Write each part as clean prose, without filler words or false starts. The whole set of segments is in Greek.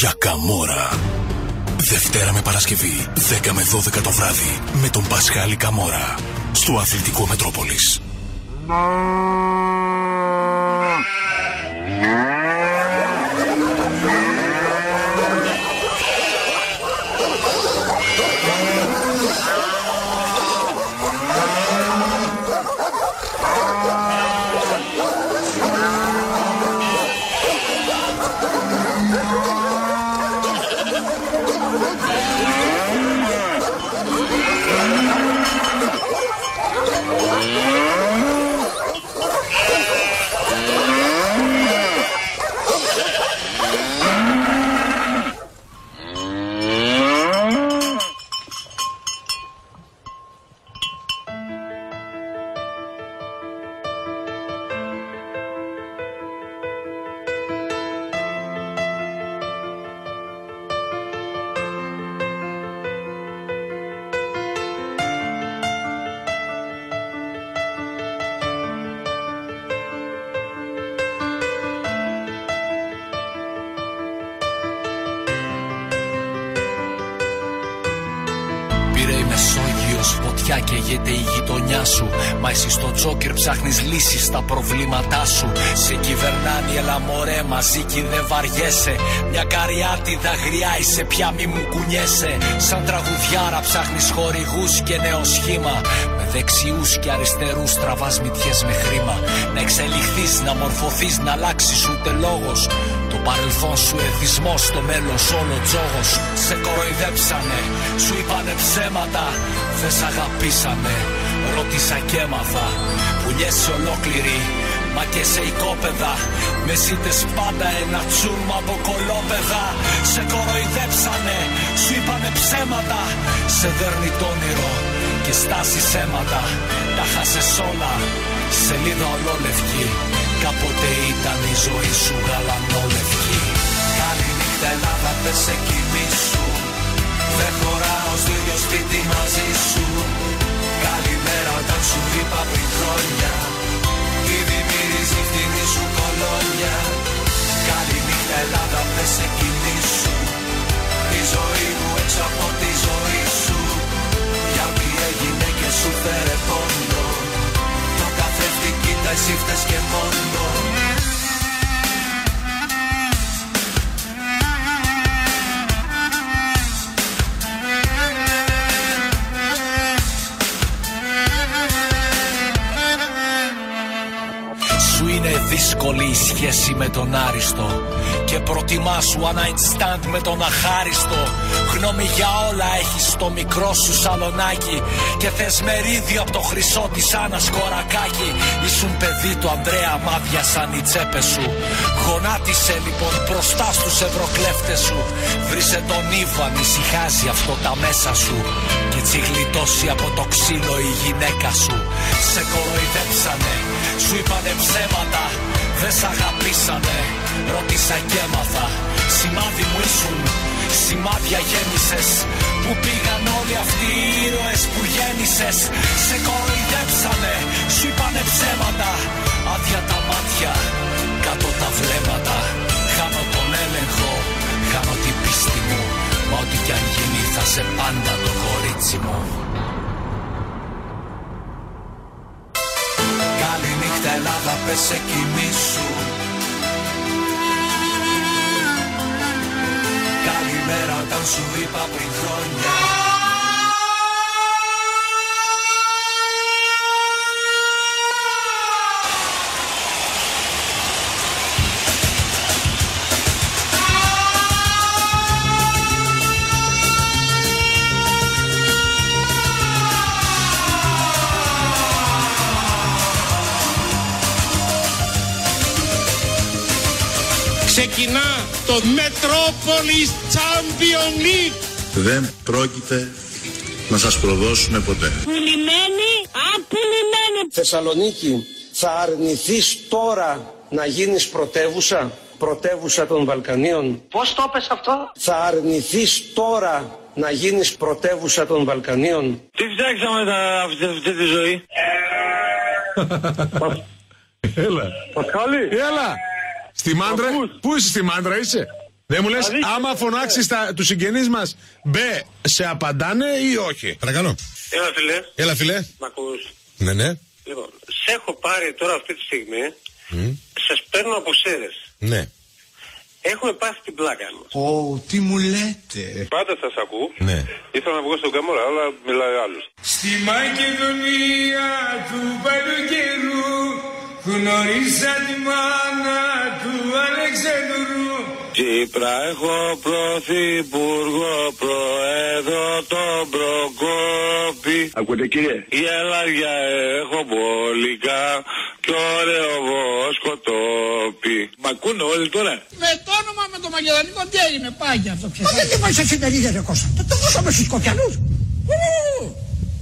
για Καμόρα. Δευτέρα με Παρασκευή, 10 με 12 το βράδυ, με τον Πασχάλη Καμόρα, στο Αθλητικό Μετρόπολης. Φωτιά καίγεται η γειτονιά σου. Μα εσύ στο τζόκερ ψάχνεις λύσεις στα προβλήματά σου. Σε κυβερνάνει έλα μωρέ μαζί κι δεν βαριέσαι. Μια καριάτιδα γριά είσαι πια μη μου κουνιέσαι. Σαν τραγουδιάρα ψάχνεις χορηγούς και νέο σχήμα. Με δεξιούς και αριστερούς τραβάς μυτιές με χρήμα. Να εξελιχθείς, να μορφωθείς, να αλλάξεις ούτε λόγος. Το παρελθόν σου εθισμός, το μέλλον σου όλο τζόγος. Σε κοροϊδέψανε, σου είπανε ψέματα. Δεν σ' αγαπήσανε, ρώτησα και έμαθα. Πουλιέσαι ολόκληρη, μα και σε οικόπεδα. Με ζήτες πάντα ένα τσούρμα από κολόπεδα. Σε κοροϊδέψανε, σου είπανε ψέματα. Σε δέρνει το όνειρο και στάσεις αίματα. Τα χάσες όλα, σελίδα ολόλευκη. Κάποτε ήταν η ζωή σου γαλανόλευκη. Καληνύχτα Ελλάδα, πες σε κοιμήσου. Δεν χωράω στο ίδιο σπίτι μαζί σου. Καλημέρα όταν σου είπα πριν χρόνια. Ήδη μυρίζει φτηνή σου κολόνια. Καληνύχτα Ελλάδα, πες σε κοιμήσου. Η ζωή μου έξω από τη ζωή σου. Για ό,τι έγινε και σου φέρε πόνο. Το καθρέφτη κοίτα εσύ φταίς και μόνο. Είναι δύσκολη η σχέση με τον άριστο και προτιμάς one night stand με τον αχάριστο. Γνώμη για όλα έχεις στο μικρό σου σαλονάκι και θες μερίδιο από το χρυσό της Άννας Κορακάκη. Ήσουν παιδί του Ανδρέα, μάδιασαν οι τσέπες σου. Γονάτισε λοιπόν μπροστά στους ευρωκλέφτες σου. Βρίσε τον Ήβαν, ησυχάζει αυτό τα μέσα σου. Και έτσι γλιτώσει από το ξύλο η γυναίκα σου. Σε κοροϊδέψανε, σου είπανε ψέματα. Δεν σ' αγαπήσανε, ρώτησα και έμαθα. Σημάδι μου ήσουν, σημάδια γέννησες. Που πήγαν όλοι αυτοί οι ήρωες που γέννησες. Σε κοροϊδέψανε, σου είπανε ψέματα. Άδεια τα μάτια, κάτω τα βλέμματα. Χάνω τον έλεγχο, χάνω την πίστη μου. Μα ό,τι κι αν γίνει θα σε πάντα το κορίτσι μου. Καληνύχτα Ελλάδα, πες σε κοιμήσου. Καλημέρα όταν σου είπα πριν χρόνια. Ξεκινά το Metropolis Champion League. Δεν πρόκειται να σας προδώσουμε ποτέ. Πουλημένη, απουλημένη. Θεσσαλονίκη, θα αρνηθείς τώρα να γίνεις πρωτεύουσα, πρωτεύουσα των Βαλκανίων? Πώς το πες αυτό? Θα αρνηθείς τώρα να γίνεις πρωτεύουσα των Βαλκανίον? Τι φτιάξαμε αυτή τη ζωή? Έλα. Πασχάλη. Έλα. Στη Μάντρα. Πού είσαι, στη Μάντρα είσαι? Δεν μου λες, άμα φωνάξεις τους συγγενείς μας, μπε, σε απαντάνε ή όχι? Παρακαλώ. Έλα φίλε. Έλα φίλε. Μ' ακούς? Ναι, ναι. Λοιπόν, σε έχω πάρει τώρα αυτή τη στιγμή. Σας παίρνω από Σέρες. Ναι. Έχουμε πάθει την πλάκα μας. Τι μου λέτε. Πάντα σας ακούω. Ναι. Ήθελα να βγω στον Καμόρα, αλλά μιλάει άλλος. Στη Μακεδονία του παλιού καιρού γνώρισα τη μάνα του Αλεξανδρού. Τσίπρα έχω πρωθυπουργό, προέδρο τον Προκόπη. Ακούτε κύριε? Η Ελλάδια έχω μπολικά κι ωραίο βοσκοτόπι. Μ' ακούνε όλοι τώρα? Με το όνομα με το μακεδονικό τι έγινε, πάγια αυτό πια. Δεν τη βάζεις εταιρείες ρε Κώστα. Το δώσαμε στους Σκοπιανούς.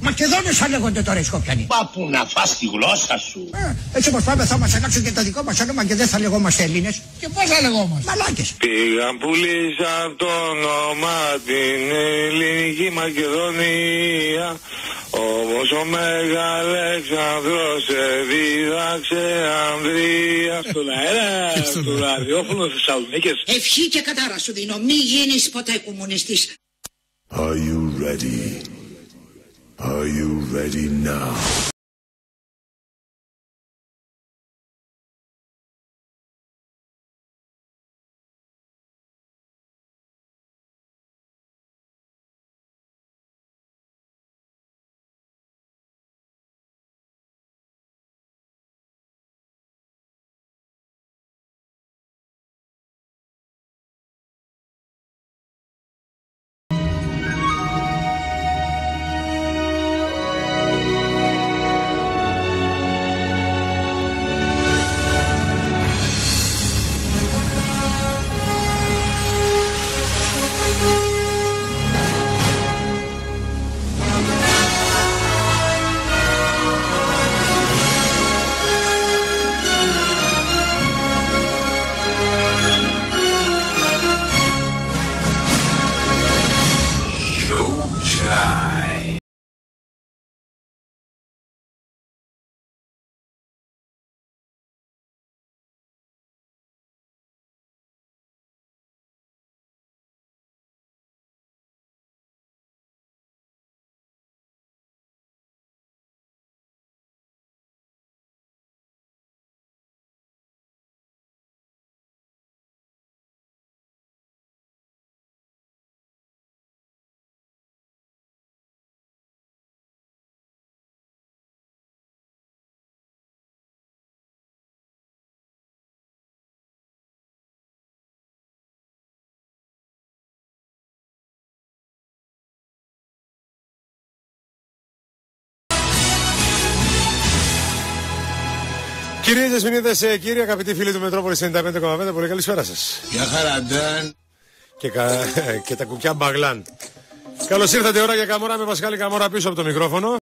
Μακεδόνες θα λέγονται τώρα οι Σκοπιανοί. Μα που να φας τη γλώσσα σου. Έτσι όπως πάμε θα μας αλλάξουν και το δικό μας όνομα και δεν θα λεγόμαστε Έλληνες. Και πώς θα λεγόμαστε? Μαλάκες. Πήγαν πουλήσαν το όνομα την ελληνική Μακεδονία. Όμως ο Μεγαλέξανδρος σε δίδαξε Ανδρία. Στον αέρα του ραδιόφωνο Θεσσαλονίκης. Ευχή και κατάρα σου δίνω, μη γίνεις ποτέ κομμουνιστής. Are you ready? Are you ready now? Κυρίες, μηνύδες, κύριοι, αγαπητοί φίλοι του Μετρόπολης 95,5, πολύ καλησπέρα σας. Γεια χαραντάν. Και τα κουκιά μπαγλάν. Καλώς ήρθατε, ώρα για Καμόρα με Πασχάλη Καμόρα πίσω από το μικρόφωνο.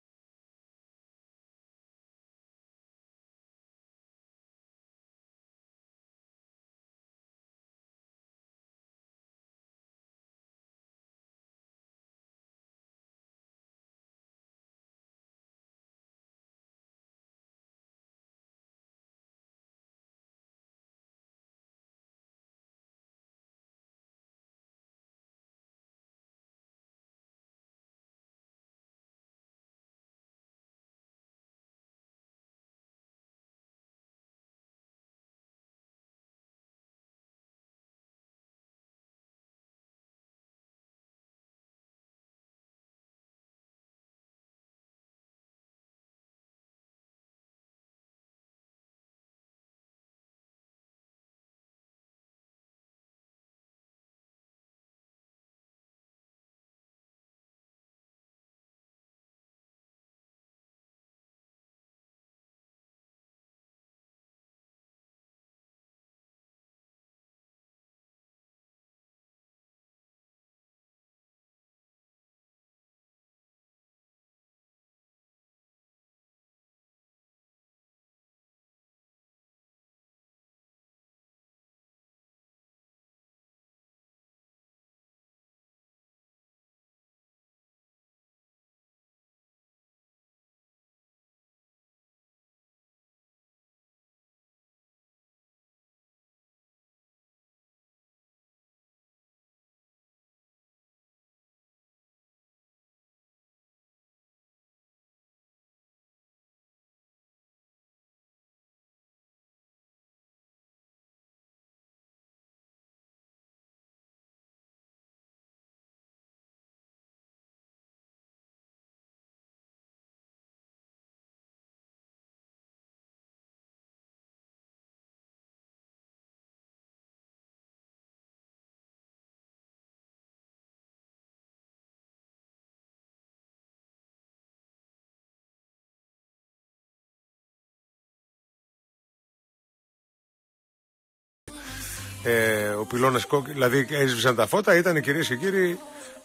ο πυλώνας, δηλαδή έσβησαν τα φώτα. Ήταν, κυρίες και κύριοι,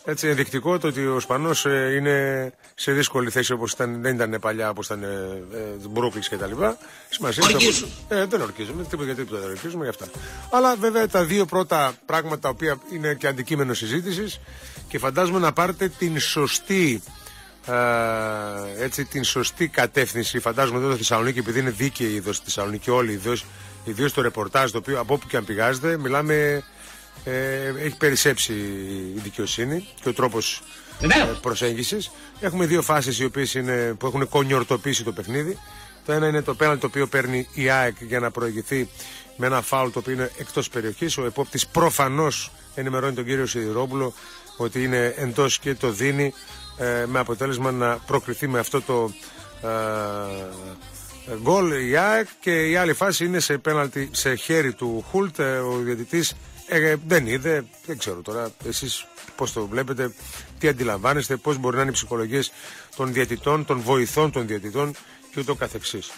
έτσι ενδεικτικό το ότι ο Ισπανός είναι σε δύσκολη θέση, όπως δεν ήταν παλιά, όπως ήταν Μπρούκλης και τα λοιπά. Ορκίζουν. Δεν ορκίζουμε, τίποτα δεν ορκίζουμε γι' αυτά. Αλλά βέβαια τα δύο πρώτα πράγματα, τα οποία είναι και αντικείμενο συζήτησης, και φαντάζομαι να πάρετε την σωστή, την σωστή κατεύθυνση. Φαντάζομαι εδώ στη Θεσσαλονίκη, επειδή είναι δίκαιοι εδώ στη Θεσσαλονίκη όλοι, ιδίως το ρεπορτάζ, το οποίο από όπου και αν πηγάζετε, μιλάμε. Έχει περισσέψει η δικαιοσύνη και ο τρόπος προσέγγισης. Έχουμε δύο φάσεις οι οποίες που έχουν κονιορτοποιήσει το παιχνίδι. Το ένα είναι το πέναλτι το οποίο παίρνει η ΑΕΚ για να προηγηθεί με ένα φάουλ το οποίο είναι εκτός περιοχής. Ο επόπτης προφανώς ενημερώνει τον κύριο Σιδηρόπουλο ότι είναι εντός και το δίνει, με αποτέλεσμα να προκριθεί με αυτό το γκολ η ΑΕΚ. Και η άλλη φάση είναι σε πέναλτι σε χέρι του Χουλτ. Ο διαιτητής δεν είδε, δεν ξέρω τώρα εσείς πώς το βλέπετε, τι αντιλαμβάνεστε, πώς μπορεί να είναι οι ψυχολογίες των διαιτητών, των βοηθών των διαιτητών και ούτω καθεξής.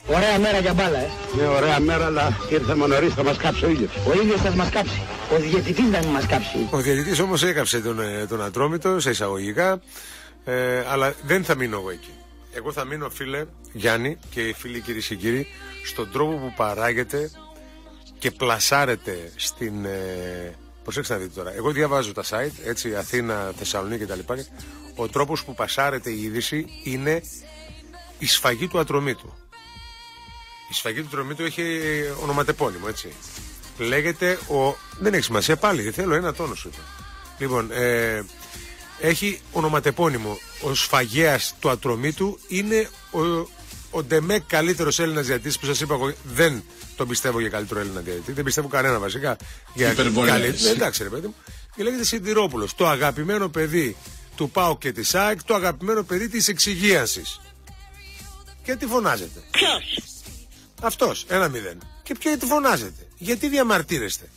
Ωραία μέρα για μπάλα, Ναι, ωραία μέρα, αλλά ήρθαμε νωρίς, θα μας κάψει ο ήλιος. Ο ήλιος θα μας κάψει. Ο διαιτητής δεν μας κάψει. Ο διαιτητής όμως έκαψε τον Ατρόμητο σε εισαγωγικά, αλλά δεν θα μείνω εγώ εκεί. Εγώ θα μείνω, φίλε Γιάννη και φίλοι κυρίες και κύριοι, στον τρόπο που παράγεται και πλασάρεται στην. Προσέξτε να δείτε τώρα. Εγώ διαβάζω τα site, έτσι, Αθήνα, Θεσσαλονίκη κτλ. Ο τρόπος που πασάρεται η είδηση είναι η σφαγή του Ατρομήτου. Η σφαγή του Ατρομήτου έχει ονοματεπώνυμο, έτσι. Λέγεται δεν έχει σημασία πάλι, δεν θέλω ένα τόνο σου. Λοιπόν, έχει ονοματεπώνυμο. Ο σφαγέας του Ατρομήτου είναι ο Ντεμέκ, καλύτερος Έλληνας διαιτητής, που σας είπα εγώ δεν τον πιστεύω για καλύτερο Έλληνα διαιτητή. Δεν πιστεύω κανένα βασικά για καλύτερο. Εντάξει, ρε παιδί μου. Και λέγεται Σιδηρόπουλος. Το αγαπημένο παιδί του ΠΑΟΚ και της ΑΕΚ, το αγαπημένο παιδί της εξυγίανσης. Και τι φωνάζετε? Ποιος? Αυτός, 1-0. Και τι φωνάζετε? Γιατί διαμαρτύρεστε?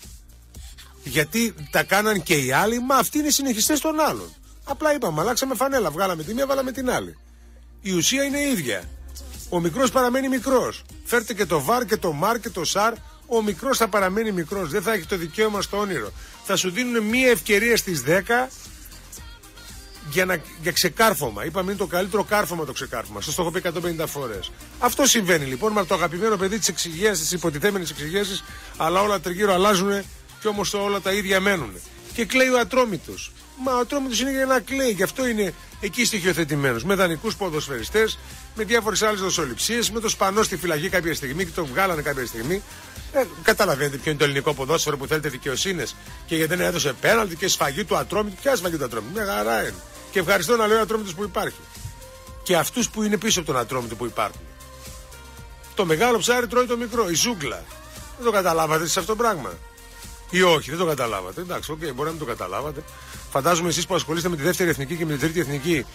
Γιατί τα κάναν και οι άλλοι? Μα αυτοί είναι συνεχιστές των άλλων. Απλά είπαμε, αλλάξαμε φανέλα, βγάλαμε τη μία, βάλαμε την άλλη. Η ουσία είναι η ίδια. Ο μικρός παραμένει μικρός. Φέρτε και το βαρ και το μαρ και το σαρ. Ο μικρός θα παραμένει μικρός. Δεν θα έχει το δικαίωμα στο όνειρο. Θα σου δίνουν μία ευκαιρία στις 10 για ξεκάρφωμα. Είπαμε είναι το καλύτερο κάρφωμα το ξεκάρφωμα. Σας το έχω πει 150 φορές. Αυτό συμβαίνει λοιπόν με το αγαπημένο παιδί της εξυγίασης, της υποτιθέμενης εξυγίασης, αλλά όλα τριγύρω αλλάζουν και όμως όλα τα ίδια μένουν. Και κλαίει ο Ατρόμητος. Μα ο Ατρόμητος είναι για να κλαίει. Γι' αυτό είναι εκεί στοιχειοθετημένος. Με δανεικούς ποδοσφαιριστές, με διάφορες άλλες δοσοληψίες, με το Σπανό στη φυλακή κάποια στιγμή και το βγάλανε κάποια στιγμή. Καταλαβαίνετε ποιο είναι το ελληνικό ποδόσφαιρο που θέλετε δικαιοσύνες και γιατί δεν έδωσε πέναλτι και σφαγή του Ατρόμητου. Ποια σφαγή του Ατρόμητου? Μια χαρά είναι. Και ευχαριστώ να λέω ο Ατρόμητος που υπάρχει. Και αυτούς που είναι πίσω από τον Ατρόμητο που υπάρχουν. Το μεγάλο ψάρι τρώει το μικρό, η ζούγκλα. Δεν το καταλάβατε σε αυτό το πράγμα? Ή όχι, δεν το καταλάβατε? Εντάξει, μπορεί να μην το καταλάβατε. Φαντάζομαι εσείς που ασχολείστε με τη δεύτερη εθνική και με την τρίτη εθνική,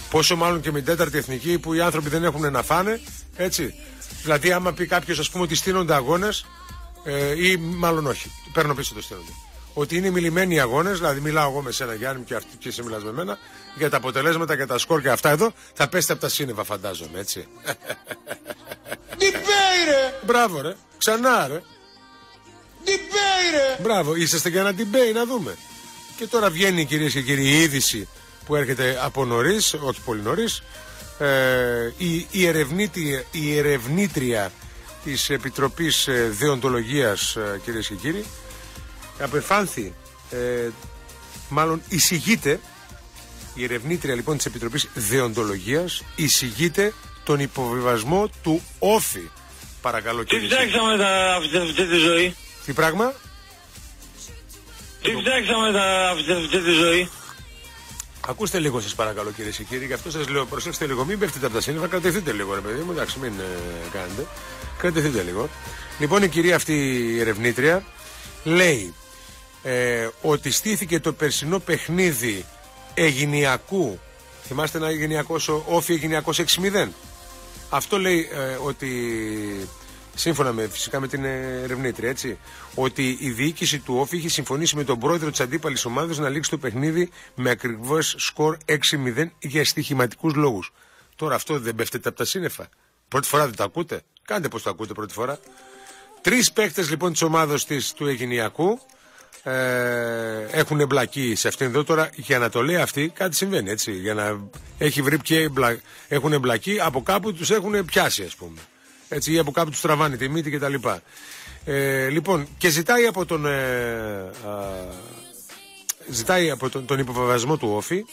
πόσο μάλλον και με την τέταρτη εθνική, που οι άνθρωποι δεν έχουν να φάνε, έτσι. Δηλαδή, άμα πει κάποιος, ας πούμε, ότι στείνονται αγώνες, ή μάλλον όχι, παίρνω πίσω το στείνονται. Ότι είναι μιλημένοι οι αγώνες, δηλαδή μιλάω εγώ με σένα Γιάννη και εσύ μιλάς με μένα, για τα αποτελέσματα και τα σκορ και αυτά εδώ, θα πέσετε από τα σύννεφα, φαντάζομαι, έτσι. Debate, ρε! Μπράβο, ρε! Ξανά, ρε! Debate, ρε! Μπράβο, είσαστε για ένα debate, να δούμε. Και τώρα βγαίνει, κυρίες και κύριοι, η είδηση που έρχεται από νωρίς, όχι πολύ νωρίς. Η ερευνήτρια της Επιτροπής Δεοντολογίας, κυρίες και κύριοι, απεφάνθη, μάλλον εισηγείται, η ερευνήτρια λοιπόν της Επιτροπής Δεοντολογίας εισηγείται τον υποβιβασμό του Όφη. Παρακαλώ, κύριε. Τι φτιάξαμε αυτή τη ζωή? Τι πράγμα? Τι φτιάξαμε αυτή τη ζωή? Ακούστε λίγο, σας παρακαλώ, κυρίες και κύριοι, γι' αυτό σας λέω, προσέξτε λίγο, μην πέφτετε από τα σύννεφα, κρατηθείτε λίγο, ρε παιδί μου, εντάξει, μην κάνετε. Κρατηθείτε λίγο. Λοιπόν, η κυρία αυτή η ερευνήτρια λέει ότι στήθηκε το περσινό παιχνίδι Αιγινιακού. Θυμάστε ένα Αιγινιακός, Όφη Αιγινιακός 6-0. Αυτό λέει ότι, σύμφωνα φυσικά με την ερευνήτρια, έτσι, ότι η διοίκηση του Όφη είχε συμφωνήσει με τον πρόεδρο της αντίπαλης ομάδας να λήξει το παιχνίδι με ακριβώς σκορ 6-0 για στοιχηματικούς λόγους. Τώρα αυτό δεν πέφτεται από τα σύννεφα? Πρώτη φορά δεν το ακούτε? Κάντε πως το ακούτε πρώτη φορά. 3 παίκτες λοιπόν της ομάδος του Αιγινιακού έχουν εμπλακεί σε αυτήν εδώ. Τώρα για να το λέει αυτή κάτι συμβαίνει, έτσι, για να έχει βρει ποιοι έχουν εμπλακεί, από κάπου τους έχουν πιάσει, ας πούμε, έτσι, ή από κάπου τους τραβάνει τη μύτη κτλ. Λοιπόν, και ζητάει από τον υποβεβαιασμό του Όφη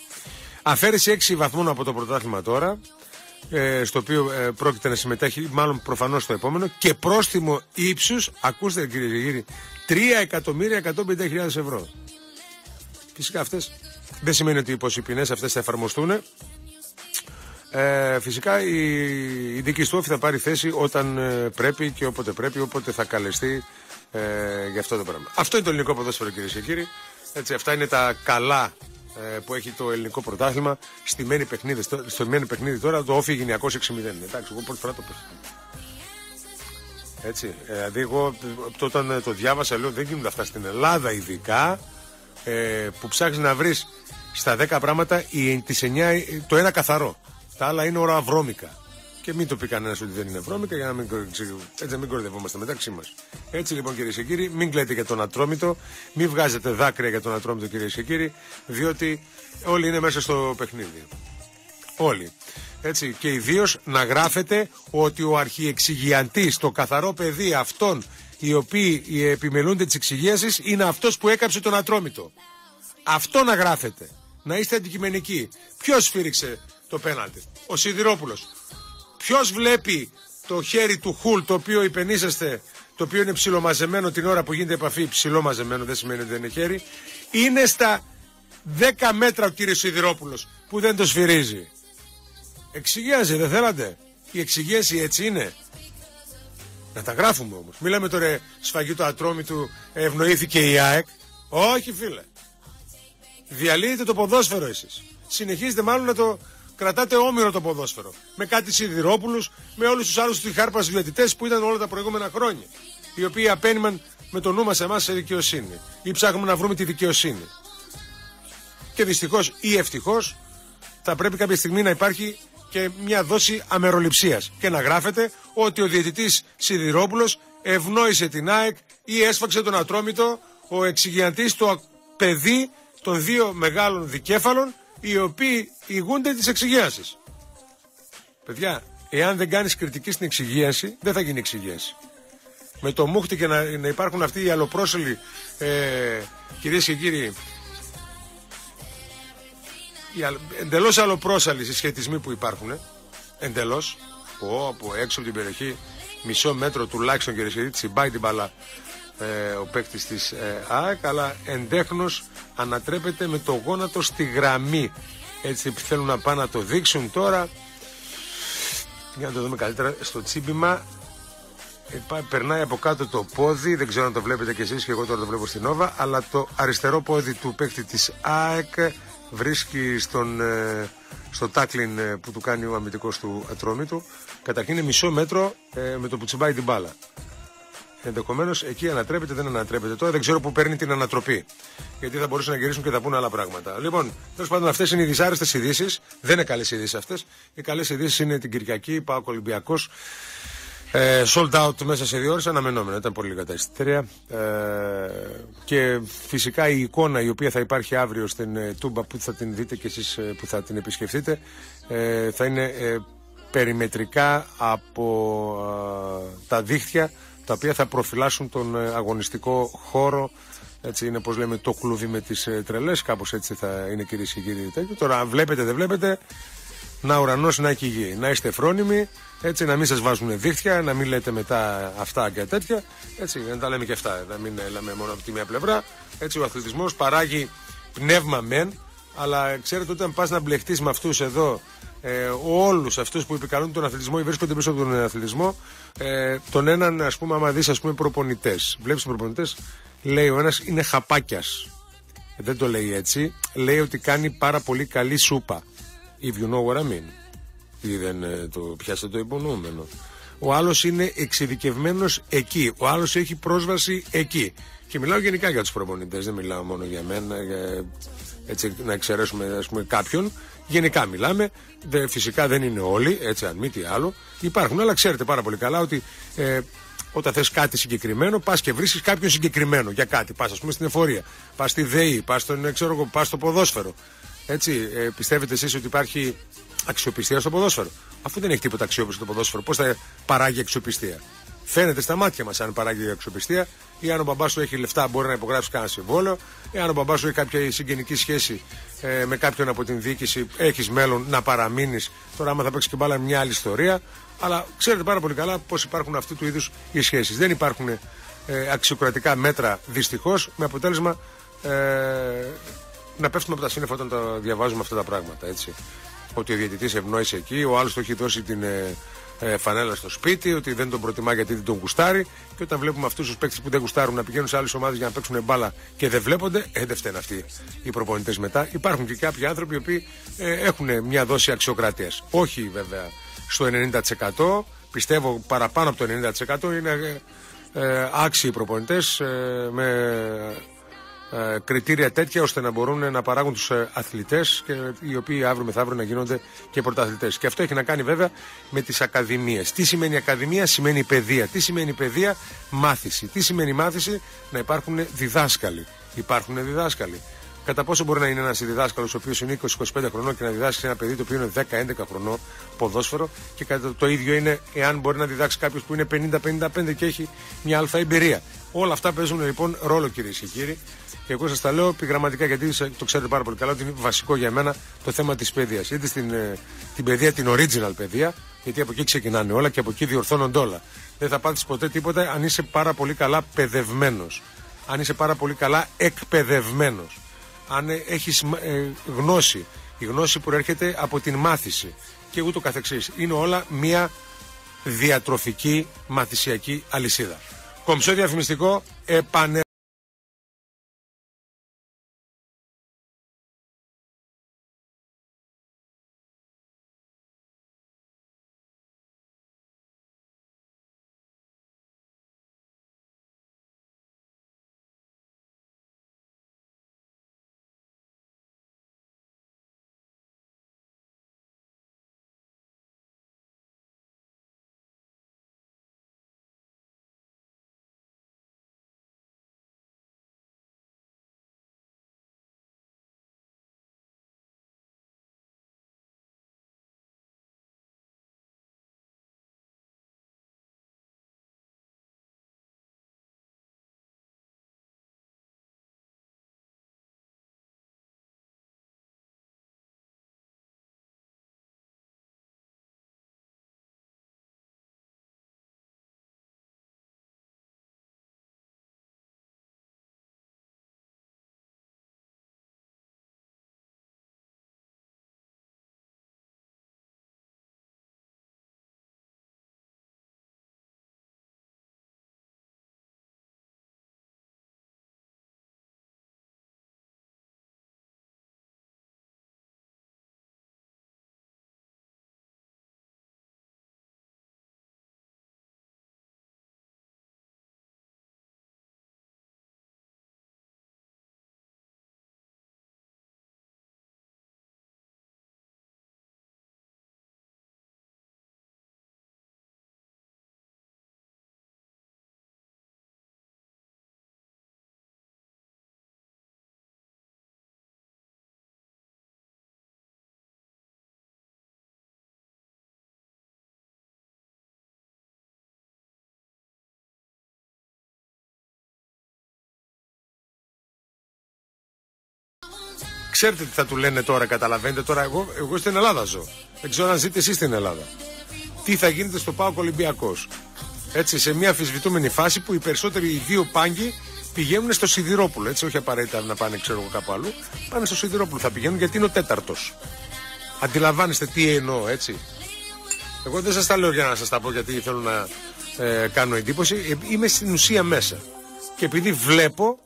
αφαίρεση 6 βαθμών από το πρωτάθλημα τώρα, στο οποίο πρόκειται να συμμετέχει, μάλλον προφανώς στο επόμενο, και πρόστιμο ύψους, ακούστε κύριε και κύριοι, 3.150.000 ευρώ. Φυσικά αυτές δεν σημαίνει ότι οι ποινές αυτές θα εφαρμοστούν. Φυσικά η δίκη του Όφη θα πάρει θέση όταν πρέπει και όποτε πρέπει, όποτε θα καλεστεί για αυτό το πράγμα. Αυτό είναι το ελληνικό ποδόσφαιρο, κυρίες και κύριοι. Έτσι, αυτά είναι τα καλά που έχει το ελληνικό πρωτάθλημα. Στο μένει παιχνίδι τώρα το Όφη Αιγινιακός 6-0. Εντάξει, εγώ πρώτη φορά το πες. Έτσι, δηλαδή εγώ όταν το διάβασα λέω δεν γίνονται αυτά στην Ελλάδα, ειδικά που ψάχνεις να βρεις στα 10 πράγματα τις 9, το ένα καθαρό. Τα άλλα είναι ώρα βρώμικα. Και μην το πει κανένας ότι δεν είναι βρώμικα, για να μην κορδευόμαστε μεταξύ μας. Έτσι λοιπόν, κυρίες και κύριοι, μην κλαίτε για τον Ατρόμητο, μην βγάζετε δάκρυα για τον Ατρόμητο, κυρίες και κύριοι, διότι όλοι είναι μέσα στο παιχνίδι. Όλοι. Έτσι, και ιδίως να γράφετε ότι ο αρχιεξηγιαντής, το καθαρό παιδί αυτών οι οποίοι επιμελούνται της εξυγίασης, είναι αυτός που έκαψε τον Ατρόμητο. Αυτό να γράφετε. Να είστε αντικειμενικοί. Ποιος σφύριξε το πέναλτι? Ο Σιδηρόπουλος. Ποιος βλέπει το χέρι του Χουλ, το οποίο υπενήσεστε, το οποίο είναι ψιλομαζεμένο την ώρα που γίνεται επαφή? Ψιλομαζεμένο δεν σημαίνει ότι δεν είναι χέρι. Είναι στα 10 μέτρα ο κύριος Σιδηρόπουλος που δεν το σφυρίζει. Εξυγίασε, δεν θέλατε? Η εξυγίαση έτσι είναι. Να τα γράφουμε όμως. Μιλάμε τώρα σφαγή του Ατρόμητου, ευνοήθηκε η ΑΕΚ. Όχι φίλε. Διαλύετε το ποδόσφαιρο εσείς. Συνεχίζετε μάλλον να το κρατάτε όμοιρο το ποδόσφαιρο. Με κάτι Σιδηρόπουλους, με όλους τους άλλους τριχάρπας διαιτητές που ήταν όλα τα προηγούμενα χρόνια. Οι οποίοι απένιμαν με το νου μας εμάς σε δικαιοσύνη. Ή ψάχνουμε να βρούμε τη δικαιοσύνη. Και δυστυχώς ή ευτυχώς θα πρέπει κάποια στιγμή να υπάρχει και μια δόση αμεροληψίας. Και να γράφεται ότι ο διαιτητής Σιδηρόπουλος ευνόησε την ΑΕΚ ή έσφαξε τον Ατρόμητο, ο εξυγιαντής, το παιδί των 2 μεγάλων δικέφαλων, οι οποίοι ηγούνται της εξυγίασης. Παιδιά, εάν δεν κάνεις κριτική στην εξυγίαση, δεν θα γίνει εξυγίαση. Με το μούχτι και να υπάρχουν αυτοί οι αλλοπρόσελοι, κυρίες και κύριοι, εντελώς αλλοπρόσαλοι συσχετισμοί που υπάρχουν, εντελώς, από έξω από την περιοχή, μισό μέτρο τουλάχιστον, κυρίες και κύριοι, τσιμπάει την μπάλα ο παίκτης της ΑΕΚ, αλλά εντέχνος ανατρέπεται με το γόνατο στη γραμμή. Έτσι θέλουν να πάνε να το δείξουν τώρα. Για να το δούμε καλύτερα στο τσίμπημα. Περνάει από κάτω το πόδι, δεν ξέρω αν το βλέπετε κι εσείς, και εγώ τώρα το βλέπω στην Νόβα, αλλά το αριστερό πόδι του παίκτη της ΑΕΚ βρίσκει στο τάκλιν που του κάνει ο αμυντικός του Ατρόμητου. Καταρχήν είναι μισό μέτρο με το που τσιμπάει την μπάλα. Ενδεχομένως εκεί ανατρέπεται, δεν ανατρέπεται. Τώρα δεν ξέρω πού παίρνει την ανατροπή. Γιατί θα μπορούσαν να γυρίσουν και θα πούνε άλλα πράγματα. Λοιπόν, τέλος πάντων, αυτές είναι οι δυσάρεστες ειδήσεις. Δεν είναι καλές ειδήσεις αυτές. Οι καλές ειδήσεις είναι την Κυριακή, ΠΑΟΚ Ολυμπιακός. Sold out μέσα σε 2 ώρες, αναμενόμενο. Ήταν πολύ λίγα τα εισιτήρια. Και φυσικά η εικόνα η οποία θα υπάρχει αύριο στην Τούμπα, που θα την δείτε και εσείς που θα την επισκεφτείτε, θα είναι περιμετρικά από τα δίχτυα τα οποία θα προφυλάσσουν τον αγωνιστικό χώρο. Έτσι είναι, πώς λέμε, το κλουβί με τις τρελές. Κάπως έτσι θα είναι, κυρίες και κύριοι. Τώρα βλέπετε, δεν βλέπετε, να ουρανός, να έχει γη. Να είστε φρόνιμοι, έτσι, να μην σας βάζουν δίχτυα, να μην λέτε μετά αυτά και τέτοια. Έτσι, να τα λέμε και αυτά, να μην λέμε μόνο από τη μία πλευρά. Έτσι, ο αθλητισμός παράγει πνεύμα μεν, αλλά ξέρετε, όταν πας να μπλεχτείς με αυτούς εδώ, όλους αυτούς που επικαλούν τον αθλητισμό ή βρίσκονται πίσω από τον αθλητισμό, τον έναν, ας πούμε, άμα δεις, ας πούμε, προπονητές, βλέπεις τους προπονητές, λέει ο ένας είναι χαπάκιας. Δεν το λέει έτσι, λέει ότι κάνει πάρα πολύ καλή σούπα. If you know what I mean. Ή δεν το πιάσετε το υπονοούμενο. Ο άλλος είναι εξειδικευμένος εκεί. Ο άλλος έχει πρόσβαση εκεί. Και μιλάω γενικά για τους προπονητές, δεν μιλάω μόνο για μένα, έτσι να εξαιρέσουμε, ας πούμε, κάποιον. Γενικά μιλάμε. Φυσικά δεν είναι όλοι, έτσι, αν μη τι άλλο. Υπάρχουν, αλλά ξέρετε πάρα πολύ καλά ότι Όταν θες κάτι συγκεκριμένο, πας και βρίσκεις κάποιον συγκεκριμένο για κάτι. Πας, ας πούμε, στην εφορία, πας στη ΔΕΗ, πας στο ποδόσφαιρο. Έτσι, πιστεύετε εσείς ότι υπάρχει αξιοπιστία στο ποδόσφαιρο? Αφού δεν έχει τίποτα αξιόπιστο το ποδόσφαιρο, πώς θα παράγει αξιοπιστία? Φαίνεται στα μάτια μας αν παράγει αξιοπιστία, ή αν ο μπαμπάς σου έχει λεφτά, μπορεί να υπογράψει κανένα συμβόλαιο, ή αν ο μπαμπάς σου έχει κάποια συγγενική σχέση με κάποιον από την διοίκηση, έχεις μέλλον να παραμείνεις. Τώρα, άμα θα παίξει και μπάλα, μια άλλη ιστορία. Αλλά ξέρετε πάρα πολύ καλά πώς υπάρχουν αυτού του είδους οι σχέσεις. Δεν υπάρχουν αξιοκρατικά μέτρα, δυστυχώς, με αποτέλεσμα να πέφτουμε από τα σύννεφα όταν τα διαβάζουμε αυτά τα πράγματα. Έτσι. Ότι ο διαιτητής ευνόησε εκεί, ο άλλος του έχει δώσει την φανέλα στο σπίτι, ότι δεν τον προτιμά γιατί δεν τον γουστάρει. Και όταν βλέπουμε αυτούς τους παίκτες που δεν γουστάρουν να πηγαίνουν σε άλλες ομάδες για να παίξουν μπάλα και δεν βλέπονται, δεν φταίνουν αυτοί οι προπονητές μετά. Υπάρχουν και κάποιοι άνθρωποι οι οποίοι έχουν μια δόση αξιοκρατίας. Όχι βέβαια στο 90%, πιστεύω παραπάνω από το 90% είναι άξιοι προπονητές με κριτήρια τέτοια ώστε να μπορούν να παράγουν τους αθλητές και οι οποίοι αύριο μεθαύριο να γίνονται και πρωταθλητές. Και αυτό έχει να κάνει βέβαια με τις ακαδημίες. Τι σημαίνει ακαδημία? Σημαίνει παιδεία. Τι σημαίνει παιδεία? Μάθηση. Τι σημαίνει μάθηση? Να υπάρχουν διδάσκαλοι. Υπάρχουν διδάσκαλοι. Κατά πόσο μπορεί να είναι ένας διδάσκαλος ο οποίος είναι 20-25 χρονών και να διδάξει ένα παιδί το οποίο είναι 10-11 χρονών ποδόσφαιρο, και το ίδιο είναι εάν μπορεί να διδάξει κάποιος που είναι 50-55 και έχει μια αλφα εμπειρία. Όλα αυτά παίζουν λοιπόν ρόλο, κυρίες και κύριοι. Και εγώ σας τα λέω επιγραμματικά, γιατί το ξέρετε πάρα πολύ καλά ότι είναι βασικό για μένα το θέμα της παιδείας. Είτε την παιδεία, την original παιδεία, γιατί από εκεί ξεκινάνε όλα και από εκεί διορθώνονται όλα. Δεν θα πάθεις ποτέ τίποτα αν είσαι πάρα πολύ καλά παιδευμένος. Αν είσαι πάρα πολύ καλά εκπαιδευμένος. Αν έχεις γνώση, η γνώση που έρχεται από την μάθηση και ούτω καθεξής. Είναι όλα μια διατροφική μαθησιακή αλυσίδα. Κομψό διαφημιστικό, ξέρετε τι θα του λένε τώρα, καταλαβαίνετε τώρα? Εγώ στην Ελλάδα ζω. Δεν ξέρω αν ζείτε εσείς στην Ελλάδα. Τι θα γίνεται στο ΠΑΟΚ Ολυμπιακός? Έτσι, σε μια αμφισβητούμενη φάση που οι περισσότεροι, οι δύο πάγκοι, πηγαίνουν στο Σιδηρόπουλο. Έτσι, όχι απαραίτητα να πάνε, ξέρω εγώ, κάπου αλλού. Πάνε στο Σιδηρόπουλο, θα πηγαίνουν γιατί είναι ο τέταρτος. Αντιλαμβάνεστε τι εννοώ, έτσι? Εγώ δεν σας τα λέω για να σας τα πω γιατί θέλω να κάνω εντύπωση. Είμαι στην ουσία μέσα. Και επειδή βλέπω,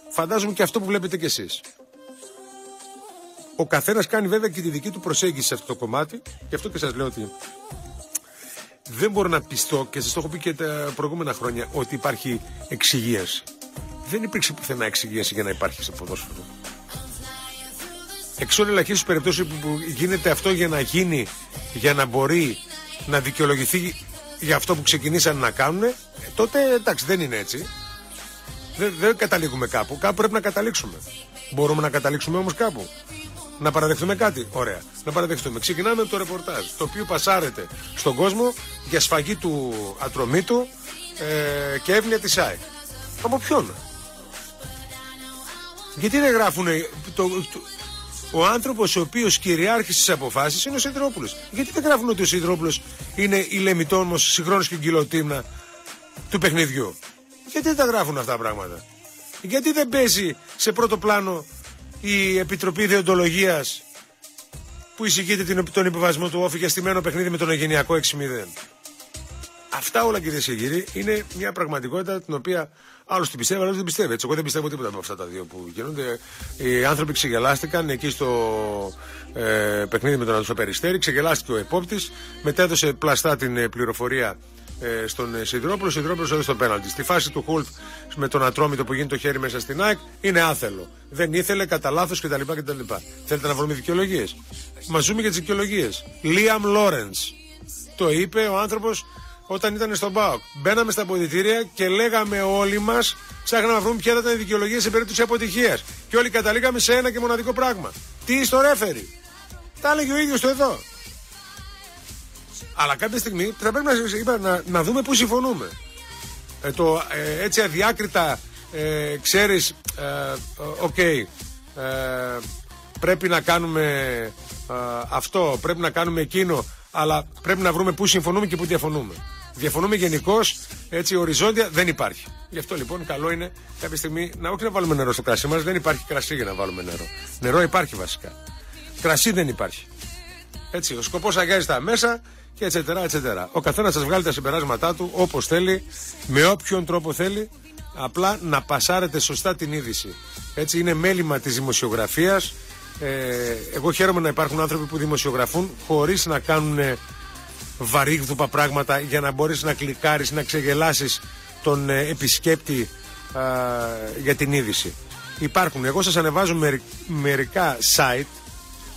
φαντάζομαι και αυτό που βλέπετε κι εσείς. Ο καθένας κάνει βέβαια και τη δική του προσέγγιση σε αυτό το κομμάτι. Γι' αυτό και σας λέω ότι δεν μπορώ να πιστώ, και σας το έχω πει και τα προηγούμενα χρόνια, ότι υπάρχει εξυγίαση. Δεν υπήρξε πουθενά εξυγίαση για να υπάρχει σε ποδόσφαιρο. Εξ όλων ελαχίστως περιπτώσεις που γίνεται αυτό για να γίνει, για να μπορεί να δικαιολογηθεί για αυτό που ξεκινήσαν να κάνουν, τότε εντάξει, δεν είναι έτσι. Δεν καταλήγουμε κάπου. Κάπου πρέπει να καταλήξουμε. Μπορούμε να καταλήξουμε όμως κάπου. Να παραδεχτούμε κάτι. Ωραία. Να παραδεχτούμε. Ξεκινάμε με το ρεπορτάζ, το οποίο πασάρεται στον κόσμο για σφαγή του Ατρομήτου και εύνοια της ΑΕΚ. Από ποιον? Γιατί δεν γράφουν ο άνθρωπος ο οποίος κυριάρχησε στις αποφάσεις είναι ο Σιδηρόπουλος? Γιατί δεν γράφουν ότι ο Σιδηρόπουλος είναι η λεμιτόμος, συγχρόνως και γκυλοτήμνα του παιχνιδιού? Γιατί δεν τα γράφουν αυτά τα πράγματα? Γιατί δεν παίζει σε πρώτο πλάνο η Επιτροπή Δεοντολογίας που εισηγείται τον υποβασμό του Όφη για στημένο παιχνίδι με τον Αιγενειακό 6-0? Αυτά όλα, κυρίες και κύριοι, είναι μια πραγματικότητα την οποία άλλος την πιστεύει, άλλος δεν πιστεύει. Έτσι, εγώ δεν πιστεύω τίποτα από αυτά τα δύο που γίνονται. Οι άνθρωποι ξεγελάστηκαν εκεί στο παιχνίδι με τον Περιστέρι, ξεγελάστηκε ο επόπτης, μετέδωσε πλαστά την πληροφορία στον Σιδηρόπουλο. Ο Σιδηρόπουλος έδωσε το πέναλτι. Στη φάση του Χουλτ με τον Ατρόμητο που γίνει το χέρι μέσα στην ΑΕΚ είναι άθελο. Δεν ήθελε, κατά λάθος κτλ. Θέλετε να βρούμε δικαιολογίες? Μας ζούμε για τις δικαιολογίες. Λίαμ Λόρενς το είπε ο άνθρωπος όταν ήταν στον ΠΑΟΚ. Μπαίναμε στα αποδυτήρια και λέγαμε όλοι μας, ψάχναμε να βρούμε ποια θα ήταν η δικαιολογία σε περίπτωση αποτυχίας. Και όλοι καταλήγαμε σε ένα και μοναδικό πράγμα. Τι στο ρέφερι? Τα έλεγε ο ίδιος το εδώ. Αλλά κάποια στιγμή θα πρέπει να δούμε πού συμφωνούμε. Έτσι αδιάκριτα ξέρεις, πρέπει να κάνουμε αυτό, πρέπει να κάνουμε εκείνο, αλλά πρέπει να βρούμε πού συμφωνούμε και πού διαφωνούμε. Διαφωνούμε γενικώς, έτσι οριζόντια δεν υπάρχει. Γι' αυτό λοιπόν καλό είναι κάποια στιγμή όχι να βάλουμε νερό στο κρασί μας. Δεν υπάρχει κρασί για να βάλουμε νερό. Νερό υπάρχει βασικά. Κρασί δεν υπάρχει. Έτσι, ο σκοπός αγιάζει τα μέσα και ετσετέρα. Ο καθένας σας βγάλει τα συμπεράσματά του όπως θέλει, με όποιον τρόπο θέλει, απλά να πασάρετε σωστά την είδηση. Έτσι, είναι μέλημα της δημοσιογραφίας. Εγώ χαίρομαι να υπάρχουν άνθρωποι που δημοσιογραφούν χωρίς να κάνουν βαρύγδουπα πράγματα για να μπορείς να κλικάρεις, να ξεγελάσεις τον επισκέπτη για την είδηση. Υπάρχουν. Εγώ σας ανεβάζω μερικά site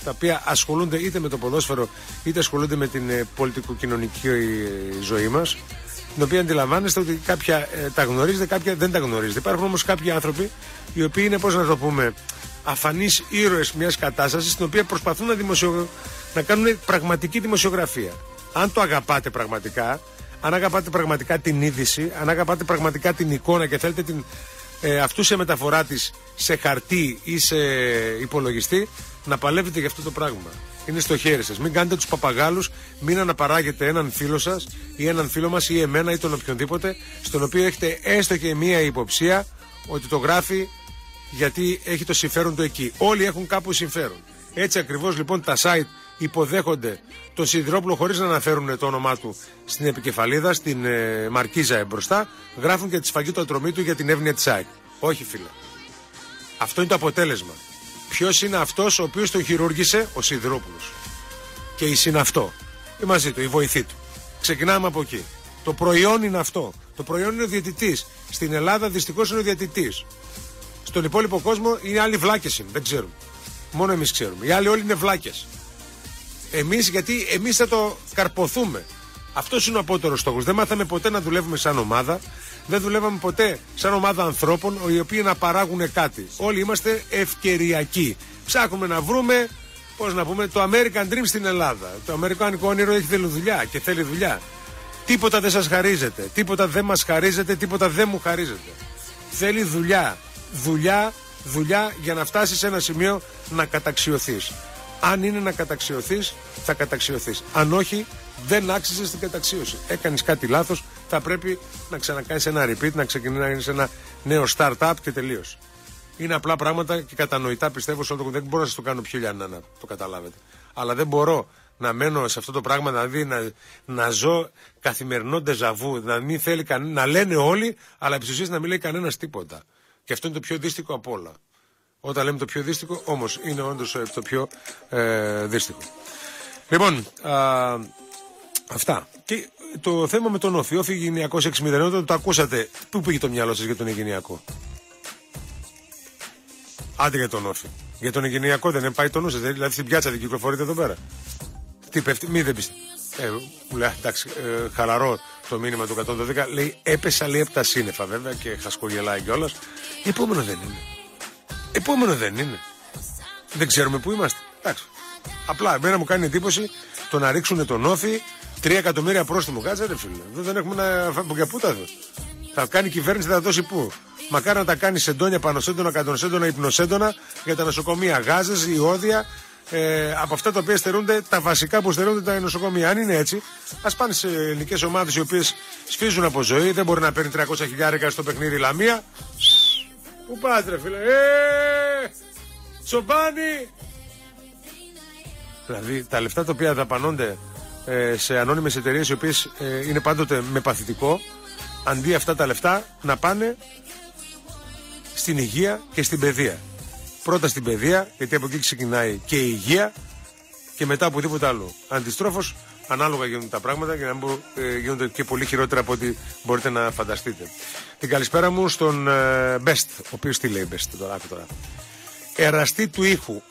τα οποία ασχολούνται είτε με το ποδόσφαιρο είτε ασχολούνται με την πολιτικο-κοινωνική ζωή μας, την οποία αντιλαμβάνεστε ότι κάποια τα γνωρίζετε, κάποια δεν τα γνωρίζετε. Υπάρχουν όμως κάποιοι άνθρωποι οι οποίοι είναι, πώς να το πούμε, αφανείς ήρωες μιας κατάστασης, στην οποία προσπαθούν να κάνουν πραγματική δημοσιογραφία. Αν το αγαπάτε πραγματικά, αν αγαπάτε πραγματικά την είδηση, αν αγαπάτε πραγματικά την εικόνα και θέλετε αυτού σε μεταφορά της σε χαρτί ή σε υπολογιστή, να παλεύετε για αυτό το πράγμα. Είναι στο χέρι σας. Μην κάνετε τους παπαγάλους, μην αναπαράγετε έναν φίλο σας ή έναν φίλο μας ή εμένα ή τον οποιονδήποτε, στον οποίο έχετε έστω και μία υποψία ότι το γράφει γιατί έχει το συμφέρον του εκεί. Όλοι έχουν κάπου συμφέρον. Έτσι ακριβώς λοιπόν τα site υποδέχονται τον Σιδηρόπουλο χωρίς να αναφέρουν το όνομά του στην επικεφαλίδα, στην μαρκίζα μπροστά, γράφουν και τη σφαγή του Ατρομήτου για την εύνοια της ΑΕΚ. Όχι, φίλε. Αυτό είναι το αποτέλεσμα. Ποιος είναι αυτός ο οποίος τον χειρούργησε? Ο Σιδηρόπουλος. Και η συναυτό. Η μαζί του, η βοηθή του. Ξεκινάμε από εκεί. Το προϊόν είναι αυτό. Το προϊόν είναι ο διαιτητής. Στην Ελλάδα δυστυχώς είναι ο διαιτητής. Στον υπόλοιπο κόσμο είναι άλλοι βλάκες είναι. Δεν ξέρουμε. Μόνο εμείς ξέρουμε. Οι άλλοι όλοι είναι βλάκες. Εμείς, γιατί εμείς θα το καρποθούμε. Αυτός είναι ο απότερος στόχος. Δεν μάθαμε ποτέ να δουλεύουμε σαν ομάδα. Δεν δουλεύαμε ποτέ σαν ομάδα ανθρώπων οι οποίοι να παράγουν κάτι. Όλοι είμαστε ευκαιριακοί. Ψάχνουμε να βρούμε, πώς να πούμε, το American Dream στην Ελλάδα. Το αμερικάνικο όνειρο θέλει δουλειά και θέλει δουλειά. Τίποτα δεν σας χαρίζεται. Τίποτα δεν μας χαρίζεται. Τίποτα δεν μου χαρίζεται. Θέλει δουλειά. Δουλειά για να φτάσεις σε ένα σημείο να καταξιωθείς. Αν είναι να καταξιωθείς, θα καταξιωθείς. Αν όχι, δεν άξιζες την καταξίωση. Έκανες κάτι λάθος, θα πρέπει να ξανακάνεις ένα repeat, να ξεκινήσεις ένα νέο start-up και τελείως. Είναι απλά πράγματα και κατανοητά, πιστεύω. Δεν μπορώ να σας το κάνω πιο λιανά να το καταλάβετε. Αλλά δεν μπορώ να μένω σε αυτό το πράγμα, δηλαδή να ζω καθημερινό ντεζαβού, να μην θέλει να λένε όλοι, αλλά επί της ουσίας να μην λέει κανένας τίποτα. Και αυτό είναι το πιο δύστικο απ' όλα. Όταν λέμε το πιο δύστικο, όμως είναι όντως το πιο δύστικο. Λοιπόν, αυτά. Και το θέμα με τον Όφη. Όφη Αιγενειακός 6-0, όταν το ακούσατε, πού πήγε το μυαλό σας για τον Αιγενειακό? Άντε για τον Όφη. Για τον Αιγενειακό δεν πάει το νου σας? Δηλαδή στην πιάτσα δεν κυκλοφορείτε εδώ πέρα? Τι πέφτει? Μη δεν πιστεύω. Μου λέει, εντάξει, χαλαρό το μήνυμα του 112. Λέει έπεσα λέει από τα σύννεφα βέβαια και χασκογελάει κιόλας. Επόμενο δεν είναι. Δεν ξέρουμε πού είμαστε. Εντάξει. Απλά εμένα μου κάνει εντύπωση το να ρίξουν τον Όφη 3 εκατομμύρια πρόστιμο. Κάτσε ρε φίλε. Δεν έχουμε να φάμε για πού τα δω. Θα κάνει η κυβέρνηση, θα δώσει πού. Μακάρι να τα κάνει σεντόνια, πανοσέντονα, κατονοσέντονα, υπνοσέντονα για τα νοσοκομεία. Γάζες, ιόδια. Από αυτά τα οποία στερούνται, τα βασικά που στερούνται τα νοσοκομεία. Αν είναι έτσι, ας πάνε σε ελληνικές ομάδες οι οποίες σφίζουν από ζωή. Δεν μπορεί να παίρνει 300.000 στο παιχνίδι Λαμία. Πού πάτε ρε φίλε. Τσομπάνι. Δηλαδή τα λεφτά τα οποία δαπανώνται σε ανώνυμες εταιρείες οι οποίες είναι πάντοτε με παθητικό, αντί αυτά τα λεφτά να πάνε στην υγεία και στην παιδεία. Πρώτα στην παιδεία, γιατί από εκεί ξεκινάει και η υγεία, και μετά οπουδήποτε άλλο. Αντιστρόφως, ανάλογα γίνονται τα πράγματα και να μην γίνονται και πολύ χειρότερα από ό,τι μπορείτε να φανταστείτε. Την καλησπέρα μου στον Best, ο οποίος τι λέει Best τώρα. Εραστή του ήχου,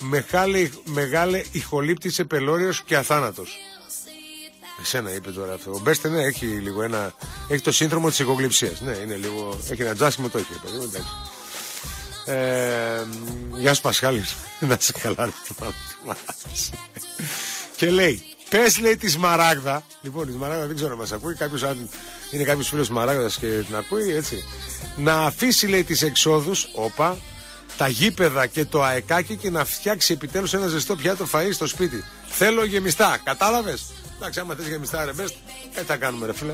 μεγάλη ηχολήπτης πελώριος και αθάνατος. Εσένα είπε τώρα αυτό. Ο Best ναι, έχει λίγο έχει το σύνδρομο της ηχογλυψίας. Ναι, είναι λίγο, έχει ένα τζάσιμο το έχει. Γεια σου Πασχάλης. Να σε καλά. Και λέει, πες λέει τη Σμαράγδα. Λοιπόν, η Σμαράγδα δεν ξέρω να μας ακούει. Αν είναι κάποιος φίλος Σμαράγδας και την ακούει, έτσι. Να αφήσει λέει τις εξόδους, τα γήπεδα και το αεκάκι και να φτιάξει επιτέλους ένα ζεστό πιάτο φαΐ στο σπίτι. Θέλω γεμιστά. Κατάλαβες? Εντάξει, άμα θες γεμιστά ρε Best, τα κάνουμε ρε φίλε.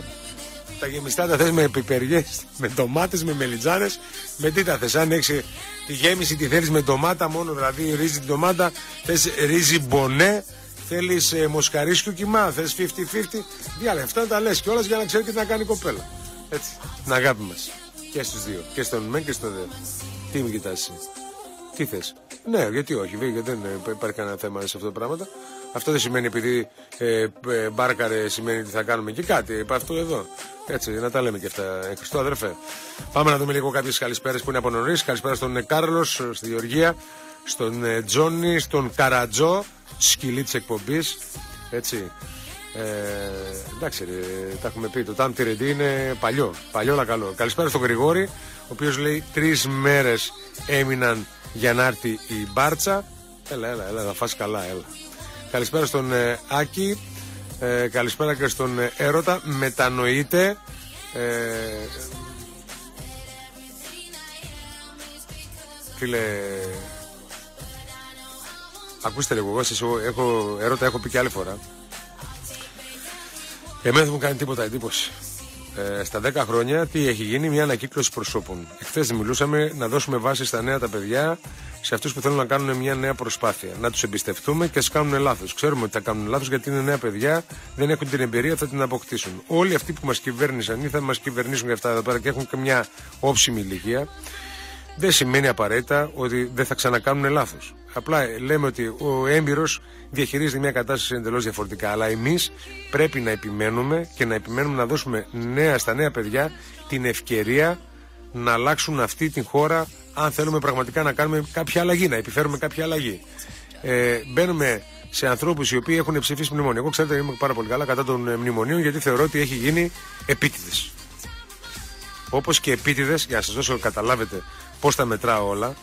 Τα γεμιστά τα θες με πιπεριές, με ντομάτες, με μελιτζάνες, με τι τα θες? Αν έχεις τη γέμιση τη θέλεις με ντομάτα μόνο, δηλαδή ρύζι την ντομάτα, θες ρύζι μπονέ, θέλεις μοσχαρίσκιο κιμά, θες 50-50, διάλε, αυτά τα λες κιόλας για να ξέρει τι να κάνει η κοπέλα. Έτσι, την αγάπη μας. Και στους δύο, και στον μεν και στον δε. Τι με κοιτάς εσύ? Τι θες? Ναι, γιατί όχι, γιατί δεν υπάρχει κανένα θέμα σε αυτά τα πράγματα. Αυτό δεν σημαίνει επειδή μπάρκαρε σημαίνει ότι θα κάνουμε και κάτι. Είπα αυτό εδώ. Έτσι, να τα λέμε και αυτά. Χριστό αδερφέ. Πάμε να δούμε λίγο κάποιες καλησπέρες που είναι από νωρίς. Καλησπέρα στον Κάρλος, στη Γεωργία, στον Τζόνι, στον Καρατζό, σκυλή της εκπομπής. Έτσι. Εντάξει, τα έχουμε πει. Το Τάμ Τιρεντή είναι παλιό. Παλιό αλλά καλό. Καλησπέρα στον Γρηγόρη, ο οποίος λέει 3 μέρες έμειναν για να έρθει η μπάρτσα. Έλα, θα φας καλά, έλα. Καλησπέρα στον Άκη. Καλησπέρα και στον Έρωτα. Μετανοείται. Φίλε, ακούστε λίγο, εγώ σας έχω Έρωτα, έχω πει και άλλη φορά. Εμένα δεν μου κάνει τίποτα εντύπωση. Στα 10 χρόνια τι έχει γίνει? Μια ανακύκλωση προσώπων. Εχθές μιλούσαμε να δώσουμε βάση στα νέα τα παιδιά, σε αυτούς που θέλουν να κάνουν μια νέα προσπάθεια. Να τους εμπιστευτούμε και ας κάνουν λάθος. Ξέρουμε ότι θα κάνουν λάθος γιατί είναι νέα παιδιά, δεν έχουν την εμπειρία, θα την αποκτήσουν. Όλοι αυτοί που μας κυβέρνησαν ή θα μας κυβερνήσουν για αυτά εδώ πέρα και έχουν και μια όψιμη ηλικία, δεν σημαίνει απαραίτητα ότι δεν θα ξανακάνουν λάθος. Απλά λέμε ότι ο έμπειρος διαχειρίζεται μια κατάσταση εντελώς διαφορετικά. Αλλά εμείς πρέπει να επιμένουμε και να επιμένουμε να δώσουμε στα νέα παιδιά την ευκαιρία να αλλάξουν αυτή την χώρα, αν θέλουμε πραγματικά να κάνουμε κάποια αλλαγή, να επιφέρουμε κάποια αλλαγή. Μπαίνουμε σε ανθρώπους οι οποίοι έχουν ψηφίσει μνημόνιο. Εγώ ξέρετε είμαι πάρα πολύ καλά κατά των μνημονίων, γιατί θεωρώ ότι έχει γίνει επίτηδες. Όπως και επίτηδες, για να σας δώσω καταλάβετε πώς τα μετράω όλα.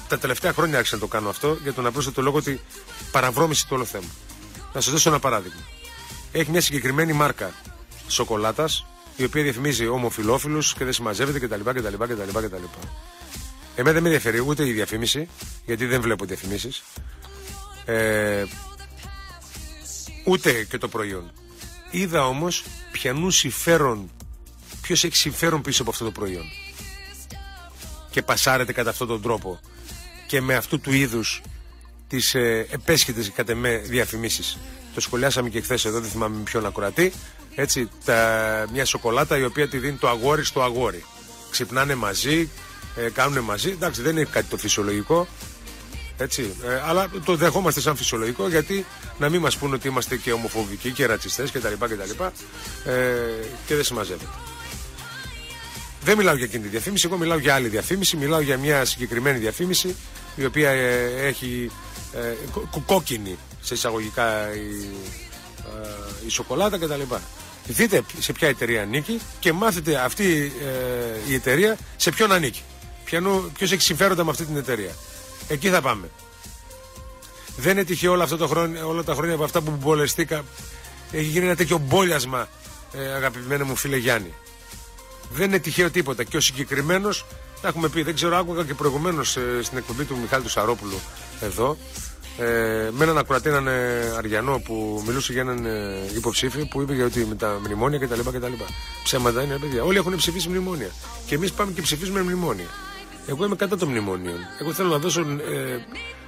Τα τελευταία χρόνια άρχισα να το κάνω αυτό για τον απλούστατο λόγο ότι παραβρώμισε το όλο θέμα. Να σας δώσω ένα παράδειγμα. Έχει μια συγκεκριμένη μάρκα σοκολάτας, η οποία διαφημίζει ομοφυλόφιλους και δεν συμμαζεύεται κτλ. Εμένα δεν με ενδιαφέρει ούτε η διαφήμιση, γιατί δεν βλέπω διαφημίσεις, ούτε και το προϊόν. Είδα όμως ποιος έχει συμφέρον πίσω από αυτό το προϊόν. Και πασάρεται κατά αυτόν τον τρόπο και με αυτού του είδους τις επέσχετες κατ' εμέ διαφημίσεις. Το σχολιάσαμε και χθες εδώ, δεν θυμάμαι με ποιον ακροατή. Έτσι, μια σοκολάτα η οποία τη δίνει το αγόρι στο αγόρι. Ξυπνάνε μαζί, κάνουν μαζί. Εντάξει, δεν είναι κάτι το φυσιολογικό. Έτσι, αλλά το δεχόμαστε σαν φυσιολογικό, γιατί να μην μας πούνε ότι είμαστε και ομοφοβικοί και ρατσιστές κτλ. Και δεν συμμαζεύεται. Δεν μιλάω για εκείνη τη διαφήμιση, εγώ μιλάω για άλλη διαφήμιση. Μιλάω για μια συγκεκριμένη διαφήμιση η οποία έχει κόκκινη σε εισαγωγικά η σοκολάτα κτλ. Δείτε σε ποια εταιρεία ανήκει και μάθετε αυτή η εταιρεία σε ποιον ανήκει. Ποιος έχει συμφέροντα με αυτή την εταιρεία. Εκεί θα πάμε. Δεν είναι τυχαίο όλα τα χρόνια από αυτά που μπολεστήκα. Έχει γίνει ένα τέτοιο μπόλιασμα, αγαπημένε μου φίλε Γιάννη. Δεν είναι τυχαίο τίποτα. Και ο συγκεκριμένος, τα έχουμε πει, δεν ξέρω, άκουγα και προηγουμένως στην εκπομπή του Μιχάλη του Σαρόπουλου εδώ, με έναν ακροατή, έναν Αριανό που μιλούσε για έναν υποψήφιο που είπε για ότι με τα μνημόνια κτλ. Ψέματα είναι, παιδιά. Όλοι έχουν ψηφίσει μνημόνια. Και εμείς πάμε και ψηφίζουμε μνημόνια. Εγώ είμαι κατά των μνημονίων. Εγώ θέλω να δώσω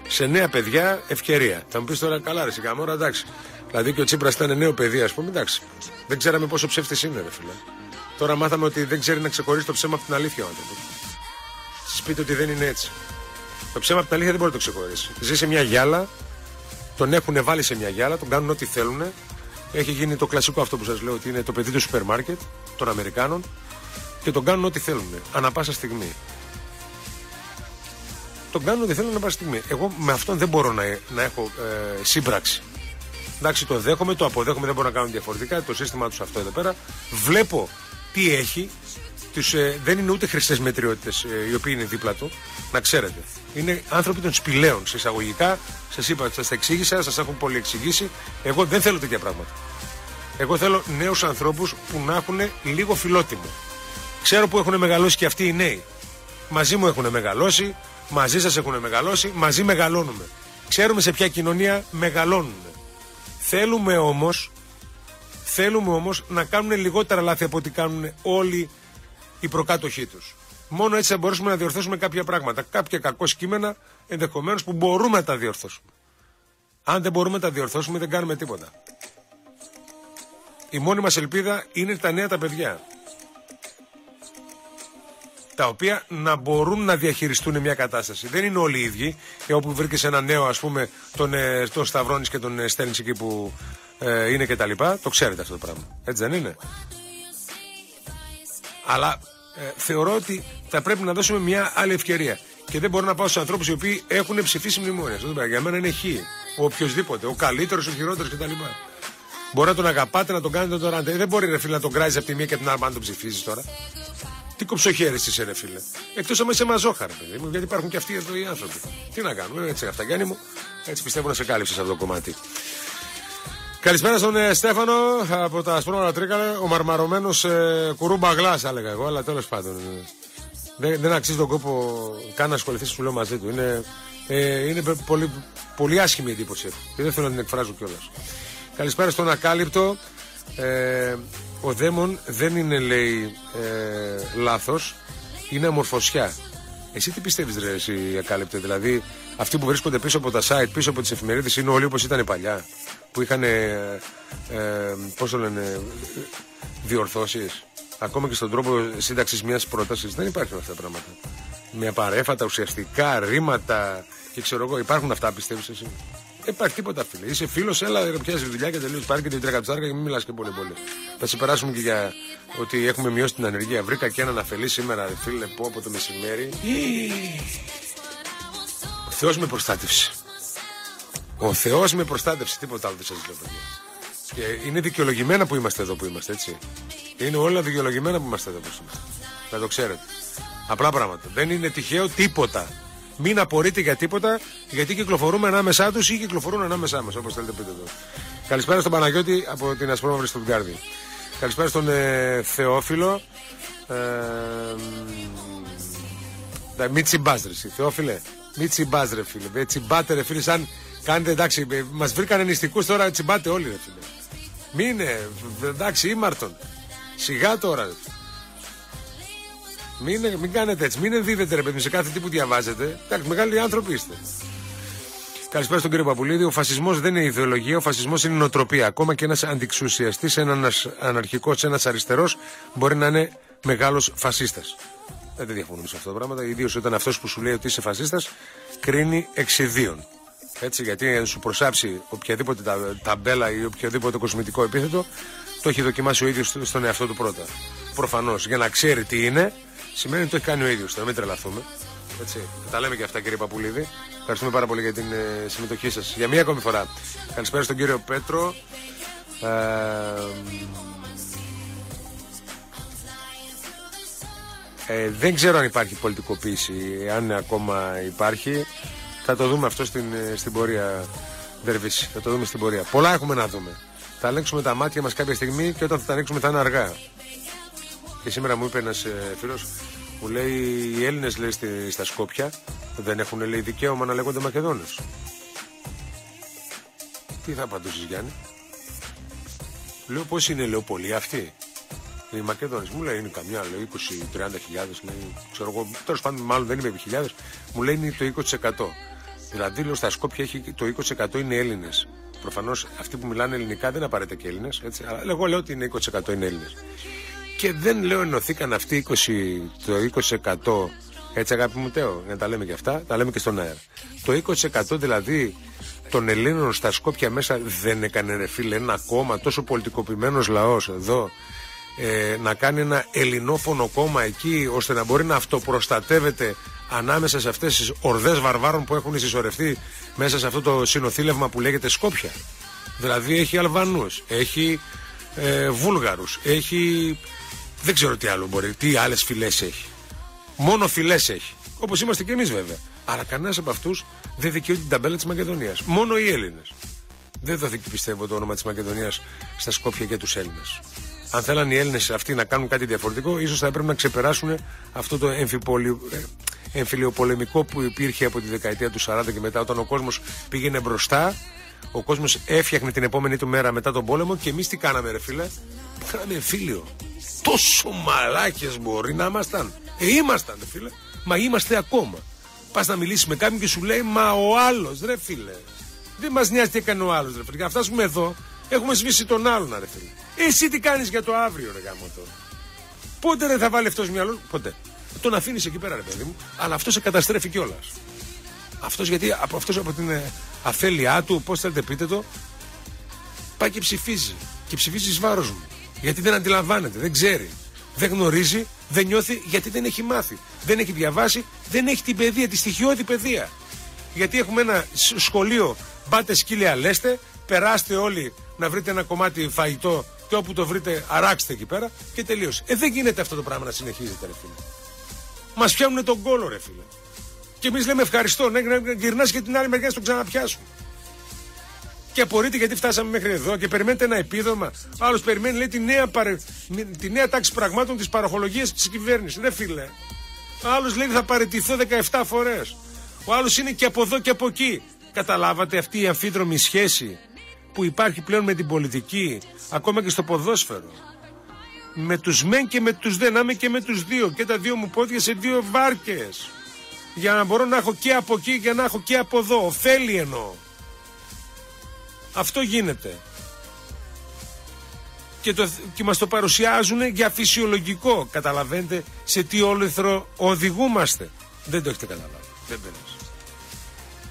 σε νέα παιδιά ευκαιρία. Θα μου πεις τώρα, καλά, ρε Σικαμόρα, εντάξει. Δηλαδή και ο Τσίπρας ήταν νέο παιδί, ας πούμε, εντάξει. Δεν ξέραμε πόσο ψεύτης είναι, ρε φίλε. Τώρα μάθαμε ότι δεν ξέρει να ξεχωρίσει το ψέμα από την αλήθεια ο άνθρωπος. Σας πείτε ότι δεν είναι έτσι. Το ψέμα από την αλήθεια δεν μπορεί να το ξεχωρίσει. Ζει σε μια γυάλα, τον έχουν βάλει σε μια γυάλα, τον κάνουν ό,τι θέλουν. Έχει γίνει το κλασικό αυτό που σας λέω, ότι είναι το παιδί του σούπερ μάρκετ των Αμερικάνων και τον κάνουν ό,τι θέλουν, ανά πάσα στιγμή. Τον κάνουν ό,τι θέλουν ανά πάσα στιγμή. Εγώ με αυτόν δεν μπορώ να έχω σύμπραξη. Εντάξει, το δέχομαι, το αποδέχομαι, δεν μπορώ να κάνω διαφορετικά. Το σύστημά τους αυτό εδώ πέρα. Βλέπω τι έχει. Δεν είναι ούτε χρηστές μετριότητες οι οποίοι είναι δίπλα του, να ξέρετε. Είναι άνθρωποι των σπηλαίων, σε εισαγωγικά. Σας είπα, σας τα εξήγησα, σας έχουν πολύ εξηγήσει. Εγώ δεν θέλω τέτοια πράγματα. Εγώ θέλω νέους ανθρώπους που να έχουν λίγο φιλότιμο. Ξέρω που έχουν μεγαλώσει και αυτοί οι νέοι. Μαζί μου έχουν μεγαλώσει, μαζί σας έχουν μεγαλώσει, μαζί μεγαλώνουμε. Ξέρουμε σε ποια κοινωνία μεγαλώνουμε. Θέλουμε όμως να κάνουν λιγότερα λάθη από ό,τι κάνουν όλοι οι προκάτοχοί τους. Μόνο έτσι θα μπορέσουμε να διορθώσουμε κάποια πράγματα. Κάποια κακό κείμενα ενδεχομένως που μπορούμε να τα διορθώσουμε. Αν δεν μπορούμε να τα διορθώσουμε, δεν κάνουμε τίποτα. Η μόνη μας ελπίδα είναι τα νέα τα παιδιά. Τα οποία να μπορούν να διαχειριστούν μια κατάσταση. Δεν είναι όλοι οι ίδιοι. Και όπου βρήκες ένα νέο, ας πούμε, τον σταυρώνεις και τον στέλνεις εκεί που είναι και τα λοιπά. Το ξέρετε αυτό το πράγμα. Έτσι δεν είναι? Αλλά θεωρώ ότι θα πρέπει να δώσουμε μια άλλη ευκαιρία. Και δεν μπορώ να πάω στους ανθρώπους οι οποίοι έχουν ψηφίσει μνημόνια. Για μένα είναι χ. Ο οποιοσδήποτε. Ο καλύτερος, ο χειρότερος κτλ. Μπορεί να τον αγαπάτε, να τον κάνετε τώρα. Δεν μπορεί, ρε φίλε, να τον κράζεις από τη μία και από την άλλη αν τον ψηφίζεις τώρα. Τι κοψοχέρι είσαι, ρε φίλε. Εκτός άμα είσαι μαζόχα, ρε παιδί μου, γιατί υπάρχουν και αυτοί εδώ οι άνθρωποι. Τι να κάνουμε, έτσι αυτά, Γιάννη μου. Έτσι πιστεύω να σε κάλυψες αυτό το κομμάτι. Καλησπέρα στον Στέφανο από τα Ασπρόμαυρα Τρίκαλα. Ο μαρμαρωμένος κουρούμπα γλάς, θα έλεγα εγώ, αλλά τέλος πάντων. Δεν αξίζει τον κόπο καν να ασχοληθείς, σου λέω, μαζί του. Είναι πολύ άσχημη η εντύπωση και δεν θέλω να την εκφράζω κιόλας. Καλησπέρα στον Ακάλυπτο. Ο δαίμον δεν είναι, λέει, λάθος, είναι αμορφωσιά. Εσύ τι πιστεύεις, ρε, εσύ, Ακάλυπτε? Δηλαδή, αυτοί που βρίσκονται πίσω από τα site, πίσω από τις εφημερίδες, είναι όλοι όπως ήταν παλιά, που είχαν, πώς το λένε, διορθώσεις. Ακόμα και στον τρόπο σύνταξης μιας πρότασης δεν υπάρχουν αυτά τα πράγματα. Με απαρέφατα ουσιαστικά ρήματα και ξέρω εγώ, υπάρχουν αυτά, πιστεύεις εσύ? Δεν υπάρχει τίποτα, φίλε. Είσαι φίλος, έλα, πιάσει δουλειά και τελείως. Πάρει και την τρέκα και μην μιλάς και πολύ. Θα σε περάσουμε και για ότι έχουμε μειώσει την ανεργία. Βρήκα και έναν αφελή σήμερα, φίλε, πω από το μεσημέρι. Ο Θεός με προστάτευσε. Ο Θεός με προστάτευσε. Τίποτα άλλο δεν σας λέω, παιδιά. Και είναι δικαιολογημένα που είμαστε εδώ που είμαστε, έτσι. Είναι όλα δικαιολογημένα που είμαστε εδώ που είμαστε. Να το ξέρετε. Απλά πράγματα. Δεν είναι τυχαίο τίποτα. Μην απορείτε για τίποτα, γιατί κυκλοφορούμε ανάμεσά τους ή κυκλοφορούν ανάμεσά μας, όπως θέλετε πείτε εδώ. Καλησπέρα στον Παναγιώτη από την Ασπρόμαυρη Στουτγκάρδη. Καλησπέρα στον Θεόφιλο. Μη τσιμπάς, ρε Θεόφιλε. Μη τσιμπάς, ρε φίλε. Τσιμπάτε, ρε φίλε, σαν κάνετε, εντάξει, μας βρήκανε νηστικούς, τώρα τσιμπάτε όλοι, ρε φίλε. Μείνε, εντάξει, ήμαρτον. Σιγά τώρα, ρε. Μην κάνετε έτσι, μην ενδίδετε, ρε παιδί, σε κάθε τι που διαβάζετε. Εντάξει, μεγάλοι άνθρωποι είστε. Καλησπέρα στον κύριο Παπουλίδη. Ο φασισμός δεν είναι ιδεολογία, ο φασισμός είναι νοοτροπία. Ακόμα και ένας αντιξουσιαστής, ένας αναρχικός, ένας αριστερός μπορεί να είναι μεγάλος φασίστας. Δεν διαφωνούμε σε αυτά τα πράγματα. Ιδίως όταν αυτός που σου λέει ότι είσαι φασίστας κρίνει εξιδίων. Έτσι, γιατί αν σου προσάψει οποιαδήποτε ταμπέλα ή οποιοδήποτε κοσμητικό επίθετο, το έχει δοκιμάσει ο ίδιος στον εαυτό του πρώτα. Προφανώς, για να ξέρει τι είναι, σημαίνει ότι το έχει κάνει ο ίδιος. Τώρα μην τρελαθούμε. Έτσι. Τα λέμε και αυτά, κύριε Παπουλίδη. Ευχαριστούμε πάρα πολύ για την συμμετοχή σας. Για μία ακόμη φορά. Καλησπέρα στον κύριο Πέτρο. Δεν ξέρω αν υπάρχει πολιτικοποίηση, αν ακόμα υπάρχει. Θα το δούμε αυτό στην πορεία, Δερβίση. Θα το δούμε στην πορεία. Πολλά έχουμε να δούμε. Θα ελέγξουμε τα μάτια μας κάποια στιγμή και όταν θα τα ανοίξουμε θα είναι αργά. Και σήμερα μου είπε ένας φίλος, μου λέει οι Έλληνες, λέει, στα Σκόπια δεν έχουν, λέει, δικαίωμα να λέγονται Μακεδόνες. Τι θα απαντήσεις, Γιάννη? Λέω πώς είναι, λέω, πολλοί αυτοί οι Μακεδόνες? Μου λέει είναι καμιά, λέει 20-30 χιλιάδες, λέει, ξέρω εγώ, τέλος πάντων μάλλον δεν είμαι χιλιάδες. Μου λέει είναι το 20%. Δηλαδή, λέω, στα Σκόπια έχει το 20% είναι Έλληνες. Προφανώς αυτοί που μιλάνε ελληνικά δεν απαραίτητα και Έλληνες, έτσι, αλλά εγώ λέω ότι είναι 20% είναι Έλληνες. Και δεν, λέω, ενωθήκαν αυτοί το 20%, έτσι, αγάπη μου Τέο, να τα λέμε και αυτά, τα λέμε και στον αέρα. Το 20% δηλαδή των Ελλήνων στα Σκόπια μέσα δεν έκανε, ρε φίλε, ένα κόμμα τόσο πολιτικοποιημένος λαός εδώ, να κάνει ένα ελληνόφωνο κόμμα εκεί, ώστε να μπορεί να αυτοπροστατεύεται ανάμεσα σε αυτές τις ορδές βαρβάρων που έχουν συσσωρευτεί μέσα σε αυτό το συνοθήλευμα που λέγεται Σκόπια. Δηλαδή έχει Αλβανούς, έχει Βούλγαρους, έχει δεν ξέρω τι άλλο μπορεί, τι άλλες φυλές έχει. Μόνο φυλές έχει, όπως είμαστε και εμείς βέβαια. Αλλά κανένας από αυτούς δεν δικαιούται την ταμπέλα της Μακεδονίας. Μόνο οι Έλληνες. Δεν δόθηκε, πιστεύω, το όνομα της Μακεδονίας στα Σκόπια για τους Έλληνες. Αν θέλαν οι Έλληνες αυτοί να κάνουν κάτι διαφορετικό, ίσως θα έπρεπε να ξεπεράσουν αυτό το εμφυλιοπολεμικό που υπήρχε από τη δεκαετία του 40 και μετά, όταν ο κόσμος πήγαινε μπροστά, ο κόσμος έφτιαχνε την επόμενη του μέρα μετά τον πόλεμο και εμείς τι κάναμε, ρε φίλε? Κάναμε εμφύλιο. Τόσο μαλάκες μπορεί να ήμασταν. Ήμασταν, ρε φίλε. Μα είμαστε ακόμα. Πας να μιλήσεις με κάποιον και σου λέει, μα ο άλλος, ρε φίλε. Δεν μας νοιάζει τι έκανε ο άλλος, ρε φίλε. Για να φτάσουμε εδώ, έχουμε σβήσει τον άλλον, ρε φίλε. Εσύ τι κάνεις για το αύριο, ρε γάμο τώρα? Πότε, ρε, θα βάλει αυτός μυαλό? Ποτέ. Τον αφήνεις εκεί πέρα, ρε παιδί μου, αλλά αυτό σε καταστρέφει κιόλας. Αυτός, γιατί αυτός από την αφέλειά του, πώς θέλετε πείτε το, πάει και ψηφίζει. Και ψηφίζει εις βάρος μου. Γιατί δεν αντιλαμβάνεται, δεν ξέρει, δεν γνωρίζει, δεν νιώθει, γιατί δεν έχει μάθει. Δεν έχει διαβάσει, δεν έχει την παιδεία, τη στοιχειώδη παιδεία. Γιατί έχουμε ένα σχολείο, μπάτε σκύλια λέστε, περάστε όλοι να βρείτε ένα κομμάτι φαγητό και όπου το βρείτε αράξτε εκεί πέρα και τελείωσε. Δεν γίνεται αυτό το πράγμα να συνεχίζεται, ρε φίλε. Μας πιάνουν τον κόλο, ρε φίλε. Και εμείς λέμε ευχαριστώ, ναι, γυρνάς και την άλλη μεριά να το ξαναπιάσουν. Και απορείτε γιατί φτάσαμε μέχρι εδώ και περιμένετε ένα επίδομα. Άλλος περιμένει, λέει, τη νέα τάξη πραγμάτων της παροχολογίας της κυβέρνησης. Ναι, φίλε. Άλλος λέει θα παραιτηθώ 17 φορές. Ο άλλος είναι και από εδώ και από εκεί. Καταλάβατε αυτή η αμφίδρομη σχέση που υπάρχει πλέον με την πολιτική, ακόμα και στο ποδόσφαιρο? Με τους μεν και με τους δε, να είμαι και με τους δύο. Και τα δύο μου πόδια σε δύο βάρκες. Για να μπορώ να έχω και από εκεί και να έχω και από εδώ. Ωφέλη εννοώ. Αυτό γίνεται. Και μας το παρουσιάζουν για φυσιολογικό. Καταλαβαίνετε σε τι όλεθρο οδηγούμαστε? Δεν το έχετε καταλάβει. Δεν πειράζει.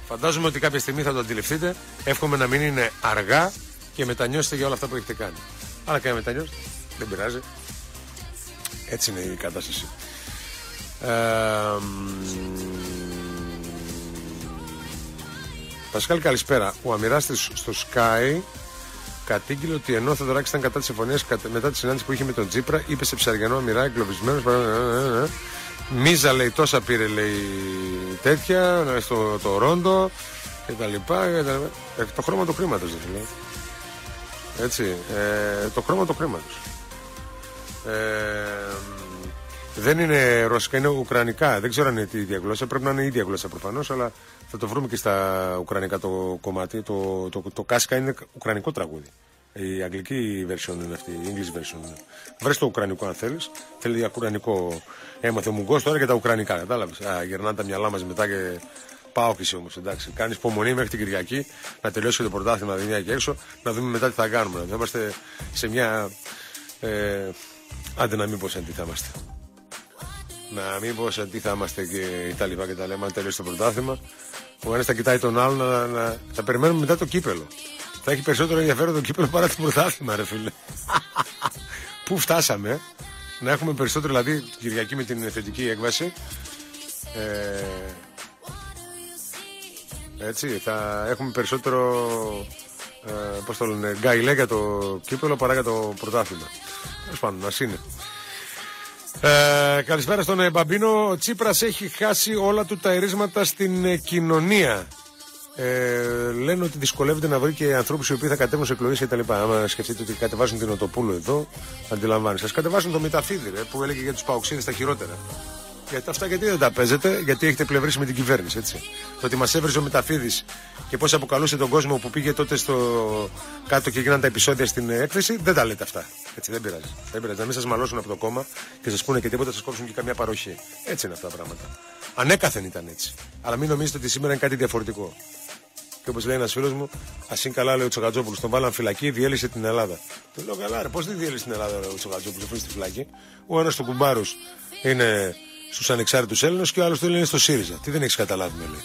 Φαντάζομαι ότι κάποια στιγμή θα το αντιληφθείτε. Εύχομαι να μην είναι αργά και μετανιώσετε για όλα αυτά που έχετε κάνει. Αλλά και να μετανιώσετε, δεν πειράζει. Έτσι είναι η κατάσταση. Πασχάλη, καλησπέρα. Ο αμοιράστης στο Sky κατήγγειλε ότι ενώ ο Θεοδωράκης ήταν κατά της συμφωνίας μετά τη συνάντηση που είχε με τον Τσίπρα, είπε σε ψαριανό αμοιρά εγκλωβισμένος. Μίζα, λέει, τόσα πήρε, λέει, τέτοια στο το Ρόντο και τα λοιπά. Το χρώμα του χρήματος, δεν λέει. Έτσι, το χρώμα του χρήματος. Δεν είναι ρωσικά, είναι ουκρανικά. Δεν ξέρω αν είναι η ίδια γλώσσα. Πρέπει να είναι η ίδια γλώσσα προφανώς, αλλά θα το βρούμε και στα ουκρανικά το κομμάτι. Το Κάσκα είναι ουκρανικό τραγούδι. Η αγγλική version είναι αυτή, η English version είναι. Βρες το ουκρανικό αν θέλεις. Θέλει ουκρανικό. Έμαθε ο Μουγκός τώρα και τα ουκρανικά. Κατάλαβες. Γερνάνε τα μυαλά μας μετά και πάω και όμως. Εντάξει. Κάνεις υπομονή μέχρι την Κυριακή να τελειώσει το πρωτάθλημα Δινιά και έξω. Να δούμε μετά τι θα κάνουμε. Να είμαστε σε μια. Άντε να μην πω σαν τι θα είμαστε. Να μην πω σαν τι θα είμαστε και τα λοιπά και τα λέμε. Αν τελειώσει το πρωτάθλημα, ο ένας θα κοιτάει τον άλλον θα περιμένουμε μετά το κύπελο. Θα έχει περισσότερο ενδιαφέρον το κύπελο παρά το πρωτάθλημα, ρε φίλε. Πού φτάσαμε, να έχουμε περισσότερο, δηλαδή την Κυριακή με την θετική έκβαση. Έτσι, θα έχουμε περισσότερο. Πώς το λένε, γκάιλε για το κύπελο παρά για το πρωτάθλημα. Τέλος πάντων, ας είναι. Καλησπέρα στον Μπαμπίνο. Ο Τσίπρας έχει χάσει όλα του τα ερίσματα στην κοινωνία. Λένε ότι δυσκολεύεται να βρει και ανθρώπους οι οποίοι θα κατέβουν σε εκλογές και τα λοιπά. Άμα σκεφτείτε ότι κατεβάζουν την Οτοπούλου εδώ, αντιλαμβάνεστε. Σας κατεβάζουν το Μηταφίδη, που έλεγε για τους παοξίδες τα χειρότερα. Γιατί αυτά γιατί δεν τα παίζετε, γιατί έχετε πλευρίσει με την κυβέρνηση, έτσι. Το ότι μας έβριζε ο Μηταφίδης και πώς αποκαλούσε τον κόσμο που πήγε τότε στο κάτω και γίνανε τα επεισόδια στην έκθεση, δεν τα λέτε αυτά. Έτσι, δεν πειράζει. Δεν πειράζει. Να μην σας μαλώσουν από το κόμμα και σας πούνε και τίποτα, σας κόψουν και καμιά παροχή. Έτσι είναι αυτά τα πράγματα. Ανέκαθεν ήταν έτσι. Αλλά μην νομίζετε ότι σήμερα είναι κάτι διαφορετικό. Και όπως λέει ένας φίλος μου, ας είναι καλά, λέει ο Τσογατζόπουλος, τον βάλαν φυλακή, διέλυσε την Ελλάδα. Του λέω καλά, ρε, πώς δεν διέλυσε την Ελλάδα, λέει ο Τσογατζόπουλος, αφού είναι στη φυλακή. Ο ένας του κουμπάρους είναι στους ανεξάρτητους Έλληνες και ο άλλος του είναι στο ΣΥΡΙΖΑ. Τι δεν έχεις καταλάβει, με λέει.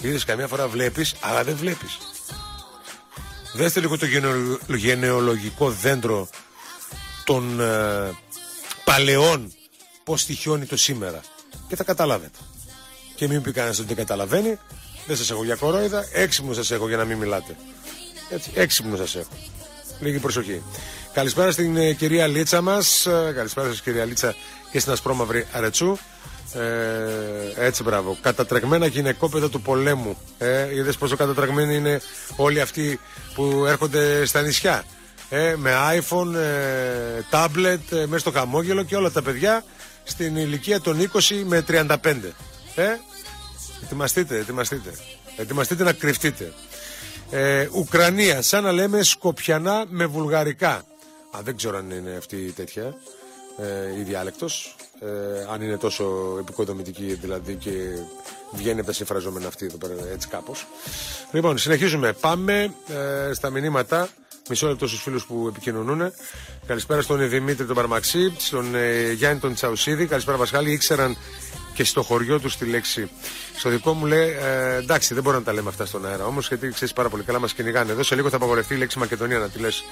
Είδες, καμιά φορά βλέπεις, αλλά δεν βλέπεις. Δέστε λίγο το γενεολογικό δέντρο των παλαιών, πώς στοιχιώνει το σήμερα. Και θα καταλάβετε. Και μην πει κανένας ότι δεν καταλαβαίνει. Δεν σας έχω για κορόιδα, έξυπνο σας έχω για να μην μιλάτε. Έτσι, έξυπνο σας έχω. Λίγη προσοχή. Καλησπέρα στην κυρία Λίτσα μας. Καλησπέρα σας κυρία Λίτσα και στην ασπρόμαυρη Αρετσού. Έτσι, μπράβο. Κατατρεγμένα γυναικόπαιδα του πολέμου. Είδες πόσο κατατρεγμένοι είναι όλοι αυτοί που έρχονται στα νησιά. Με iPhone, tablet, μέσα στο χαμόγελο και όλα τα παιδιά στην ηλικία των 20 με 35. Ετοιμαστείτε. Ετοιμαστείτε να κρυφτείτε. Ουκρανία, σαν να λέμε Σκοπιανά με βουλγαρικά. Δεν ξέρω αν είναι αυτή η τέτοια η διάλεκτος. Αν είναι τόσο επικοδομητική δηλαδή και βγαίνει από τα συμφραζόμενα αυτή εδώ πέρα, έτσι κάπως. Λοιπόν, συνεχίζουμε. Πάμε στα μηνύματα. Μισό λεπτό στους φίλους που επικοινωνούν. Καλησπέρα στον Δημήτρη τον Παρμαξή, στον Γιάννη τον Τσαουσίδη. Καλησπέρα Πασχάλη. Ήξεραν και στο χωριό του τη λέξη. Στο δικό μου λέει εντάξει, δεν μπορώ να τα λέμε αυτά στον αέρα όμως, γιατί ξέρεις πάρα πολύ καλά μας κυνηγάνε. Εδώ σε λίγο θα απαγορευτεί η λέξη Μακεδονία να τη λες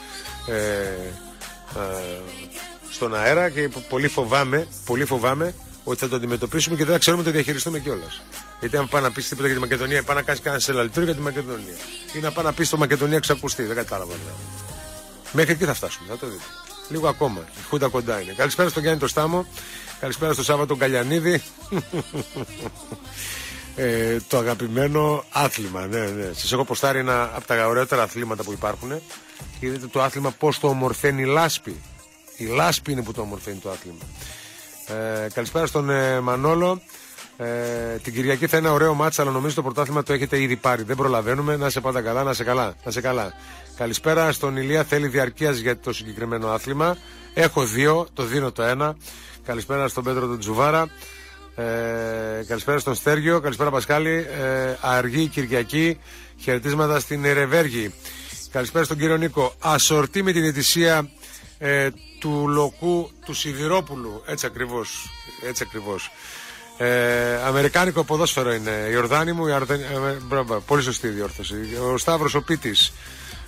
στον αέρα και πολύ φοβάμαι ότι θα το αντιμετωπίσουμε και δεν θα ξέρουμε να το διαχειριστούμε κιόλας. Γιατί αν πάει να πει τίποτα για τη Μακεδονία, πάει να κάνει κανένα σελαλητήριο για τη Μακεδονία. Ή να πάει να πει στο Μακεδονία ξακουστεί. Δεν κατάλαβα. Μέχρι εκεί θα φτάσουμε, θα το δείτε. Λίγο ακόμα. Η Χούντα κοντά είναι. Καλησπέρα στον Γιάννη το Στάμο. Καλησπέρα στον Σάββατο Καλιανίδη. Το αγαπημένο άθλημα. Ναι. Σας έχω ποστάρει ένα από τα ωραιότερα αθλήματα που υπάρχουν. Και είδατε το άθλημα πώς το ομορφαίνει η λάσπη. Η λάσπη είναι που το ομορφαίνει το άθλημα. Καλησπέρα στον Μανόλο. Την Κυριακή θα είναι ωραίο μάτσα, αλλά νομίζω το πρωτάθλημα το έχετε ήδη πάρει. Δεν προλαβαίνουμε. Να σε πάντα καλά, να σε καλά. Καλησπέρα στον Ηλία. Θέλει διαρκείας για το συγκεκριμένο άθλημα. Έχω 2, το δίνω το 1. Καλησπέρα στον Πέτρο τον Τζουβάρα. Καλησπέρα στον Στέργιο. Καλησπέρα Πασχάλη. Αργή Κυριακή. Χαιρετίσματα στην Ερεβέργη. Καλησπέρα στον κύριο Νίκο. Ασορτή με την ετησία του Λοκού του Σιδηρόπουλου. Έτσι ακριβώς. Αμερικάνικο ποδόσφαιρο είναι. Ιορδάνη μου. Πολύ σωστή διόρθωση. Ο Σταύρος ο Πίτης.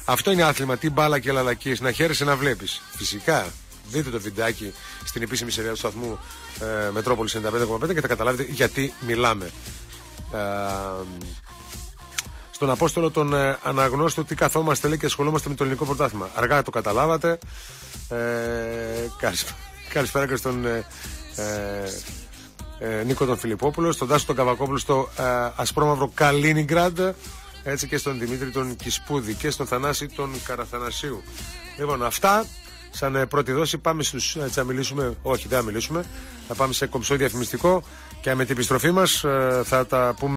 Αυτό είναι άθλημα. Τι μπάλα και λαλακίες. Να χαίρεσαι να βλέπεις. Φυσικά. Δείτε το βιντεάκι στην επίσημη σειρά του σταθμού Μετρόπολης 95,5 και θα καταλάβετε γιατί μιλάμε. Στον Απόστολο τον Αναγνώστο τι καθόμαστε λέει και ασχολούμαστε με το ελληνικό πρωτάθλημα. Αργά το καταλάβατε. Καλησπέρα και στον Νίκο τον Φιλιππόπουλο, στον Τάσο τον Καβακόπουλο στο ασπρόμαυρο Καλίνιγκραντ, έτσι και στον Δημήτρη τον Κισπούδη και στον Θανάση τον Καραθανασίου. Λοιπόν, αυτά σαν πρώτη δόση. Πάμε στους. Έτσι θα μιλήσουμε. Όχι, δεν θα μιλήσουμε. Θα πάμε σε κομψό διαφημιστικό και με την επιστροφή μας θα τα πούμε.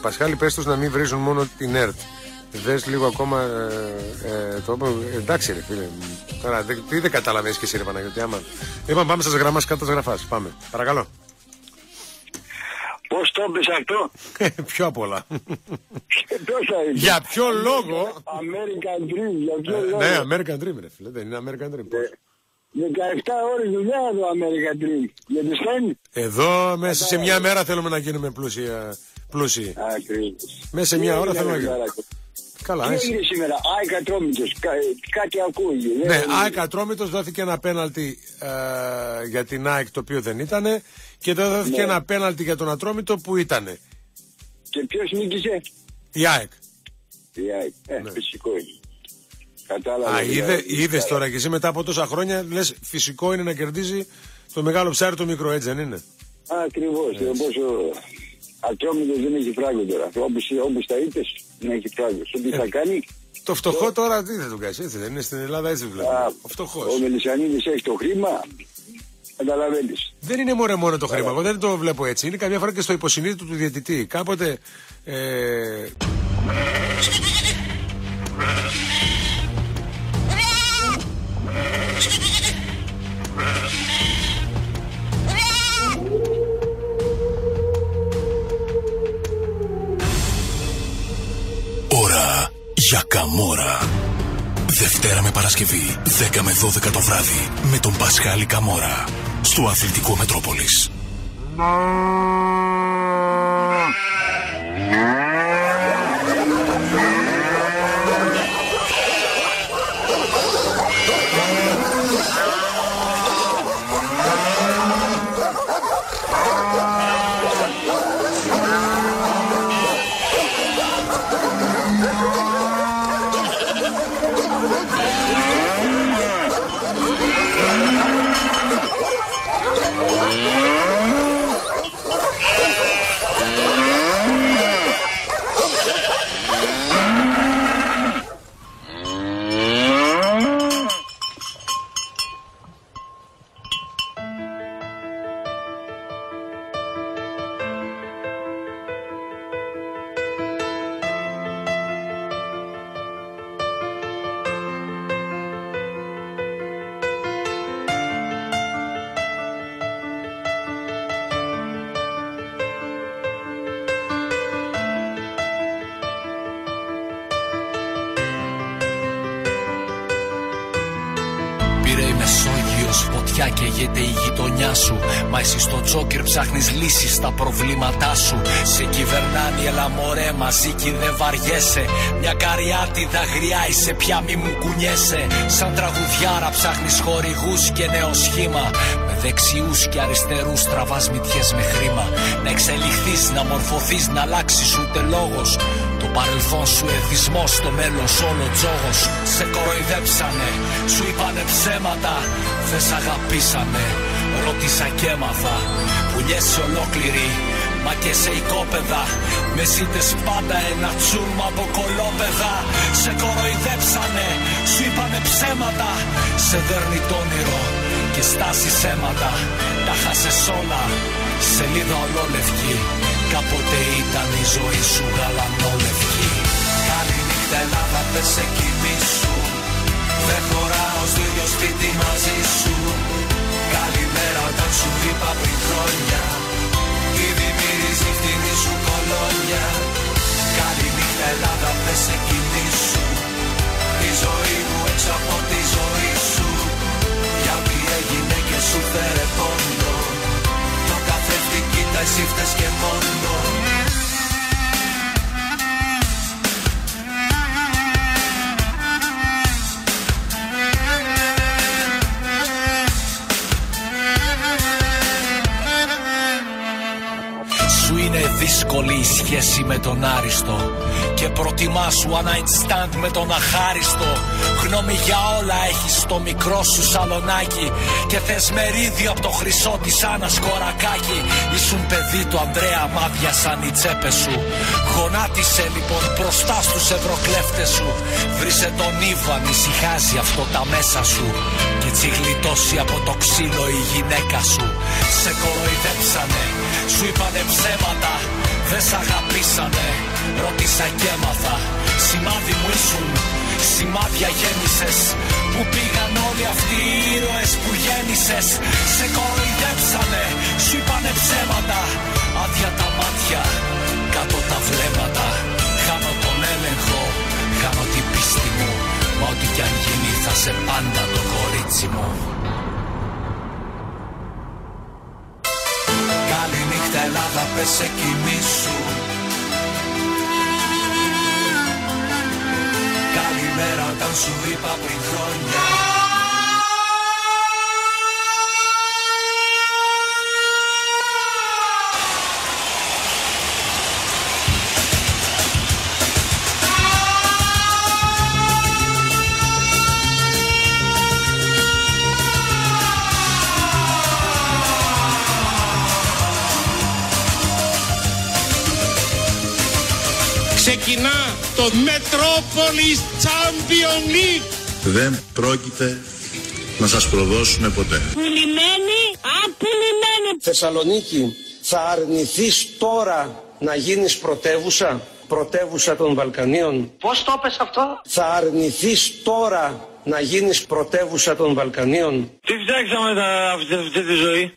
Πασχάλη, πες τους να μην βρίζουν μόνο την ΕΡΤ. Δες λίγο ακόμα εντάξει ρε φίλε. Τώρα τι δεν καταλαβαίνεις και εσύ ρε Παναγιώτη, άμα. Είπαμε πάμε στα γραμμάς κάτω γραφάς. Πάμε, παρακαλώ. Πώς το έπαιζε αυτό? Πιο απ' όλα. Για ποιο λόγο? American Dream, για ποιο λόγο? Ναι, American Dream ρε φίλε, δεν είναι American Dream. 17 ώρες δουλειά εδώ American Dream. Γιατί στέλνει. Εδώ μέσα σε μια μέρα θέλουμε να γίνουμε πλούσιοι. Μέσα σε μια ώρα θέλουμε να γίνουμε. Καλά, τι έγινε σήμερα, ΑΕΚ Ατρόμητος, κάτι ακούγει. Ναι, ΑΕΚ Ατρόμητος δόθηκε ένα πέναλτι για την ΑΕΚ το οποίο δεν ήτανε και δόθηκε ένα πέναλτι για τον Ατρόμητο που ήτανε. Και ποιος νίκησε? Η ΑΕΚ. Η ΑΕΚ, φυσικό είναι. Κατάλαβα. Είδες τώρα και εσύ μετά από τόσα χρόνια λες φυσικό είναι να κερδίζει το μεγάλο ψάρι το μικρό, έτσι δεν είναι? Ακριβώς, πόσο Ατρόμητος δεν έχει φράγκο τώρα. Όπως τα είπες, δεν έχει φράγκο. Τι θα κάνει? Το φτωχό τώρα τι θα του κάνεις, έτσι δεν είναι? Στην Ελλάδα έτσι βλέπουμε. Ο φτωχός. Ο Μελισσανίδης έχει το χρήμα, καταλαβαίνεις. Δεν είναι μόνο το χρήμα, εγώ δεν το βλέπω έτσι. Είναι καμιά φορά και στο υποσυνείδητο του διαιτητή. Κάποτε... Ώρα για Καμόρα. Δευτέρα με Παρασκευή, 10 με 12 το βράδυ, με τον Πασχάλη Καμόρα, στο Αθλητικό Μετρόπολης. Φωτιά καίγεται η γειτονιά σου. Μα εσύ στο τζόκερ ψάχνεις λύσεις στα προβλήματά σου. Σε κυβερνάνει έλα μωρέ μαζί κι δεν βαριέσαι. Μια καριάτιδα γριά είσαι πια μη μου κουνιέσαι. Σαν τραγουδιάρα ψάχνεις χορηγούς και νέο σχήμα. Με δεξιούς και αριστερούς τραβάς μυτιές με χρήμα. Να εξελιχθείς, να μορφωθείς, να αλλάξεις ούτε λόγος. Το παρελθόν σου εθισμός, το μέλλον σου όλο τζόγος. Σε κοροϊδέψανε, σου είπανε ψέματα. Δεν σ' αγαπήσανε, ρώτησα και έμαθα. Πουλιέσαι ολόκληρη, μα και σε οικόπεδα. Μεσίτες πάντα ένα τσούρμα από κολόπεδα. Σε κοροϊδέψανε, σου είπανε ψέματα. Σε δέρνει το όνειρο και στάσεις αίματα. Τα χάσες όλα, σελίδα ολόλευκη. Κάποτε ήταν η ζωή σου γαλανόλευκη. Καλή νύχτα Ελλάδα, πες σε κοιμήσου. Δεν χωράω στο ίδιο σπίτι μαζί σου. Καλημέρα όταν σου είπα πριν χρόνια. Ήδη μυρίζει φτηνή σου κολόνια. Καλή νύχτα Ελλάδα, πες σε κοιμήσου. Η ζωή μου έξω από τη ζωή σου. Για ό,τι έγινε και σου φέρε πόνο. Το καθρέφτη κοίτα εσύ φταίς και μόνο. Σου είναι δύσκολη η σχέση με τον άριστο και προτιμάς σου one night stand με τον αχάριστο. Γνώμη για όλα έχεις στο μικρό σου σαλονάκι και θες μερίδιο από το χρυσό της Άννα Σκορακάκη. Ήσουν παιδί του Ανδρέα, μάδιασαν οι τσέπες σου. Γονάτισε λοιπόν μπροστά στους ευρωκλέφτες σου. Βρήσε τον Ήβαν, ησυχάζει αυτό τα μέσα σου. Κι έτσι γλιτώσει από το ξύλο η γυναίκα σου. Σε κοροϊδέψανε, σου είπανε ψέματα. Δεν σ' αγαπήσανε, ρώτησα και έμαθα. Σημάδι μου ήσουν, σημάδια γέννησες. Που πήγαν όλοι αυτοί οι ήρωες που γέννησες. Σε κοροϊδέψανε, σου είπανε ψέματα. Άδεια τα μάτια, κάτω τα βλέμματα. Χάνω τον έλεγχο, χάνω την πίστη μου. Μα ό,τι κι αν γίνει θα σε πάντα το κορίτσι μου. Καληνύχτα Ελλάδα, πες σε κοιμήσου. Καλημέρα όταν σου είπα πριν χρόνια. Ξεκινά το Metropolis Champion League. Δεν πρόκειται να σας προδώσουν ποτέ. Πουλημένη, απουλημένη. Θεσσαλονίκη, θα αρνηθείς τώρα να γίνεις πρωτεύουσα των Βαλκανίων? Πώς το είπες αυτό? Θα αρνηθείς τώρα να γίνεις πρωτεύουσα των Βαλκανίον? Τι φτιάξαμε αυτή τη ζωή?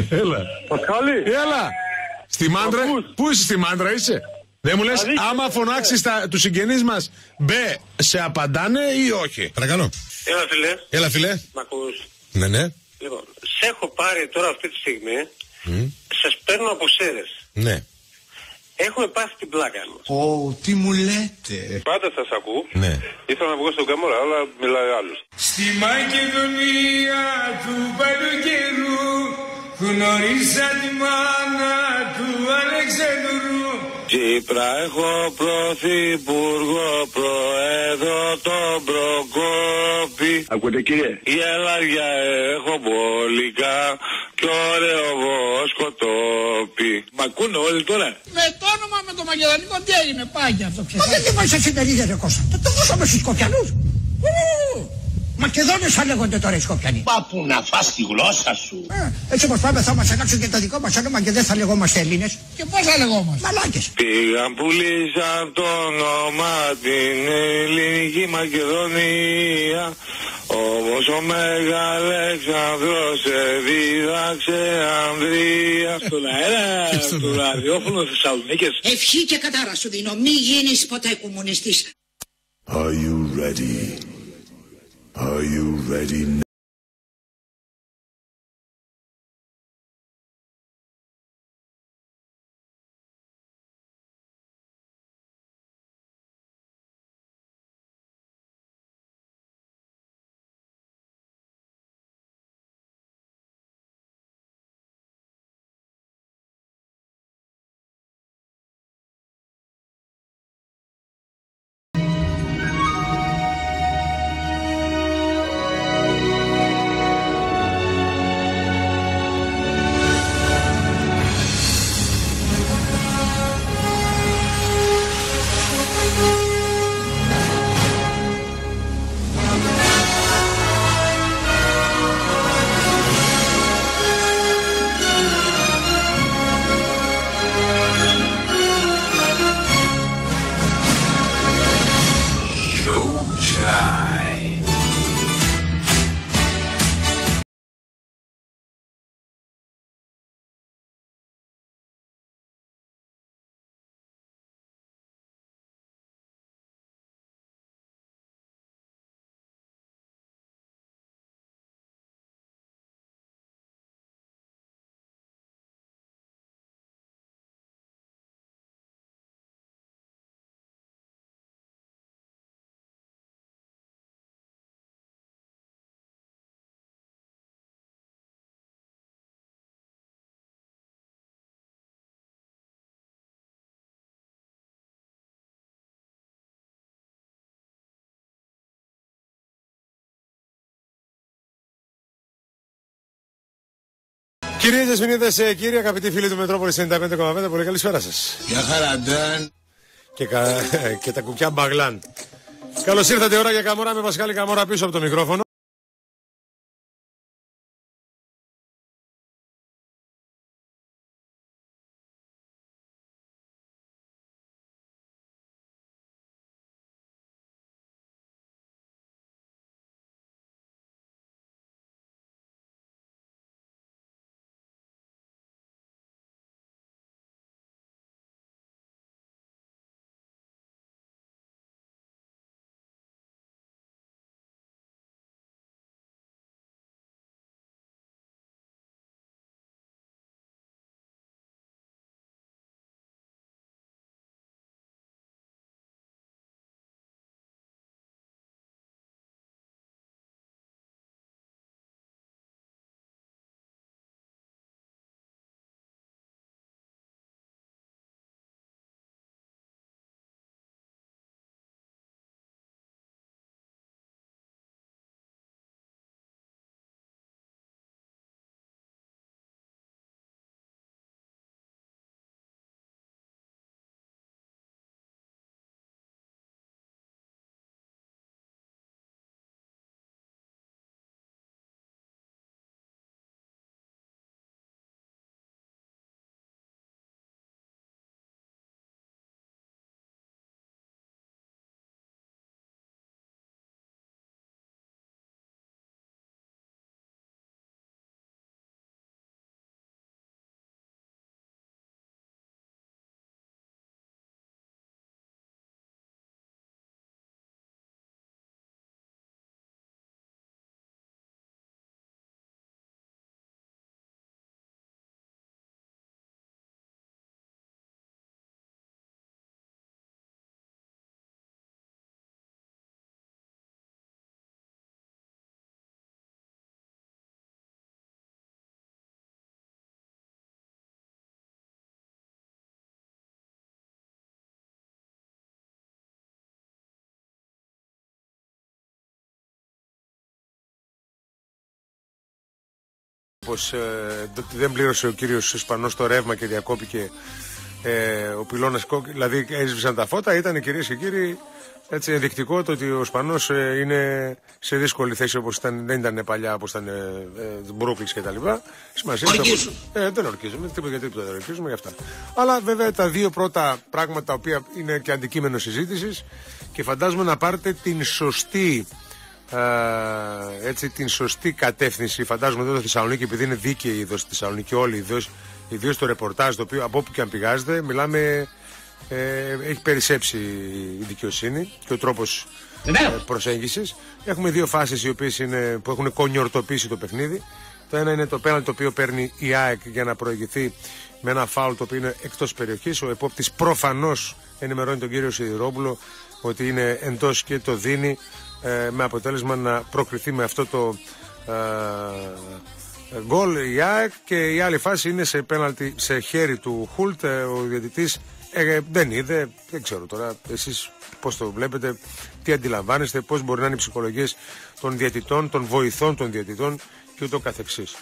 Έλα. Πασχάλη. Έλα. Στη Μάντρα, πού είσαι στη Μάντρα είσαι? Δεν μου λες άμα φωνάξεις τους συγγενείς μας μπε, σε απαντάνε ή όχι? Παρακαλώ. Έλα φίλε. Έλα φίλε. Μ' ακούς? Ναι, ναι. Λοιπόν, σε έχω πάρει τώρα αυτή τη στιγμή. Σας παίρνω από Σέρες. Ναι. Έχουμε πάθει την πλάκα μας. Τι μου λέτε. Πάντα σας ακούω. Ναι. Ήθελα να βγω στον Καμόρα, αλλά μιλάει άλλος. Στη Μακεδονία του παλιού καιρού γνωρίσα τη μάνα του Αλεξανδρού. Τσίπρα έχω πρωθυπουργό, προέδρο τον Προκόπη. Ακούτε κύριε? Η Ελλάδια έχω μπολικά κι ωραίο βοσκοτόπι. Μ' ακούνε όλοι τώρα? Με το όνομα με το Μακεδονικό τι έγινε, πάγια αυτό πια. Μα δεν τη βάζεις εταιρείες ρε Κώστα. Το δώσαμε στους Σκοπιανούς. Μακεδόνες θα λέγονται τώρα οι Σκοπιανοί. Πάπου να φας τη γλώσσα σου. Έτσι όπως πάμε θα μας αλλάξουν και το δικό μας όνομα και δεν θα λεγόμαστε Έλληνες. Και πώς θα λεγόμαστε? Μαλάκες. Πήγαν πουλήσαν το όνομα την ελληνική Μακεδονία. Όμως ο Μεγαλέξανδρος σε δίδαξε Ανδρία. Στον αέρα του ραδιόφωνο Θεσσαλονίκης. Ευχή και κατάρα σου δίνω, μη γίνεις ποτέ κομμουνιστής. Are you ready? Are you ready now? Κυρίες και σμηνίδες, κύριοι, αγαπητοί φίλοι του Μετρόπολης 95,5, πολύ καλησπέρα σας. Γεια χαρά, Νταν. Και τα κουκιά μπαγλάν. Καλώς ήρθατε, ώρα για Καμόρα με Πασχάλη Καμόρα πίσω από το μικρόφωνο. πως δεν πλήρωσε ο κύριος Ισπανός το ρεύμα και διακόπηκε ο πυλώνας, δηλαδή έσβησαν τα φώτα. Ήταν, κυρίες και κύριοι, έτσι ενδεικτικό το ότι ο Ισπανός είναι σε δύσκολη θέση, όπως δεν ήταν παλιά, όπως ήταν Μπρούκλης και τα λοιπά. Ορκίζουν. Δεν ορκίζουμε, τίποτα δεν ορκίζουμε γι' αυτά. Αλλά βέβαια τα δύο πρώτα πράγματα, τα οποία είναι και αντικείμενο συζήτησης, και φαντάζομαι να πάρετε την σωστή, την σωστή κατεύθυνση. Φαντάζομαι εδώ στη Θεσσαλονίκη, επειδή είναι δίκαιοι εδώ στη Θεσσαλονίκη όλοι, ιδίως το ρεπορτάζ, το οποίο από όπου και αν πηγάζετε, μιλάμε, έχει περισσέψει η δικαιοσύνη και ο τρόπος προσέγγισης. Έχουμε δύο φάσεις οι οποίες που έχουν κονιορτοποιήσει το παιχνίδι. Το ένα είναι το πέναλτι το οποίο παίρνει η ΑΕΚ για να προηγηθεί με ένα φάουλ το οποίο είναι εκτός περιοχής. Ο επόπτης προφανώς ενημερώνει τον κύριο Σιδηρόπουλο ότι είναι εντός και το δίνει, με αποτέλεσμα να προκριθεί με αυτό το γκολ η ΑΕΚ. Και η άλλη φάση είναι σε πέναλτι σε χέρι του Χουλτ. Ο διαιτητής δεν είδε, δεν ξέρω τώρα εσείς πώς το βλέπετε, τι αντιλαμβάνεστε, πώς μπορεί να είναι οι ψυχολογίες των διαιτητών, των βοηθών των διαιτητών και ούτω καθεξής.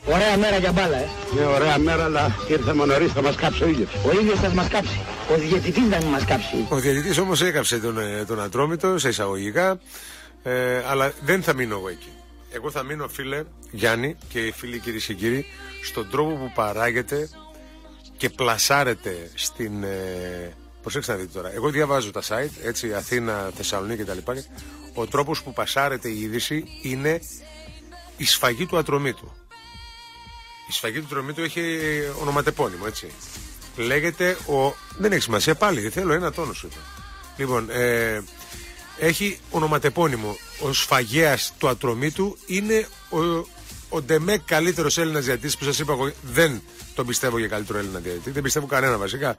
Ωραία μέρα για μπάλα, Ναι, ωραία μέρα, αλλά ήρθαμε νωρίς, θα μας κάψει ο ήλιος. Ο ήλιος θα μας κάψει. Ο διαιτητής δεν μας κάψει. Ο διαιτητής όμως έκαψε τον Ατρόμητο σε εισαγωγικά, αλλά δεν θα μείνω εγώ εκεί. Εγώ θα μείνω, φίλε Γιάννη και φίλοι κυρίες και κύριοι, στον τρόπο που παράγεται και πλασάρεται στην... προσέξτε να δείτε τώρα. Εγώ διαβάζω τα site, έτσι, Αθήνα, Θεσσαλονίκη κτλ. Ο τρόπος που πασάρεται η είδηση είναι η σφαγή του Ατρομήτου. Η σφαγή του Ατρομήτου έχει ονοματεπώνυμο, έτσι. Λέγεται δεν έχει σημασία πάλι, δεν θέλω ένα τόνο σου. Λοιπόν, έχει ονοματεπώνυμο. Ο σφαγέας του Ατρομήτου είναι ο Ντεμέκ, καλύτερος Έλληνας διαιτητής, που σας είπα εγώ δεν τον πιστεύω για καλύτερο Έλληνα διαιτητή. Δεν πιστεύω κανένα βασικά.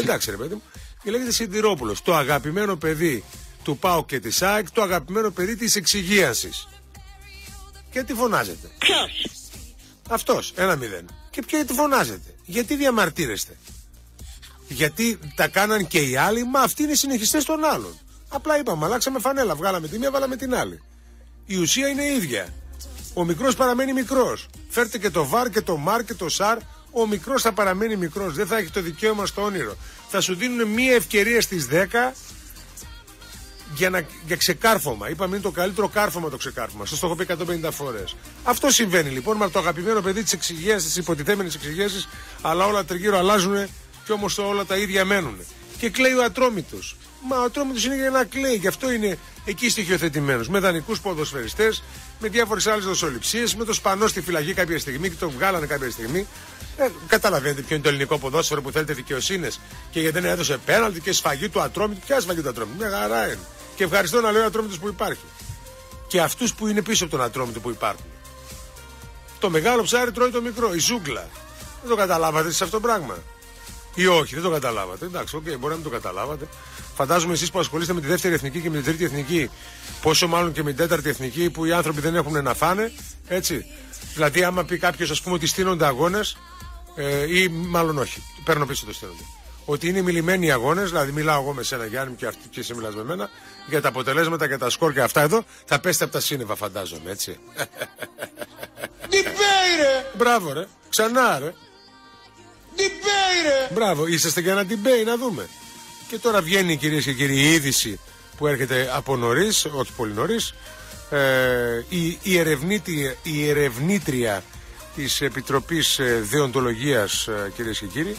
Εντάξει, ρε παιδί μου. Και λέγεται Σιδηρόπουλος. Το αγαπημένο παιδί του ΠΑΟΚ και της ΑΕΚ, το αγαπημένο παιδί της εξυγίανσης. Και τι φωνάζετε? Ποιος? Αυτός, 1-0. Και τι φωνάζετε? Γιατί διαμαρτύρεστε? Γιατί τα κάναν και οι άλλοι, μα αυτοί είναι συνεχιστές των άλλων. Απλά είπαμε, αλλάξαμε φανέλα, βγάλαμε τη μία, βάλαμε την άλλη. Η ουσία είναι η ίδια. Ο μικρός παραμένει μικρός. Φέρτε και το βαρ και το μαρ και το σαρ. Ο μικρός θα παραμένει μικρός. Δεν θα έχει το δικαίωμα στο όνειρο. Θα σου δίνουν μία ευκαιρία στις 10 για ξεκάρφωμα. Είπαμε είναι το καλύτερο κάρφωμα το ξεκάρφωμα. Σας το έχω πει 150 φορές. Αυτό συμβαίνει λοιπόν με το αγαπημένο παιδί της εξυγίασης, της υποτιθέμενης εξυγίασης, αλλά όλα τριγύρω αλλάζουν και όμως όλα τα ίδια μένουν. Και κλαίει ο Ατρόμητος. Μα ο Ατρόμητος είναι για να κλαίει. Γι' αυτό είναι εκεί στοιχειοθετημένος. Με δανεικούς ποδοσφαιριστές, με διάφορες άλλες δοσοληψίες, με το Σπανό στη φυλακή κάποια στιγμή και το βγάλανε κάποια στιγμή. Καταλαβαίνετε ποιο είναι το ελληνικό ποδόσφαιρο που θέλετε δικαιοσύνες και γιατί δεν έδωσε πέναλτι και σφαγή του Ατρόμητου. Ποια σφαγή του Ατρόμητου? Μια χαρά είναι. Και ευχαριστώ να λέω ο Ατρόμητος που υπάρχει. Και αυτούς που είναι πίσω από τον Ατρόμητο που υπάρχουν. Το μεγάλο ψάρι τρώει το μικρό. Η ζούγκλα. Δεν το καταλάβατε εσείς αυτό το πράγμα? Ή όχι, δεν το καταλάβατε? Εντάξει, μπορεί να μην το καταλάβατε. Φαντάζομαι εσείς που ασχολείστε με τη δεύτερη εθνική και με την τρίτη εθνική, πόσο μάλλον και με την τέταρτη εθνική, που οι άνθρωποι δεν έχουν να φάνε. Έτσι. Δηλαδή, άμα πει κάποιος, ας πούμε, ότι στείνονται αγώνες, ή μάλλον όχι, παίρνω πίσω το στείνονται. Ότι είναι μιλημένοι οι αγώνες, δηλαδή μιλάω εγώ με σένα Γιάννη και εσύ μιλάς με μένα, για τα αποτελέσματα και τα σκορ και αυτά εδώ, θα πέσετε από τα σύννεφα, φαντάζομαι, έτσι. Debate, ρε! Μπράβο, ρε. Ξανά, ρε. Debate, ρε! Μπράβο, είσαστε για ένα debate, να δούμε. Και τώρα βγαίνει, κυρίες και κύριοι, η είδηση που έρχεται από νωρίς, όχι πολύ νωρίς. Η ερευνήτρια της Επιτροπής Δεοντολογίας, κυρίες και κύριοι,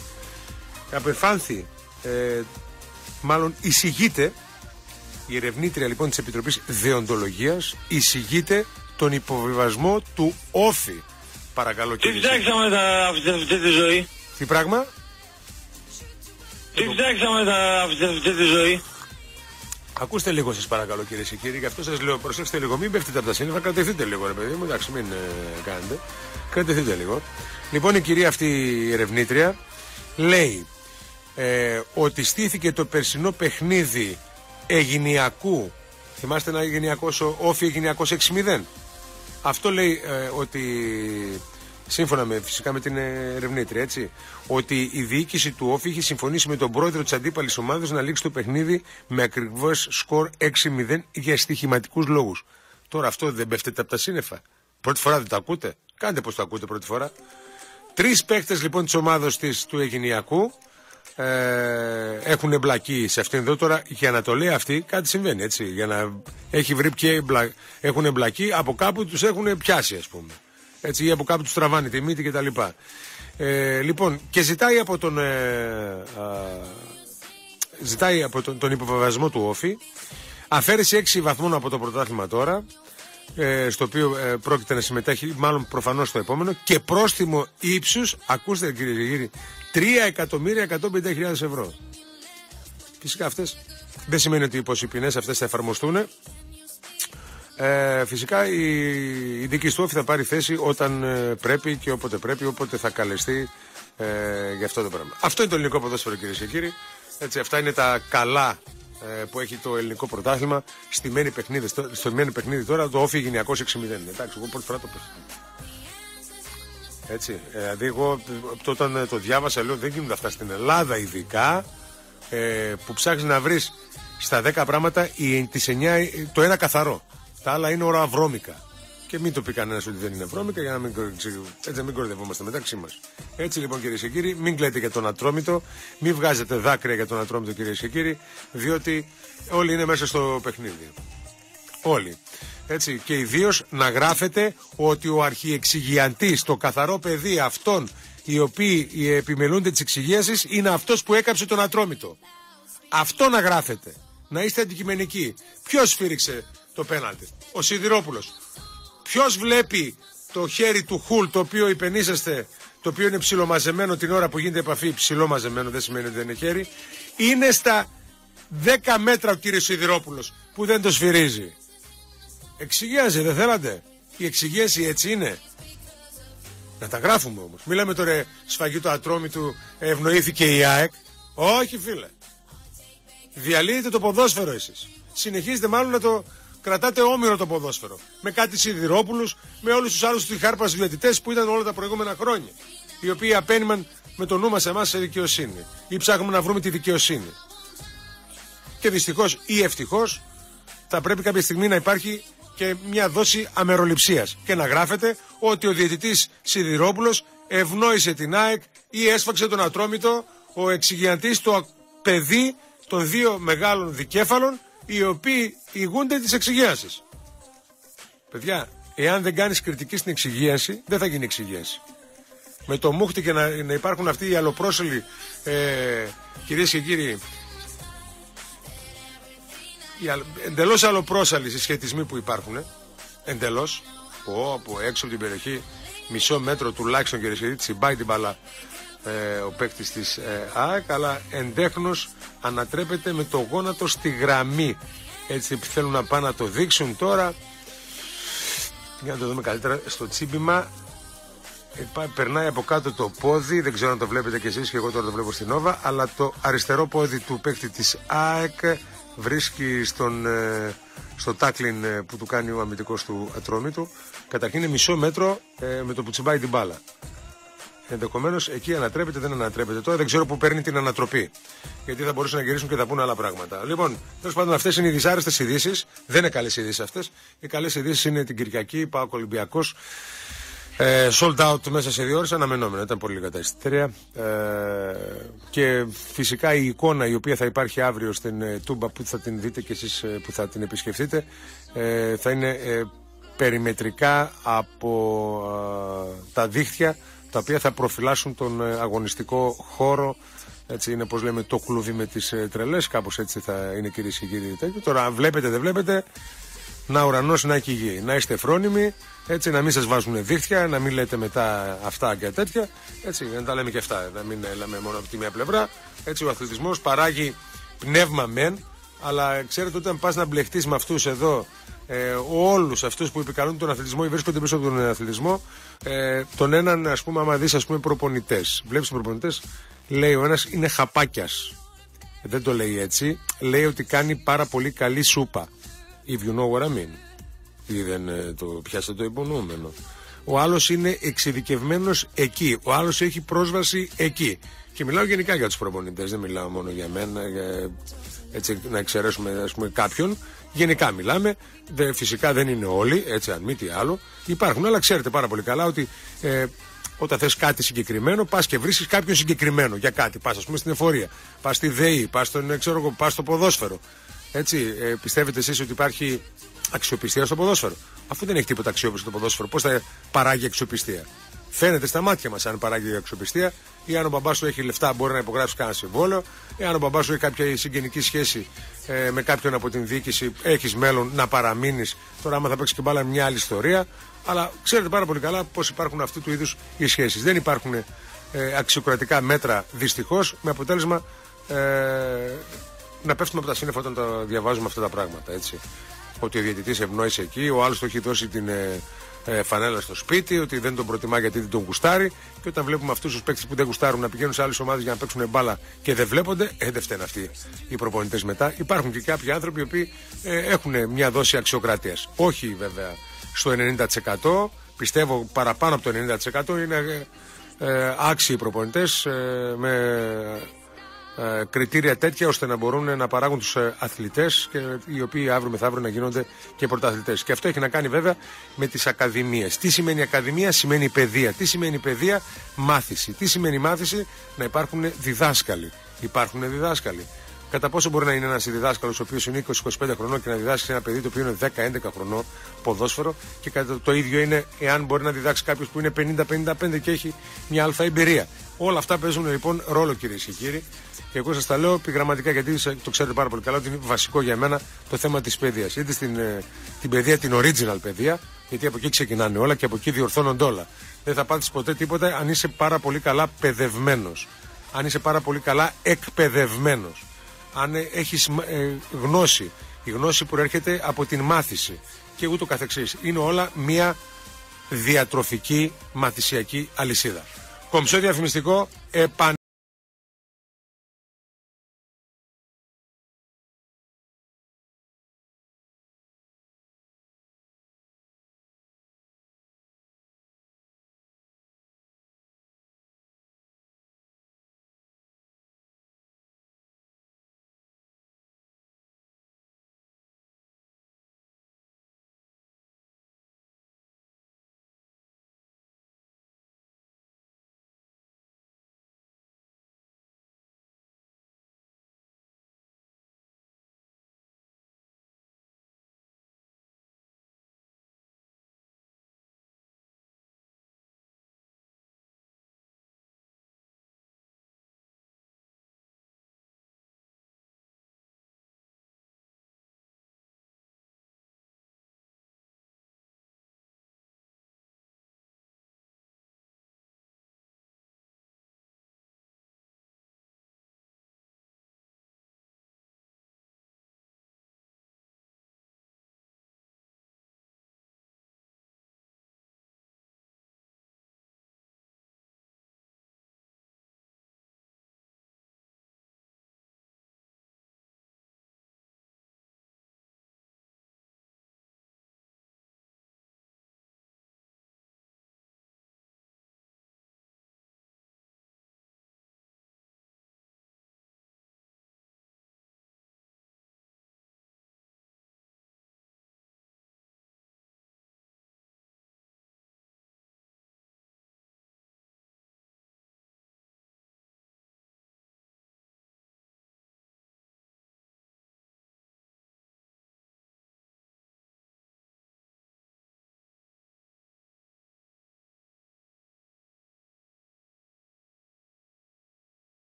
απεφάνθη, μάλλον εισηγείται, η ερευνήτρια λοιπόν της Επιτροπής Δεοντολογίας εισηγείται τον υποβιβασμό του Όφη. Παρακαλώ, κύριε. Τι φτιάξαμε αυτή τη ζωή? Τι πράγμα? Τι φτιάξαμε αυτή τη ζωή? Ακούστε λίγο σας παρακαλώ, κυρίες και κύριοι, γι' αυτό σας λέω προσέξτε λίγο, μην πέφτετε από τα σύννεφα, κρατηθείτε λίγο ρε παιδί μου, εντάξει, μην κάνετε, κρατηθείτε λίγο. Λοιπόν, η κυρία αυτή η ερευνήτρια λέει ότι στήθηκε το περσινό παιχνίδι Αιγινιακού, θυμάστε ένα Αιγινιακός, Όφη Αιγινιακός 6-0. Αυτό λέει ότι σύμφωνα φυσικά με την ερευνήτρια, έτσι, ότι η διοίκηση του Όφη είχε συμφωνήσει με τον πρόεδρο της αντίπαλης ομάδας να λήξει το παιχνίδι με ακριβώς σκορ 6-0 για στοιχηματικούς λόγους. Τώρα αυτό δεν πέφτεται από τα σύννεφα? Πρώτη φορά δεν το ακούτε? Κάντε πως το ακούτε πρώτη φορά. 3 παίκτες λοιπόν της ομάδος του Αιγινιακού έχουν εμπλακεί σε αυτήν εδώ. Τώρα για να το λέει αυτή κάτι συμβαίνει, έτσι. Για να έχει βρει ποιοι έχουν εμπλακεί, από κάπου τους έχουν πιάσει, ας πούμε. Έτσι, ή από κάπου τους τραβάνει τη μύτη κτλ. Λοιπόν, και ζητάει από τον υποβεβασμό του Όφη αφαίρεση 6 βαθμών από το πρωτάθλημα τώρα, στο οποίο πρόκειται να συμμετέχει μάλλον προφανώς στο επόμενο, και πρόστιμο ύψους, ακούστε κύριε και κύριοι, 3.150.000 ευρώ. Φυσικά αυτές δεν σημαίνει ότι οι ποινές αυτές θα εφαρμοστούν. Φυσικά η δίκη του Όφη θα πάρει θέση όταν πρέπει και όποτε πρέπει, όποτε θα καλεστεί για αυτό το πράγμα. Αυτό είναι το ελληνικό ποδόσφαιρο, κυρίες και κύριοι. Έτσι, αυτά είναι τα καλά που έχει το ελληνικό πρωτάθλημα. Στο μένει παιχνίδι τώρα το Όφη Αιγινιακός 6-0. Εντάξει, εγώ πρώτη φορά το πες. Έτσι, δηλαδή εγώ όταν το διάβασα λέω δεν γίνονται αυτά στην Ελλάδα, ειδικά που ψάχνεις να βρεις στα 10 πράγματα τις 9, το ένα καθαρό. Τα άλλα είναι ώρα βρώμικα. Και μην το πει κανένας ότι δεν είναι βρώμικα, για να μην κορδευόμαστε μεταξύ μας. Έτσι λοιπόν, κυρίες και κύριοι, μην κλαίτε για τον Ατρόμητο, μην βγάζετε δάκρυα για τον Ατρόμητο, κυρίες και κύριοι, διότι όλοι είναι μέσα στο παιχνίδι. Όλοι. Έτσι, και ιδίως να γράφετε ότι ο αρχιεξηγιαντής, το καθαρό παιδί αυτών οι οποίοι επιμελούνται της εξυγίασης, είναι αυτός που έκαψε τον Ατρόμητο. Αυτό να γράφετε. Να είστε αντικειμενικοί. Ποιος σφύριξε το πέναλτι? Ο Σιδηρόπουλος. Ποιος βλέπει το χέρι του Χουλ, το οποίο υπενήσεστε, το οποίο είναι ψιλομαζεμένο την ώρα που γίνεται επαφή? Ψιλομαζεμένο δεν σημαίνει ότι δεν είναι χέρι. Είναι στα 10 μέτρα ο κύριος Σιδηρόπουλος που δεν το σφυρίζει. Εξυγίασε, δεν θέλατε? Η εξυγίαση έτσι είναι. Να τα γράφουμε όμως. Μιλάμε τώρα σφαγή του Ατρόμητου, ευνοήθηκε η ΑΕΚ. Όχι φίλε. Διαλύετε το ποδόσφαιρο εσείς. Συνεχίζετε μάλλον να το κρατάτε όμοιρο το ποδόσφαιρο. Με κάτι Σιδηρόπουλους, με όλους τους άλλους τριχάρπας διαιτητές που ήταν όλα τα προηγούμενα χρόνια. Οι οποίοι απένιμαν με το νου μας εμάς σε δικαιοσύνη. Ή ψάχνουμε να βρούμε τη δικαιοσύνη. Και δυστυχώς ή ευτυχώς θα πρέπει κάποια στιγμή να υπάρχει και μια δόση αμεροληψίας. Και να γράφεται ότι ο διαιτητής Σιδηρόπουλος ευνόησε την ΑΕΚ ή έσφαξε τον Ατρόμητο, ο εξυγιαντής, το παιδί των 2 μεγάλων δικέφαλων, οι οποίοι ηγούνται της εξυγίασης. Παιδιά, εάν δεν κάνεις κριτική στην εξυγίαση, δεν θα γίνει εξυγίαση. Με το μούχτι και να υπάρχουν αυτοί οι αλλοπρόσελοι, κυρίες και κύριοι, εντελώς αλλοπρόσαλοι συσχετισμοί που υπάρχουν, εντελώς, που έξω από την περιοχή, μισό μέτρο τουλάχιστον, κυρίες και κύριοι, τσιμπάει την μπάλα ο παίκτης της ΑΕΚ, αλλά εντέχνος ανατρέπεται με το γόνατο στη γραμμή. Έτσι θέλουν να πάνε να το δείξουν τώρα. Για να το δούμε καλύτερα στο τσίμπημα. Περνάει από κάτω το πόδι, δεν ξέρω αν το βλέπετε κι εσείς, και εγώ τώρα το βλέπω στην Νόβα, αλλά το αριστερό πόδι του παίκτη της ΑΕΚ βρίσκει στο τάκλιν που του κάνει ο αμυντικός του Ατρόμητου. Καταρχήν είναι μισό μέτρο με το που τσιμπάει την μπάλα. Ενδεχομένως εκεί ανατρέπεται, δεν ανατρέπεται. Τώρα δεν ξέρω πού παίρνει την ανατροπή. Γιατί θα μπορούσαν να γυρίσουν και θα πούνε άλλα πράγματα. Λοιπόν, τέλος πάντων, αυτές είναι οι δυσάρεστες ειδήσεις. Δεν είναι καλές ειδήσεις αυτές. Οι καλές ειδήσεις είναι την Κυριακή, ΠΑΟΚ Ολυμπιακός. Sold out μέσα σε 2 ώρες, αναμενόμενα. Ήταν πολύ λίγα τα εισιτήρια. Και φυσικά η εικόνα η οποία θα υπάρχει αύριο στην Τούμπα, που θα την δείτε και εσείς που θα την επισκεφτείτε, θα είναι περιμετρικά από τα δίχτυα τα οποία θα προφυλάσσουν τον αγωνιστικό χώρο. Έτσι είναι, πως λέμε, το κλουβί με τις τρελές. Κάπως έτσι θα είναι, κυρίες και κύριοι. Τώρα βλέπετε, δεν βλέπετε, να ουρανός, να έχει γη. Να είστε φρόνιμοι, έτσι, να μην σας βάζουν δίχτυα, να μην λέτε μετά αυτά και τέτοια. Έτσι, να τα λέμε και αυτά, να μην λέμε μόνο από τη μία πλευρά. Έτσι, ο αθλητισμός παράγει πνεύμα μεν, αλλά ξέρετε, όταν πας να μπλεχτείς με αυτούς εδώ, όλους αυτούς που επικαλούν τον αθλητισμό ή βρίσκονται πίσω από τον αθλητισμό, τον έναν, ας πούμε, άμα δεις, ας πούμε, προπονητές, βλέπεις προπονητές, λέει ο ένας είναι χαπάκιας. Δεν το λέει έτσι, λέει ότι κάνει πάρα πολύ καλή σούπα. If you know what I mean. Ή δεν το πιάσετε το υπονοούμενο. Ο άλλος είναι εξειδικευμένος εκεί. Ο άλλος έχει πρόσβαση εκεί. Και μιλάω γενικά για τους προπονητές, δεν μιλάω μόνο για μένα, έτσι, να εξαιρέσουμε, ας πούμε, κάποιον. Γενικά μιλάμε, φυσικά δεν είναι όλοι, έτσι αν μη τι άλλο. Υπάρχουν, αλλά ξέρετε πάρα πολύ καλά ότι όταν θες κάτι συγκεκριμένο, πας και βρίσκεις κάποιον συγκεκριμένο για κάτι. Πας, ας πούμε, στην εφορία, πας στη ΔΕΗ, πας στο ποδόσφαιρο. Έτσι, πιστεύετε εσείς ότι υπάρχει αξιοπιστία στο ποδόσφαιρο? Αφού δεν έχει τίποτα αξιόπιστο το ποδόσφαιρο, πώς θα παράγει αξιοπιστία? Φαίνεται στα μάτια μας αν παράγει αξιοπιστία, ή αν ο μπαμπάς σου έχει λεφτά, μπορεί να υπογράψει κανένα συμβόλαιο, ή αν ο μπαμπάς σου έχει κάποια συγγενική σχέση με κάποιον από την διοίκηση, έχεις μέλλον να παραμείνεις. Τώρα, άμα θα παίξει και μπάλα, μια άλλη ιστορία. Αλλά ξέρετε πάρα πολύ καλά πώς υπάρχουν αυτού του είδους οι σχέσεις. Δεν υπάρχουν αξιοκρατικά μέτρα, δυστυχώς, με αποτέλεσμα να πέφτουμε από τα σύννεφα όταν τα διαβάζουμε αυτά τα πράγματα. Έτσι. Ότι ο διαιτητής ευνόησε εκεί, ο άλλος του έχει δώσει την φανέλα στο σπίτι, ότι δεν τον προτιμά γιατί δεν τον γουστάρει. Και όταν βλέπουμε αυτούς τους παίκτες που δεν γουστάρουν να πηγαίνουν σε άλλες ομάδες για να παίξουν μπάλα και δεν βλέπονται, δεν φταίνουν αυτοί οι προπονητές μετά. Υπάρχουν και κάποιοι άνθρωποι οι οποίοι έχουν μια δόση αξιοκρατίας. Όχι βέβαια στο 90%, πιστεύω παραπάνω από το 90% είναι άξιοι προπονητές με κριτήρια τέτοια ώστε να μπορούν να παράγουν τους αθλητές και οι οποίοι αύριο μεθαύριο να γίνονται και πρωταθλητές. Και αυτό έχει να κάνει βέβαια με τις ακαδημίες. Τι σημαίνει ακαδημία? Σημαίνει παιδεία. Τι σημαίνει παιδεία? Μάθηση. Τι σημαίνει μάθηση? Να υπάρχουν διδάσκαλοι. Υπάρχουν διδάσκαλοι. Κατά πόσο μπορεί να είναι ένας διδάσκαλος ο οποίος είναι 20-25 χρονών και να διδάξει σε ένα παιδί το οποίο είναι 10-11 χρονών ποδόσφαιρο, και το ίδιο είναι εάν μπορεί να διδάξει κάποιος που είναι 50-55 και έχει μια αλφα εμπειρία. Όλα αυτά παίζουν λοιπόν ρόλο, κυρίες και κύριοι. Και εγώ σας τα λέω επιγραμματικά, γιατί το ξέρετε πάρα πολύ καλά ότι είναι βασικό για μένα το θέμα της παιδείας. Είτε την παιδεία, την original παιδεία, γιατί από εκεί ξεκινάνε όλα και από εκεί διορθώνονται όλα. Δεν θα πάθεις ποτέ τίποτα αν είσαι πάρα πολύ καλά παιδευμένος. Αν είσαι πάρα πολύ καλά εκπαιδευμένος. Αν έχεις γνώση. Η γνώση προέρχεται από την μάθηση και ούτω καθεξής. Είναι όλα μια διατροφική μαθησιακή αλυσίδα. Κομψό διαφημιστικό,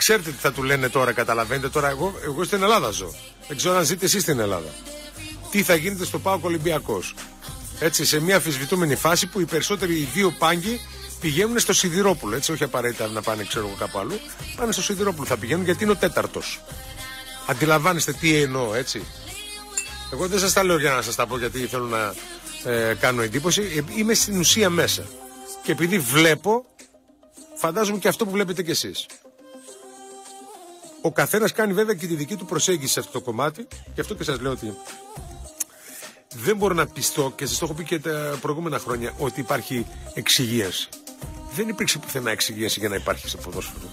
ξέρετε τι θα του λένε τώρα, καταλαβαίνετε τώρα? Εγώ στην Ελλάδα ζω. Δεν ξέρω αν ζείτε εσείς στην Ελλάδα. Τι θα γίνεται στο ΠΑΟΚ Ολυμπιακός? Έτσι, σε μια αμφισβητούμενη φάση που οι περισσότεροι, οι δύο πάγκοι, πηγαίνουν στο Σιδηρόπουλο. Έτσι, όχι απαραίτητα να πάνε, ξέρω εγώ, κάπου αλλού. Πάνε στο Σιδηρόπουλο, θα πηγαίνουν γιατί είναι ο τέταρτος. Αντιλαμβάνεστε τι εννοώ, έτσι? Εγώ δεν σας τα λέω για να σας τα πω γιατί θέλω να κάνω εντύπωση. Είμαι στην ουσία μέσα. Και επειδή βλέπω, φαντάζομαι και αυτό που βλέπετε κι εσείς. Ο καθένας κάνει βέβαια και τη δική του προσέγγιση σε αυτό το κομμάτι. Γι' αυτό και σας λέω ότι δεν μπορώ να πιστώ, και σας το έχω πει και τα προηγούμενα χρόνια, ότι υπάρχει εξυγίαση. Δεν υπήρξε πουθενά εξυγίαση για να υπάρχει στο ποδόσφαιρο.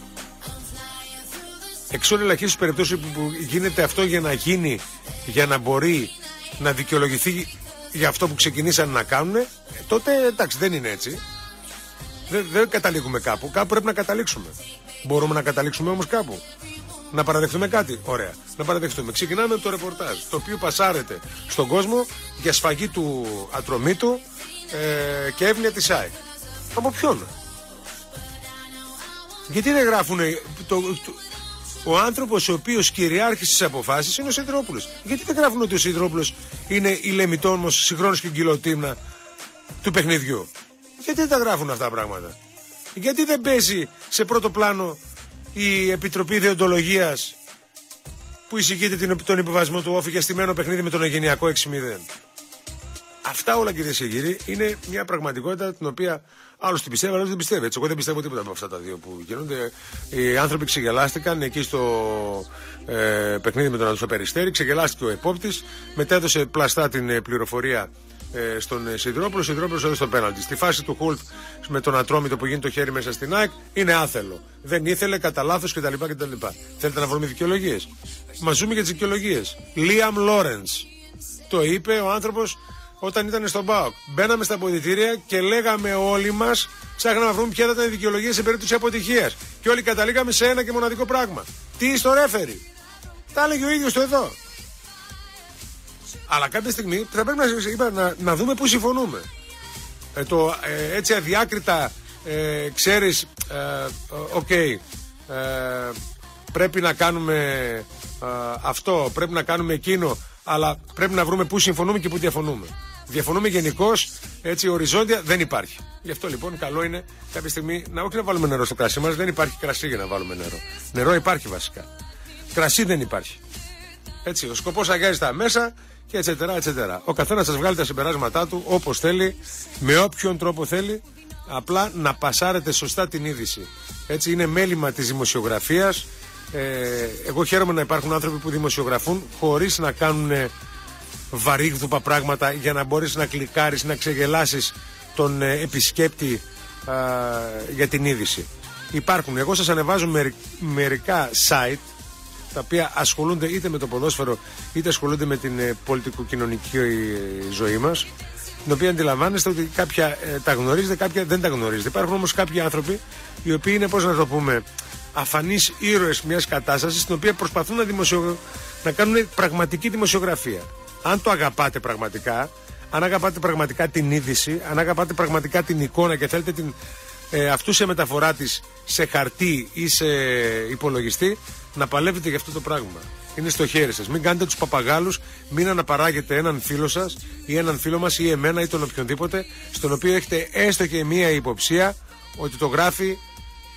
εξ ελαχίστως περιπτώσεις που γίνεται αυτό για να γίνει, για να μπορεί να δικαιολογηθεί για αυτό που ξεκινήσαν να κάνουν, τότε εντάξει, δεν είναι έτσι. Δεν καταλήγουμε κάπου. Κάπου πρέπει να καταλήξουμε. Μπορούμε να καταλήξουμε όμως κάπου. Να παραδεχτούμε κάτι. Ωραία. Να παραδεχτούμε. Ξεκινάμε με το ρεπορτάζ, το οποίο πασάρεται στον κόσμο για σφαγή του Ατρομήτου και εύνοια της ΑΕΚ. Από ποιον? Γιατί δεν γράφουνε ο άνθρωπος ο οποίος κυριάρχησε στις αποφάσεις είναι ο Σιδηρόπουλος? Γιατί δεν γράφουν ότι ο Σιδηρόπουλος είναι η λεμιτόμος, συγχρόνως και γκυλοτήμνα του παιχνιδιού? Γιατί δεν τα γράφουν αυτά τα πράγματα? Γιατί δεν παίζει σε πρώτο πλάνο η Επιτροπή Δεοντολογίας που εισηγείται τον υποβασμό του όφη για στημένο παιχνίδι με τον Αιγενειακό 6-0? Αυτά όλα, κυρίες και κύριοι, είναι μια πραγματικότητα την οποία άλλος την πιστεύει, άλλος δεν πιστεύει. Έτσι, εγώ δεν πιστεύω τίποτα από αυτά τα δύο που γίνονται. Οι άνθρωποι ξεγελάστηκαν εκεί στο παιχνίδι με τον Αντρέα Περιστέρη. Ξεγελάστηκε ο επόπτης, μετέδωσε πλαστά την πληροφορία στον Σιδηρόπουλο. Ο Σιδηρόπουλος έδωσε το πέναλτι. Στη φάση του Χουλτ με τον Ατρόμητο που γίνει το χέρι μέσα στην ΑΕΚ είναι άθελο. Δεν ήθελε, κατά λάθος κτλ. Θέλετε να βρούμε δικαιολογίες? Μας ζούμε για τις δικαιολογίες. Λίαμ Λόρενς. Το είπε ο άνθρωπος όταν ήταν στον ΠΑΟΚ. Μπαίναμε στα αποδυτήρια και λέγαμε όλοι μας, ψάχναμε να βρούμε ποια θα ήταν η δικαιολογία σε περίπτωση αποτυχίας. Και όλοι καταλήγαμε σε ένα και μοναδικό πράγμα. Τι στο ρέφερι? Τα έλεγε ο ίδιος το εδώ. Αλλά κάποια στιγμή θα πρέπει να δούμε πού συμφωνούμε. Έτσι αδιάκριτα ξέρεις, πρέπει να κάνουμε αυτό, πρέπει να κάνουμε εκείνο, αλλά πρέπει να βρούμε πού συμφωνούμε και πού διαφωνούμε. Διαφωνούμε γενικώς, έτσι οριζόντια δεν υπάρχει. Γι' αυτό λοιπόν καλό είναι κάποια στιγμή όχι να βάλουμε νερό στο κρασί μας. Δεν υπάρχει κρασί για να βάλουμε νερό. Νερό υπάρχει βασικά. Κρασί δεν υπάρχει. Έτσι, ο σκοπός αγιάζει τα μέσα και etc. Ο καθένας σας βγάλει τα συμπεράσματά του όπως θέλει, με όποιον τρόπο θέλει, απλά να πασάρετε σωστά την είδηση. Έτσι, είναι μέλημα της δημοσιογραφίας. Εγώ χαίρομαι να υπάρχουν άνθρωποι που δημοσιογραφούν χωρίς να κάνουν βαρύγδουπα πράγματα για να μπορείς να κλικάρεις, να ξεγελάσεις τον επισκέπτη για την είδηση. Υπάρχουν. Εγώ σας ανεβάζω μερικά site τα οποία ασχολούνται είτε με το ποδόσφαιρο είτε ασχολούνται με την πολιτικο-κοινωνική ζωή μας, την οποία αντιλαμβάνεστε ότι κάποια τα γνωρίζετε, κάποια δεν τα γνωρίζετε. Υπάρχουν όμως κάποιοι άνθρωποι οι οποίοι είναι, πώς να το πούμε, αφανείς ήρωες μιας κατάστασης στην οποία προσπαθούν να κάνουν πραγματική δημοσιογραφία. Αν το αγαπάτε πραγματικά, αν αγαπάτε πραγματικά την είδηση, αν αγαπάτε πραγματικά την εικόνα και θέλετε αυτού σε μεταφορά της σε χαρτί ή σε υπολογιστή, να παλεύετε για αυτό το πράγμα. Είναι στο χέρι σας. Μην κάνετε τους παπαγάλους, μην αναπαράγετε έναν φίλο σας ή έναν φίλο μας ή εμένα ή τον οποιονδήποτε, στον οποίο έχετε έστω και μία υποψία ότι το γράφει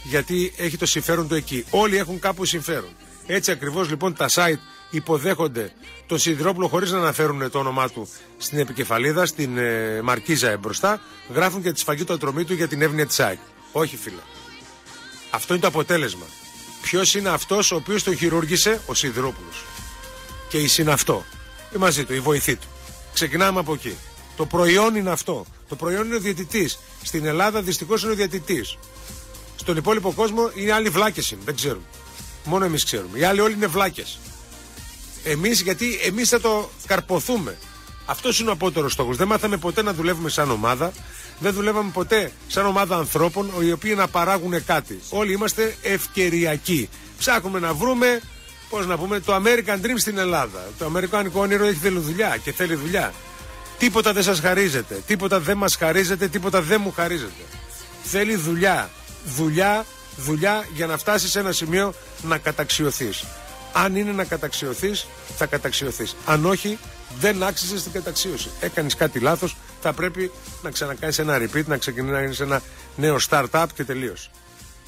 γιατί έχει το συμφέρον του εκεί. Όλοι έχουν κάπου συμφέρον. Έτσι ακριβώς λοιπόν τα site υποδέχονται τον Σιδηρόπουλο χωρίς να αναφέρουν το όνομά του στην επικεφαλίδα, στην μαρκίζα μπροστά, γράφουν και τη σφαγή του Ατρομήτου για την εύνοια της ΑΕΚ. Όχι, φίλε. Αυτό είναι το αποτέλεσμα. Ποιος είναι αυτός ο οποίος τον χειρούργησε? Ο Σιδηρόπουλος. Και η συναυτό. Ή μαζί του, η βοηθή του. Ξεκινάμε από εκεί. Το προϊόν είναι αυτό. Το προϊόν είναι ο διαιτητής. Στην Ελλάδα δυστυχώς είναι ο διαιτητής. Στον υπόλοιπο κόσμο είναι άλλοι βλάκες είναι. Δεν ξέρουν. Μόνο εμείς ξέρουμε. Οι άλλοι όλοι είναι βλάκες. Γιατί εμείς θα το καρποθούμε. Αυτός είναι ο απότερος στόχος. Δεν μάθαμε ποτέ να δουλεύουμε σαν ομάδα. Δεν δουλεύαμε ποτέ σαν ομάδα ανθρώπων οι οποίοι να παράγουν κάτι. Όλοι είμαστε ευκαιριακοί. Ψάχνουμε να βρούμε, πώς να πούμε, το American Dream στην Ελλάδα. Το αμερικάνικο όνειρο έχει δουλειά και θέλει δουλειά. Τίποτα δεν σας χαρίζεται. Τίποτα δεν μας χαρίζεται. Τίποτα δεν μου χαρίζεται. Θέλει δουλειά. Δουλειά για να φτάσεις σε ένα σημείο να καταξιωθείς. Αν είναι να καταξιωθείς, θα καταξιωθείς. Αν όχι, δεν άξιζες την καταξίωση. Έκανες κάτι λάθος, θα πρέπει να ξανακάνεις ένα repeat, να ξεκινήσεις ένα νέο start-up και τελείως.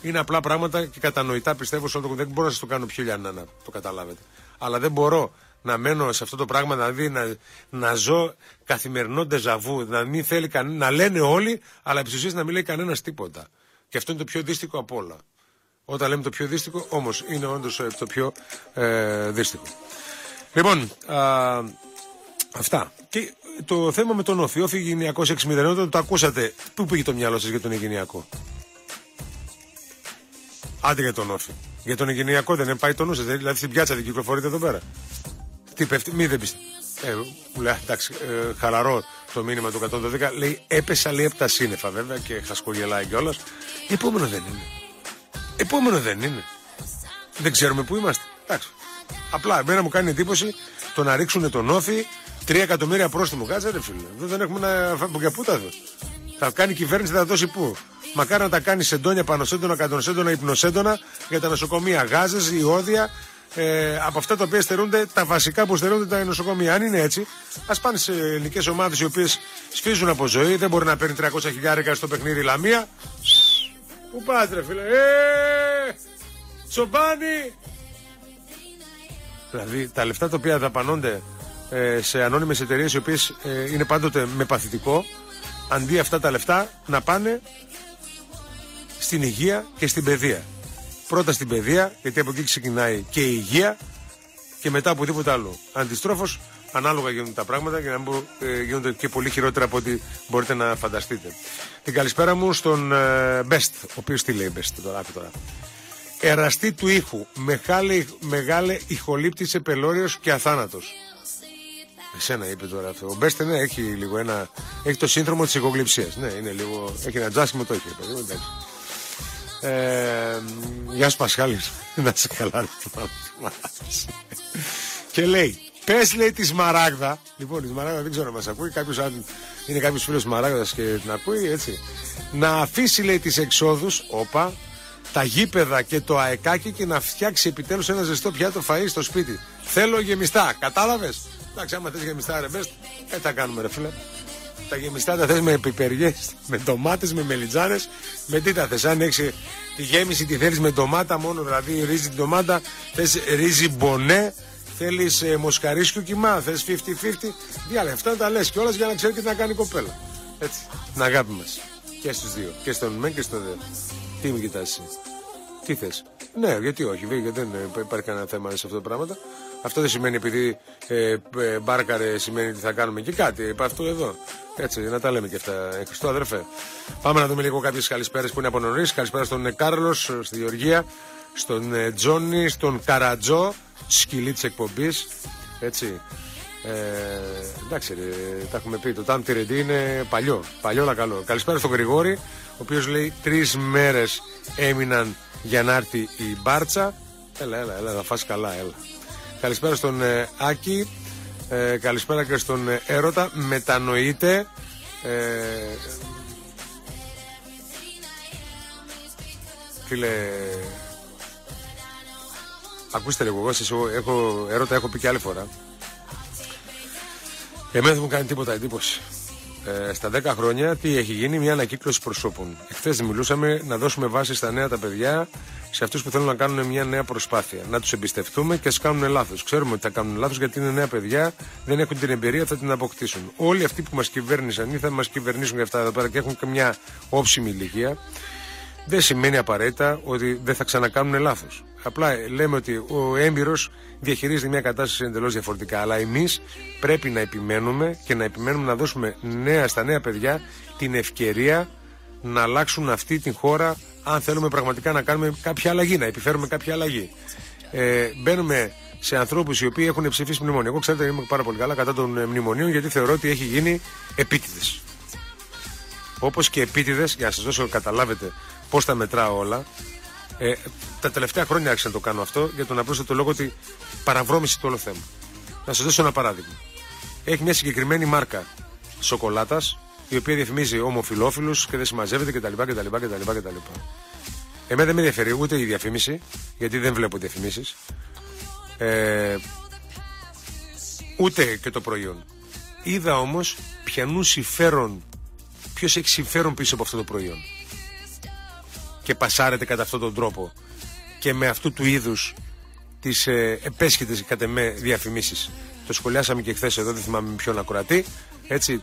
Είναι απλά πράγματα και κατανοητά, πιστεύω, σε όλο το. Δεν μπορώ να σας το κάνω πιο λιανά να το καταλάβετε. Αλλά δεν μπορώ να μένω σε αυτό το πράγμα, δηλαδή να ζω καθημερινό ντεζαβού, να μην θέλει να λένε όλοι, αλλά επί της ουσίας να μην λέει κανένας τίποτα. Και αυτό είναι το πιο δύστικο απ' όλα. Όταν λέμε το πιο δύστικο, όμως είναι όντως το πιο δύστικο. Λοιπόν, αυτά. Και το θέμα με τον Όφη. Όφη Αιγενειακός 6-0, όταν το ακούσατε, πού πήγε το μυαλό σας για τον Αιγενειακό? Άντε για τον Όφη. Για τον οικογενειακό δεν πάει το νου σας, δηλαδή στην πιάτσα δεν κυκλοφορείτε εδώ πέρα. Τι πέφτει, μη δεν πιστεύω. Μου λέει, εντάξει, χαλαρό το μήνυμα του 112. Λέει, έπεσα λέει από τα σύννεφα βέβαια και χασκογελάει κιόλας. Επόμενο δεν είναι. Δεν ξέρουμε πού είμαστε. Εντάξει. Απλά εμένα μου κάνει εντύπωση το να ρίξουν τον όφη 3 εκατομμύρια πρόστιμο. Κάτσε ρε φίλε. Δεν έχουμε να φάμε για πού τα δω. Θα κάνει η κυβέρνηση, θα τα δώσει πού. Μακάρι να τα κάνει σεντόνια, πανοσέντονα, κατονοσέντονα, υπνοσέντονα για τα νοσοκομεία. Γάζες, ιόδια. Από αυτά τα οποία στερούνται, τα βασικά που στερούνται τα νοσοκομεία. Αν είναι έτσι, ας πάνε σε ελληνικές ομάδες οι οποίες σφίζουν από ζωή. Δεν μπορεί να παίρνει 300 χιλιάρικα στο παιχνίδι Λαμία. Πού πάτε ρε φίλε. Τσομπάνι. Δηλαδή τα λεφτά τα οποία δαπανώνται σε ανώνυμες εταιρείες οι οποίες είναι πάντοτε με παθητικό, αντί αυτά τα λεφτά να πάνε στην υγεία και στην παιδεία. Πρώτα στην παιδεία, γιατί από εκεί ξεκινάει και η υγεία, και μετά οπουδήποτε άλλο. Αντιστρόφως, ανάλογα γίνονται τα πράγματα και να μην γίνονται και πολύ χειρότερα από ό,τι μπορείτε να φανταστείτε. Την καλησπέρα μου στον Best, ο οποίος τι λέει Best τώρα. Εραστή του ήχου, μεγάλη ηχολήπτης επελώριος και αθάνατος. Εσένα είπε τώρα αυτό. Ο Best ναι, έχει λίγο έχει το σύνδρομο της ηχογλυψίας. Ναι, είναι λίγο, έχει ένα τζάσκιμο το έχει. Εντάξει. Γεια σου Πασχάλης. Να σε καλά. Και λέει, πες λέει τη Σμαράγδα. Λοιπόν η Σμαράγδα δεν ξέρω να μας ακούει. Αν είναι κάποιος φίλος Σμαράγδας και την ακούει έτσι, να αφήσει λέει τις εξόδους, τα γήπεδα και το αεκάκι, και να φτιάξει επιτέλους ένα ζεστό πιάτο φαΐ στο σπίτι. Θέλω γεμιστά, κατάλαβες. Εντάξει, άμα θες γεμιστά ρε Best, τα κάνουμε ρε φίλε. Τα γεμιστά τα θες με πιπεριές, με ντομάτες, με μελιτζάνες, με τι τα θες. Αν έχεις τη γέμιση τη θέλεις με ντομάτα μόνο, δηλαδή ρύζι την ντομάτα, θες ρύζι μπονέ, θέλεις μοσκαρίσκιο κιμά, θες 50-50. Διάλε, αυτά τα λες κιόλας για να ξέρει και τι να κάνει η κοπέλα. Έτσι, την αγάπη μας. Και στους δύο, και στον μεν και στον δε. Τι με κοιτάς εσύ, τι θες. Ναι, γιατί όχι, γιατί δεν υπάρχει κανένα θέμα σε αυτό το πράγμα. Αυτό δεν σημαίνει επειδή μπάρκαρε σημαίνει ότι θα κάνουμε και κάτι. Είπα αυτό εδώ. Έτσι, να τα λέμε και αυτά. Χριστό αδερφέ. Πάμε να δούμε λίγο κάποιες καλησπέρες που είναι από νωρίς. Καλησπέρα στον Κάρλος, στη Γεωργία, στον Τζόνι, στον Καρατζό, σκυλή της εκπομπής. Έτσι. Εντάξει, τα έχουμε πει. Το Τάμ Τιρεντή είναι παλιό. Παλιό, αλλά καλό. Καλησπέρα στον Γρηγόρη, ο οποίος λέει 3 μέρες έμειναν για να έρθει η μπάρτσα. Έλα, θα φας καλά, έλα. Καλησπέρα στον Άκη. Καλησπέρα και στον Έρωτα. Μετανοείτε. Φίλε, ακούστε λίγο, εγώ Έρωτα έχω πει και άλλη φορά. Εμένα δεν μου κάνει τίποτα εντύπωση. Στα 10 χρόνια τι έχει γίνει? Μια ανακύκλωση προσώπων. Εχθές μιλούσαμε να δώσουμε βάση στα νέα τα παιδιά, σε αυτούς που θέλουν να κάνουν μια νέα προσπάθεια. Να τους εμπιστευτούμε και ας κάνουν λάθος. Ξέρουμε ότι θα κάνουν λάθος γιατί είναι νέα παιδιά, δεν έχουν την εμπειρία, θα την αποκτήσουν. Όλοι αυτοί που μας κυβέρνησαν ή θα μας κυβερνήσουν για αυτά εδώ πέρα και έχουν και μια όψιμη ηλικία, δεν σημαίνει απαραίτητα ότι δεν θα ξανακάνουν λάθος. Απλά λέμε ότι ο έμπειρος διαχειρίζεται μια κατάσταση εντελώς διαφορετικά. Αλλά εμείς πρέπει να επιμένουμε και να επιμένουμε να δώσουμε στα νέα παιδιά την ευκαιρία να αλλάξουν αυτή την χώρα, αν θέλουμε πραγματικά να κάνουμε κάποια αλλαγή, να επιφέρουμε κάποια αλλαγή. Μπαίνουμε σε ανθρώπους οι οποίοι έχουν ψηφίσει μνημόνιο. Εγώ ξέρετε είμαι πάρα πολύ καλά κατά των μνημονίων, γιατί θεωρώ ότι έχει γίνει επίτηδες. Όπως και επίτηδες, για να σας δώσω καταλάβετε πώς τα μετράω όλα. Τα τελευταία χρόνια άρχισα να το κάνω αυτό για τον απλούστατο λόγο ότι παραβρώμισε το όλο θέμα. Να σας δώσω ένα παράδειγμα. Έχει μια συγκεκριμένη μάρκα σοκολάτας, η οποία διαφημίζει ομοφυλόφιλους και δεν συμμαζεύεται κτλ. Εμένα δεν με ενδιαφέρει ούτε η διαφήμιση, γιατί δεν βλέπω διαφημίσεις, ούτε και το προϊόν. Είδα όμως ποιος έχει συμφέρον πίσω από αυτό το προϊόν. Και πασάρεται κατά αυτόν τον τρόπο και με αυτού του είδους τις επέσχετες κατ' εμέ διαφημίσεις. Το σχολιάσαμε και χθες εδώ, δεν θυμάμαι με ποιον ακροατή. Έτσι,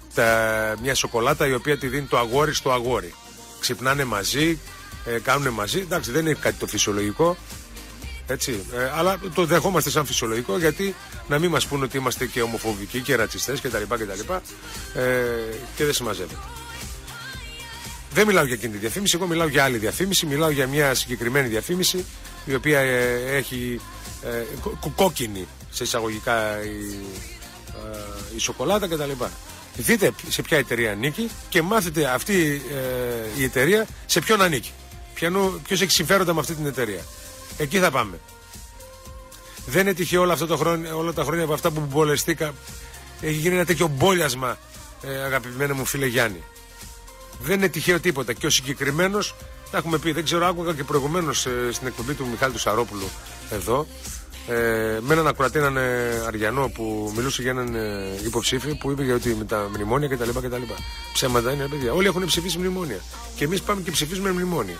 μια σοκολάτα η οποία τη δίνει το αγόρι στο αγόρι. Ξυπνάνε μαζί, κάνουν μαζί. Εντάξει, δεν είναι κάτι το φυσιολογικό. Έτσι, αλλά το δεχόμαστε σαν φυσιολογικό, γιατί να μην μας πούνε ότι είμαστε και ομοφοβικοί και ρατσιστές κτλ. Και δεν συμμαζεύεται. Δεν μιλάω για εκείνη τη διαφήμιση, εγώ μιλάω για άλλη διαφήμιση, μιλάω για μια συγκεκριμένη διαφήμιση η οποία έχει κόκκινη σε εισαγωγικά η σοκολάτα κτλ. Δείτε σε ποια εταιρεία ανήκει και μάθετε αυτή η εταιρεία σε ποιον ανήκει. Ποιος έχει συμφέροντα με αυτή την εταιρεία. Εκεί θα πάμε. Δεν είναι τυχαίο όλα τα χρόνια από αυτά που μπολεστήκα. Έχει γίνει ένα τέτοιο μπόλιασμα, αγαπημένο μου φίλε Γιάννη. Δεν είναι τυχαίο τίποτα. Και ο συγκεκριμένος, τα έχουμε πει, δεν ξέρω, άκουγα και προηγουμένως στην εκπομπή του Μιχάλη του Σαρόπουλου εδώ, με έναν ακροατή, έναν Αριανό που μιλούσε για έναν υποψήφιο που είπε για ότι με τα μνημόνια κτλ. Ψέματα είναι, παιδιά. Όλοι έχουν ψηφίσει μνημόνια. Και εμείς πάμε και ψηφίζουμε μνημόνια.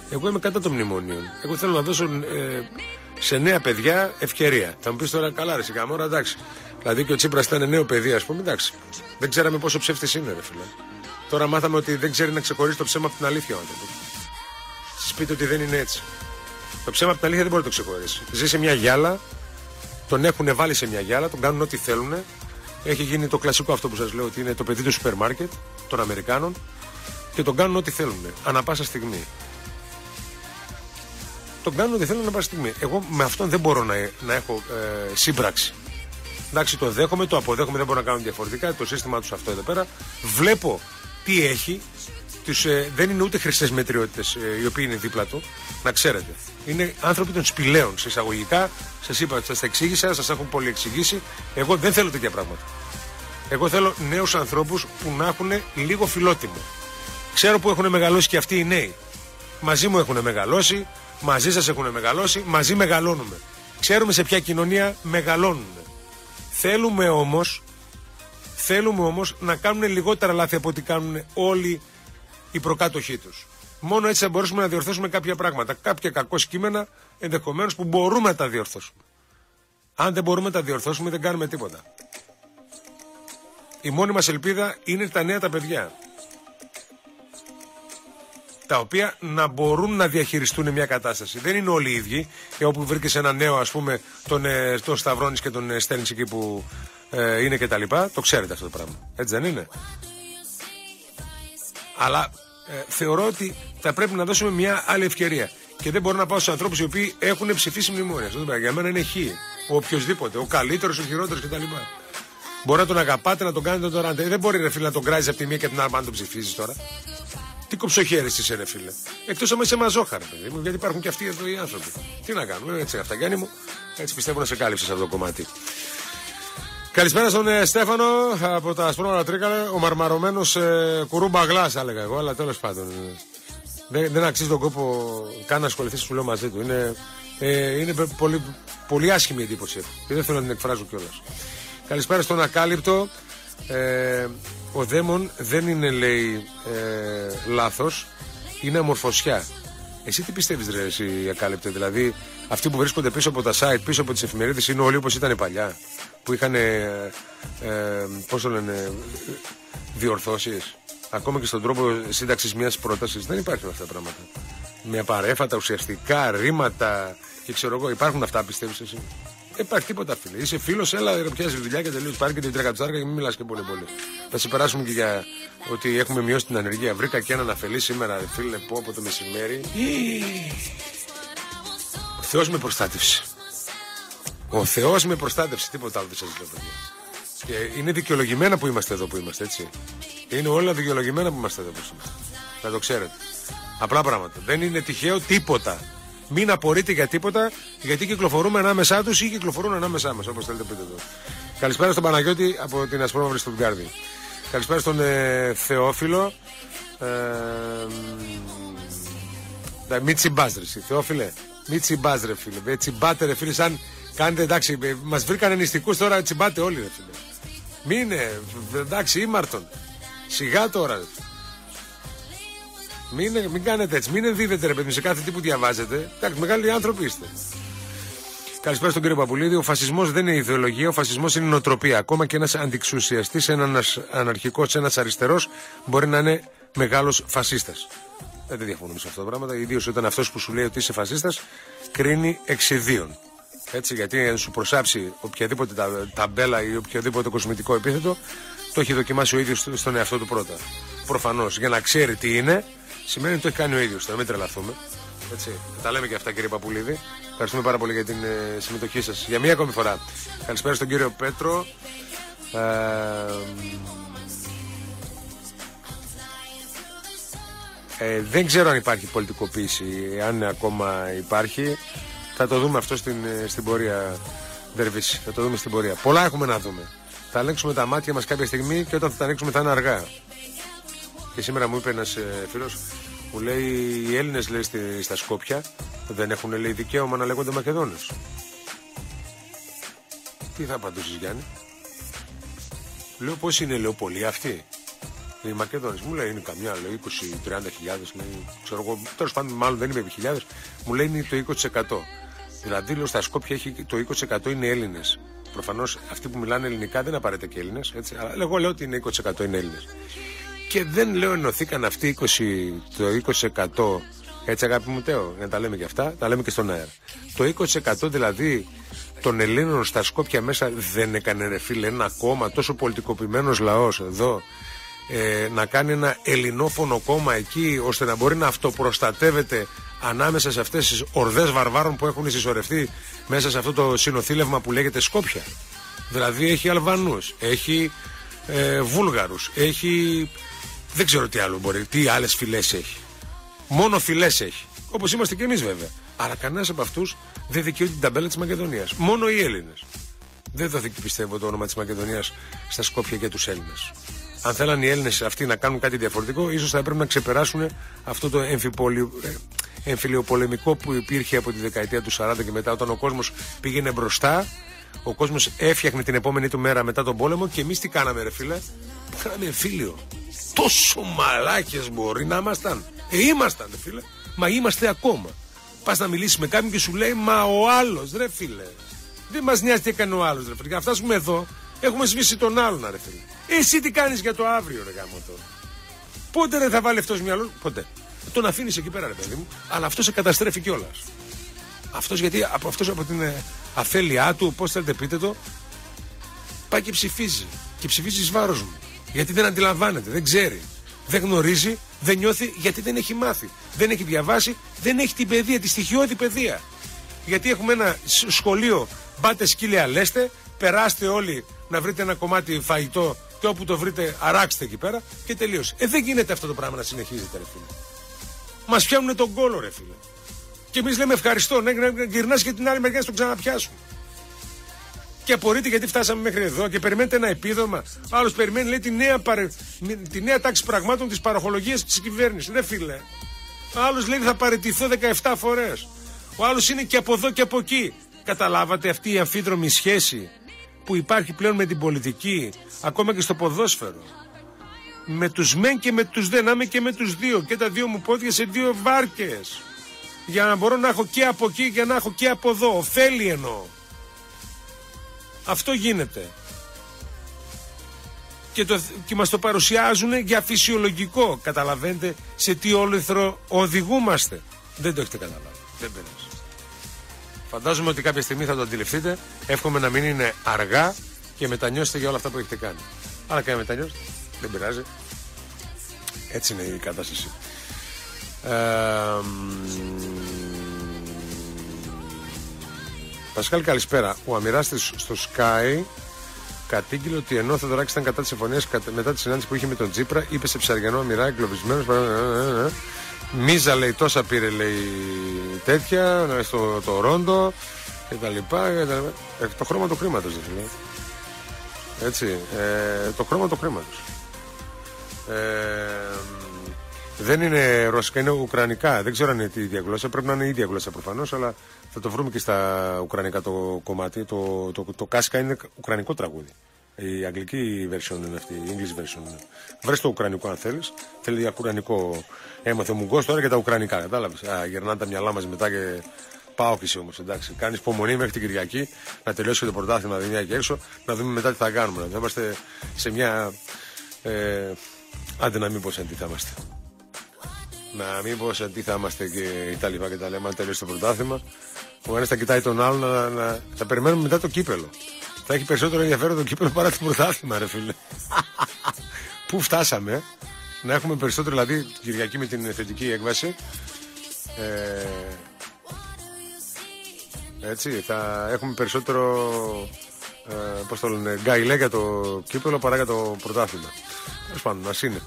Εγώ είμαι κατά των μνημονίων. Εγώ θέλω να δώσω σε νέα παιδιά ευκαιρία. Θα μου πεις τώρα, καλά, ρε Καμόρα, εντάξει. Δηλαδή και ο Τσίπρας ήταν νέο παιδί, ας πούμε, εντάξει. Δεν ξέραμε πόσο ψεύτης είναι, ρε φίλε. Τώρα μάθαμε ότι δεν ξέρει να ξεχωρίσει το ψέμα από την αλήθεια ο άνθρωπος. Σας πείτε ότι δεν είναι έτσι. Το ψέμα από την αλήθεια δεν μπορεί να το ξεχωρίσει. Ζει σε μια γυάλα, τον έχουν βάλει σε μια γυάλα, τον κάνουν ό,τι θέλουν. Έχει γίνει το κλασικό αυτό που σας λέω, ότι είναι το παιδί του σούπερ μάρκετ των Αμερικάνων και τον κάνουν ό,τι θέλουν, ανά πάσα στιγμή. Τον κάνουν ό,τι θέλουν ανά πάσα στιγμή. Εγώ με αυτόν δεν μπορώ να έχω σύμπραξη. Εντάξει, το δέχομαι, το αποδέχομαι, δεν μπορώ να κάνω διαφορετικά. Το σύστημά τους αυτό εδώ πέρα. Βλέπω τι έχει. Δεν είναι ούτε χρυσές μετριότητες οι οποίοι είναι δίπλα του. Να ξέρετε. Είναι άνθρωποι των σπηλαίων σε εισαγωγικά. Σας είπα, σας τα εξήγησα, σας έχουν πολύ εξηγήσει. Εγώ δεν θέλω τέτοια πράγματα. Εγώ θέλω νέους ανθρώπους που να έχουν λίγο φιλότιμο. Ξέρω που έχουν μεγαλώσει και αυτοί οι νέοι. Μαζί μου έχουν μεγαλώσει, μαζί σας έχουν μεγαλώσει, μαζί μεγαλώνουμε. Ξέρουμε σε ποια κοινωνία μεγαλώνουμε. Θέλουμε όμως να κάνουν λιγότερα λάθη από ό,τι κάνουν όλοι οι προκάτοχοί τους. Μόνο έτσι θα μπορέσουμε να διορθώσουμε κάποια πράγματα. Κάποια κακό κείμενα ενδεχομένως που μπορούμε να τα διορθώσουμε. Αν δεν μπορούμε να τα διορθώσουμε, δεν κάνουμε τίποτα. Η μόνη μας ελπίδα είναι τα νέα τα παιδιά. Τα οποία να μπορούν να διαχειριστούν μια κατάσταση. Δεν είναι όλοι οι ίδιοι. Και όπου βρήκες ένα νέο, ας πούμε, τον σταυρώνεις και τον στέλνεις εκεί που είναι και τα λοιπά. Το ξέρετε αυτό το πράγμα. Έτσι δεν είναι? Αλλά θεωρώ ότι θα πρέπει να δώσουμε μια άλλη ευκαιρία. Και δεν μπορώ να πάω στους ανθρώπους οι οποίοι έχουν ψηφίσει μνημόνια. Για μένα είναι χ. Ο οποιοσδήποτε. Ο καλύτερος, ο χειρότερος κτλ. Μπορεί να τον αγαπάτε, να τον κάνετε τώρα. Δεν μπορεί, ρε φίλε, να τον κράζεις από τη μία και από την άλλη, αν τον ψηφίζεις τώρα. Τι κοψοχέρι είσαι, ρε φίλε. Εκτός άμα είσαι μαζόχα, ρε παιδί μου, γιατί υπάρχουν και αυτοί εδώ οι άνθρωποι. Τι να κάνουμε, έτσι αυτά, Γιάννη μου. Έτσι πιστεύω να σε κάλυψες αυτό το κομμάτι. Καλησπέρα στον Στέφανο από τα Ασπρόμαυρα Τρίκαλα. Ο μαρμαρωμένος κουρούμπα γλάς, θα έλεγα εγώ, αλλά τέλος πάντων. Δεν αξίζει τον κόπο καν να ασχοληθείς, σου λέω, μαζί του. Είναι πολύ, πολύ άσχημη η εντύπωση και δεν θέλω να την εκφράζω κιόλας. Καλησπέρα στον Ακάλυπτο. Ο δαίμον δεν είναι, λέει, λάθος, είναι αμορφωσιά. Εσύ τι πιστεύεις, ρε, εσύ, Ακάλυπτε? Δηλαδή αυτοί που βρίσκονται πίσω από τα site, πίσω από τις εφημερίδες, είναι όλοι όπως ήταν παλιά, που είχαν πώς το λένε, διορθώσεις ακόμα και στον τρόπο σύνταξης μιας πρότασης? Δεν υπάρχουν αυτά τα πράγματα με απαρέφατα ουσιαστικά ρήματα και ξέρω εγώ. Υπάρχουν αυτά, πιστεύεις εσύ? Δεν υπάρχει τίποτα, φίλε. Είσαι φίλος, έλα, πιάσει δουλειά και τελείως. Πάρει και την τριακατσάρκα και μην μιλάς και πολύ. Θα σε περάσουμε και για ότι έχουμε μειώσει την ανεργία. Βρήκα και έναν αφελή σήμερα, φίλε, πω από το μεσημέρι. Ο Θεός με προστάτευσε. Ο Θεός με προστάτευσε. Τίποτα άλλο δεν σας λέω, παιδιά. Και είναι δικαιολογημένα που είμαστε εδώ που είμαστε, έτσι. Είναι όλα δικαιολογημένα που είμαστε εδώ που είμαστε. Θα το ξέρετε. Απλά πράγματα. Δεν είναι τυχαίο τίποτα. Μην απορείτε για τίποτα, γιατί κυκλοφορούμε ανάμεσά τους ή κυκλοφορούν ανάμεσά μας, όπως θέλετε πείτε εδώ. Καλησπέρα στον Παναγιώτη από την Ασπρόμαυρη Στουτγκάρδη. Καλησπέρα στον Θεόφιλο. Μη τσιμπάς, ρε Θεόφιλε. Μη τσιμπάς, ρε φίλε. Τσιμπάτε, ρε φίλε, σαν κάνετε, εντάξει, μας βρήκανε νηστικούς, τώρα τσιμπάτε όλοι, ρε φίλε. Μην εντάξει, ήμαρτον. Σιγά τώρα, ρε. Μην κάνετε έτσι, μην ενδίδετε, ρε παιδί, σε κάθε τι που διαβάζετε. Εντάξει, μεγάλοι άνθρωποι είστε. Καλησπέρα στον κύριο Παπουλίδη. Ο φασισμός δεν είναι ιδεολογία, ο φασισμός είναι νοοτροπία. Ακόμα και ένας αντιξουσιαστής, ένας αναρχικός, ένας αριστερός μπορεί να είναι μεγάλος φασίστας. Δεν διαφωνούμε σε αυτά τα πράγματα. Ιδίως όταν αυτός που σου λέει ότι είσαι φασίστας κρίνει εξιδίων. Έτσι, γιατί αν σου προσάψει οποιαδήποτε ταμπέλα ή οποιοδήποτε κοσμητικό επίθετο, το έχει δοκιμάσει ο ίδιος στον εαυτό του πρώτα. Προφανώς, για να ξέρει τι είναι, σημαίνει ότι το έχει κάνει ο ίδιος. Θα μην τρελαθούμε. Έτσι. Τα λέμε και αυτά, κύριε Παπουλίδη. Ευχαριστούμε πάρα πολύ για την συμμετοχή σας. Για μία ακόμη φορά. Καλησπέρα στον κύριο Πέτρο. Δεν ξέρω αν υπάρχει πολιτικοποίηση, αν ακόμα υπάρχει. Θα το δούμε αυτό στην πορεία, Δερβίση. Θα το δούμε στην πορεία. Πολλά έχουμε να δούμε. Θα ανοίξουμε τα μάτια μας κάποια στιγμή και όταν θα τα ανοίξουμε θα είναι αργά. Και σήμερα μου είπε ένας φίλος, μου λέει, οι Έλληνες, λέει, στα Σκόπια δεν έχουν, λέει, δικαίωμα να λέγονται Μακεδόνες. Τι θα απαντήσεις, Γιάννη? Λέω, πώς είναι, λέω, πολλοί αυτοί οι Μακεδόνες? Μου λέει, είναι καμιά, λέει, 20-30 χιλιάδες, λέει, ξέρω εγώ, τέλος πάντων, μάλλον δεν είμαι χιλιάδες. Μου λέει, είναι το 20%. Δηλαδή, λέω, στα Σκόπια έχει το 20% είναι Έλληνες. Προφανώς αυτοί που μιλάνε ελληνικά δεν απαραίτητα και Έλληνες, έτσι, αλλά εγώ λέω ότι είναι 20% είναι Έλληνες. Και δεν, λέω, ενωθήκαν αυτοί το 20%, έτσι, αγάπη μου, Τέο, να τα λέμε και αυτά, τα λέμε και στον αέρα. Το 20% δηλαδή των Ελλήνων στα Σκόπια μέσα δεν έκανε, ρε φίλε, ένα κόμμα τόσο πολιτικοποιημένος λαός εδώ, να κάνει ένα ελληνόφωνο κόμμα εκεί, ώστε να μπορεί να αυτοπροστατεύεται ανάμεσα σε αυτές τις ορδές βαρβάρων που έχουν συσσωρευτεί μέσα σε αυτό το συνοθήλευμα που λέγεται Σκόπια. Δηλαδή έχει Αλβανούς, έχει Βούλγαρους, έχει, δεν ξέρω τι άλλο μπορεί, τι άλλες φυλές έχει. Μόνο φυλές έχει, όπως είμαστε και εμείς βέβαια. Αλλά κανένας από αυτούς δεν δικαιούται την ταμπέλα της Μακεδονίας. Μόνο οι Έλληνες. Δεν δόθηκε, πιστεύω, το όνομα της Μακεδονίας στα Σκόπια για τους Έλληνες. Αν θέλαν οι Έλληνες αυτοί να κάνουν κάτι διαφορετικό, ίσως θα έπρεπε να ξεπεράσουν αυτό το εμφυλιοπολεμικό που υπήρχε από τη δεκαετία του 40 και μετά, όταν ο κόσμος πήγαινε μπροστά, ο κόσμος έφτιαχνε την επόμενη του μέρα μετά τον πόλεμο και εμείς τι κάναμε, ρε φίλε? Κάναμε εμφύλιο. Τόσο μαλάκες μπορεί να ήμασταν. Ήμασταν, ρε φίλε. Μα είμαστε ακόμα. Πας να μιλήσεις με κάποιον και σου λέει, μα ο άλλος, ρε φίλε. Δεν μας νοιάζει τι έκανε ο άλλος, ρε φίλε. Για να φτάσουμε εδώ, έχουμε σβήσει τον άλλον, ρε φίλε. Εσύ τι κάνεις για το αύριο, ρε γάμο τώρα? Πότε δεν θα βάλει αυτός μυαλό? Ποτέ. Τον αφήνεις εκεί πέρα, ρε παιδί μου, αλλά αυτό σε καταστρέφει κιόλας. Αυτός, γιατί αυτός από την αφέλειά του, πώς θέλετε πείτε το, πάει και ψηφίζει. Και ψηφίζει εις βάρος μου. Γιατί δεν αντιλαμβάνεται, δεν ξέρει, δεν γνωρίζει, δεν νιώθει, γιατί δεν έχει μάθει. Δεν έχει διαβάσει, δεν έχει την παιδεία, τη στοιχειώδη παιδεία. Γιατί έχουμε ένα σχολείο, μπάτε σκύλια λέστε, περάστε όλοι να βρείτε ένα κομμάτι φαγητό και όπου το βρείτε αράξτε εκεί πέρα και τελείωσε. Δεν γίνεται αυτό το πράγμα να συνεχίζεται, ρε φίλε. Μας πιάνουν τον κόλο, ρε φίλε. Και εμείς λέμε ευχαριστώ, ναι, γυρνάς και την άλλη μεριά να τον ξαναπιάσουν. Και απορείτε γιατί φτάσαμε μέχρι εδώ και περιμένετε ένα επίδομα. Άλλος περιμένει, λέει, τη νέα τάξη πραγμάτων της παροχολογίας της κυβέρνησης. Ρε φίλε. Άλλος λέει θα παραιτηθώ 17 φορές. Ο άλλος είναι και από εδώ και από εκεί. Καταλάβατε αυτή η αμφίδρομη σχέση που υπάρχει πλέον με την πολιτική, ακόμα και στο ποδόσφαιρο? Με τους μεν και με τους δε, να είμαι και με τους δύο. Και τα δύο μου πόδια σε δύο βάρκες. Για να μπορώ να έχω και από εκεί και να έχω και από εδώ. Ωφέλη εννοώ. Αυτό γίνεται. Και μας το παρουσιάζουν για φυσιολογικό. Καταλαβαίνετε σε τι όλεθρο οδηγούμαστε? Δεν το έχετε καταλάβει. Δεν πειράζει. Φαντάζομαι ότι κάποια στιγμή θα το αντιληφθείτε. Εύχομαι να μην είναι αργά και μετανιώσετε για όλα αυτά που έχετε κάνει. Αλλά και να μετανιώσετε, δεν πειράζει. Έτσι είναι η κατάσταση. Πασχάλη, καλησπέρα. Ο αμοιράστης στο Sky κατήγγειλε ότι ενώ ο Θεοδωράκης ήταν κατά της συμφωνίας μετά τη συνάντηση που είχε με τον Τσίπρα, είπε σε ψαριανό αμοιρά εγκλωβισμένος. Μίζα, λέει, τόσα πήρε, λέει, τέτοια στο το Ρόντο και τα λοιπά. Το χρώμα του χρήματος, δηλαδή. Έτσι, το χρώμα του χρήματος. Δεν είναι ρωσικά, είναι ουκρανικά. Δεν ξέρω αν είναι η ίδια γλώσσα. Πρέπει να είναι η ίδια γλώσσα προφανώς, αλλά θα το βρούμε και στα ουκρανικά το κομμάτι. Το Κάσκα είναι ουκρανικό τραγούδι. Η αγγλική version είναι αυτή, η English version είναι. Βρες το ουκρανικό αν θέλεις. Θέλει για ουκρανικό. Έμαθε ο Μουγκός τώρα και τα ουκρανικά. Κατάλαβες. Γερνάνε τα μυαλά μας μετά και πάω και εσύ όμως. Εντάξει. Κάνεις υπομονή μέχρι την Κυριακή να τελειώσει και το πρωτάθλημα δηλαδή και έξω, να δούμε μετά τι θα κάνουμε. Θα είμαστε σε μια. Άντε να μην πω σε τι θα είμαστε. Να μην πω σε τι θα είμαστε και τα λοιπά και τα λέμε. Αν τελειώσει το πρωτάθλημα, ο ένας θα κοιτάει τον άλλον θα περιμένουμε μετά το κύπελο. Θα έχει περισσότερο ενδιαφέρον το κύπελο παρά το πρωτάθλημα, ρε φίλε. Πού φτάσαμε, να έχουμε περισσότερο, δηλαδή την Κυριακή με την θετική έκβαση, Έτσι, θα έχουμε περισσότερο πώς το λένε, γκάιλε για το κύπελλο παρά για το πρωτάθλημα. Τέλος πάντων, ας είναι.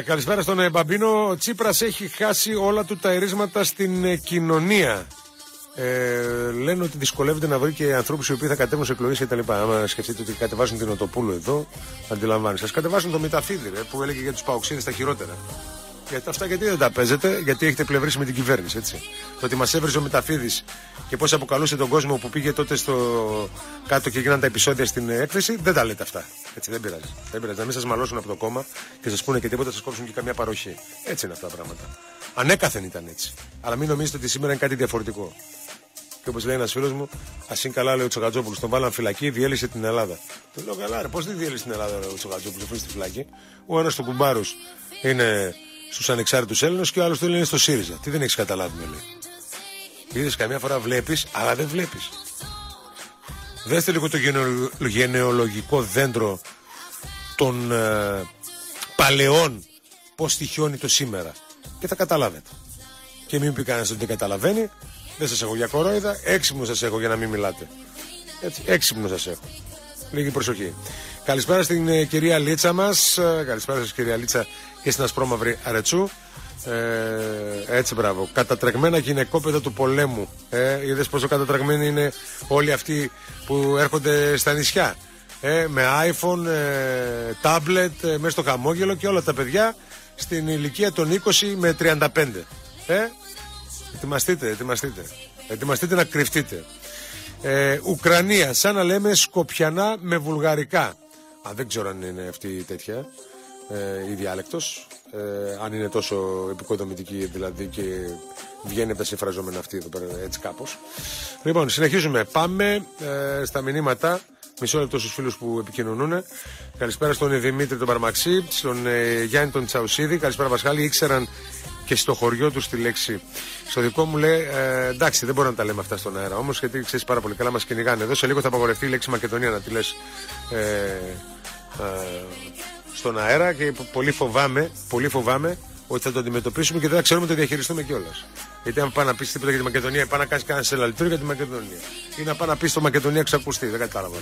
Καλησπέρα στον Μπαμπίνο. Ο Τσίπρας έχει χάσει όλα του τα ερίσματα στην κοινωνία. Λένε ότι δυσκολεύεται να βρει και ανθρώπους οι οποίοι θα κατέβουν σε εκλογές και τα λοιπά. Άμα σκεφτείτε ότι κατεβάσουν την Οτοπούλου εδώ, αντιλαμβάνει. Σας κατεβάσουν το Μηταφίδη, που έλεγε για τους παοξίδες τα χειρότερα. Γιατί αυτά γιατί δεν τα παίζετε, γιατί έχετε πλευρίσει με την κυβέρνηση, έτσι. Το ότι μας έβριζε ο Μηταφίδης και πώς αποκαλούσε τον κόσμο που πήγε τότε στο κάτω και γίνανε τα επεισόδια στην έκθεση, δεν τα λέτε αυτά. Έτσι, δεν πειράζει. Δεν πειράζει. Να μην σας μαλώσουν από το κόμμα και σας πούνε και τίποτα, σας κόψουν και καμιά παροχή. Έτσι είναι αυτά τα πράγματα. Ανέκαθεν ήταν έτσι. Αλλά μην νομίζετε ότι σήμερα είναι κάτι διαφορετικό. Και όπως λέει ένας φίλος μου, ας είναι καλά, λέει ο Τσοκατζόπουλος, τον βάλαν φυλακή, διέλυσε την Ελλάδα. Του λέω καλά, ρε, πώς δεν διέλυσε την Ελλάδα, ρε, ο Τσοκατζόπουλος, αφού είναι στη φυλακή. Ο ένας του κουμπάρους είναι στους ανεξάρτητους Έλληνες και ο άλλος του είναι στο ΣΥΡΙΖΑ. Τι δεν έχεις καταλάβει, με λέει. Είδες, καμιά φορά βλέπεις, αλλά δεν βλέπεις. Δέστε λίγο το γενεολογικό δέντρο των παλαιών, πώς στοιχιώνει το σήμερα. Και θα καταλάβετε. Και μην πει κανένας ότι δεν καταλαβαίνει. Δεν σας έχω για κορόιδα, έξυπνο σας έχω για να μην μιλάτε. Έτσι, έξυπνο σας έχω. Λίγη προσοχή. Καλησπέρα στην κυρία Λίτσα μας. Καλησπέρα σας κυρία Λίτσα και στην ασπρόμαυρη Αρετσού. Έτσι, μπράβο. Κατατρεγμένα γυναικόπαιδα του πολέμου. Είδες πόσο κατατρεγμένοι είναι όλοι αυτοί που έρχονται στα νησιά. Με iPhone, tablet, μέσα στο χαμόγελο και όλα τα παιδιά στην ηλικία των 20 με 35. Ετοιμαστείτε. Ετοιμαστείτε να κρυφτείτε. Ουκρανία, σαν να λέμε σκοπιανά με βουλγαρικά. Δεν ξέρω αν είναι αυτή η τέτοια η διάλεκτος. Αν είναι τόσο επικοδομητική δηλαδή και βγαίνει από τα συμφραζόμενα αυτή εδώ πέρα έτσι κάπως. Λοιπόν, συνεχίζουμε. Πάμε στα μηνύματα. Μισό λεπτό στους φίλους που επικοινωνούν. Καλησπέρα στον Δημήτρη τον Παρμαξή, στον Γιάννη τον Τσαουσίδη. Καλησπέρα Πασχάλη. Ήξεραν και στο χωριό του τη λέξη. Στο δικό μου λέει εντάξει, δεν μπορούμε να τα λέμε αυτά στον αέρα όμως, γιατί ξέρεις πάρα πολύ καλά μας κυνηγάνε. Εδώ σε λίγο θα απαγορευτεί η λέξη Μακεδονία να τη λες στον αέρα και πολύ φοβάμαι ότι θα το αντιμετωπίσουμε και δεν θα ξέρουμε να το διαχειριστούμε κιόλας. Γιατί αν πάει να πει τίποτα για τη Μακεδονία, πάει να κάνει κανένα σελαλητήριο για τη Μακεδονία. Ή να πάει να πει στο Μακεδονία ξακουστεί. Δεν κατάλαβα.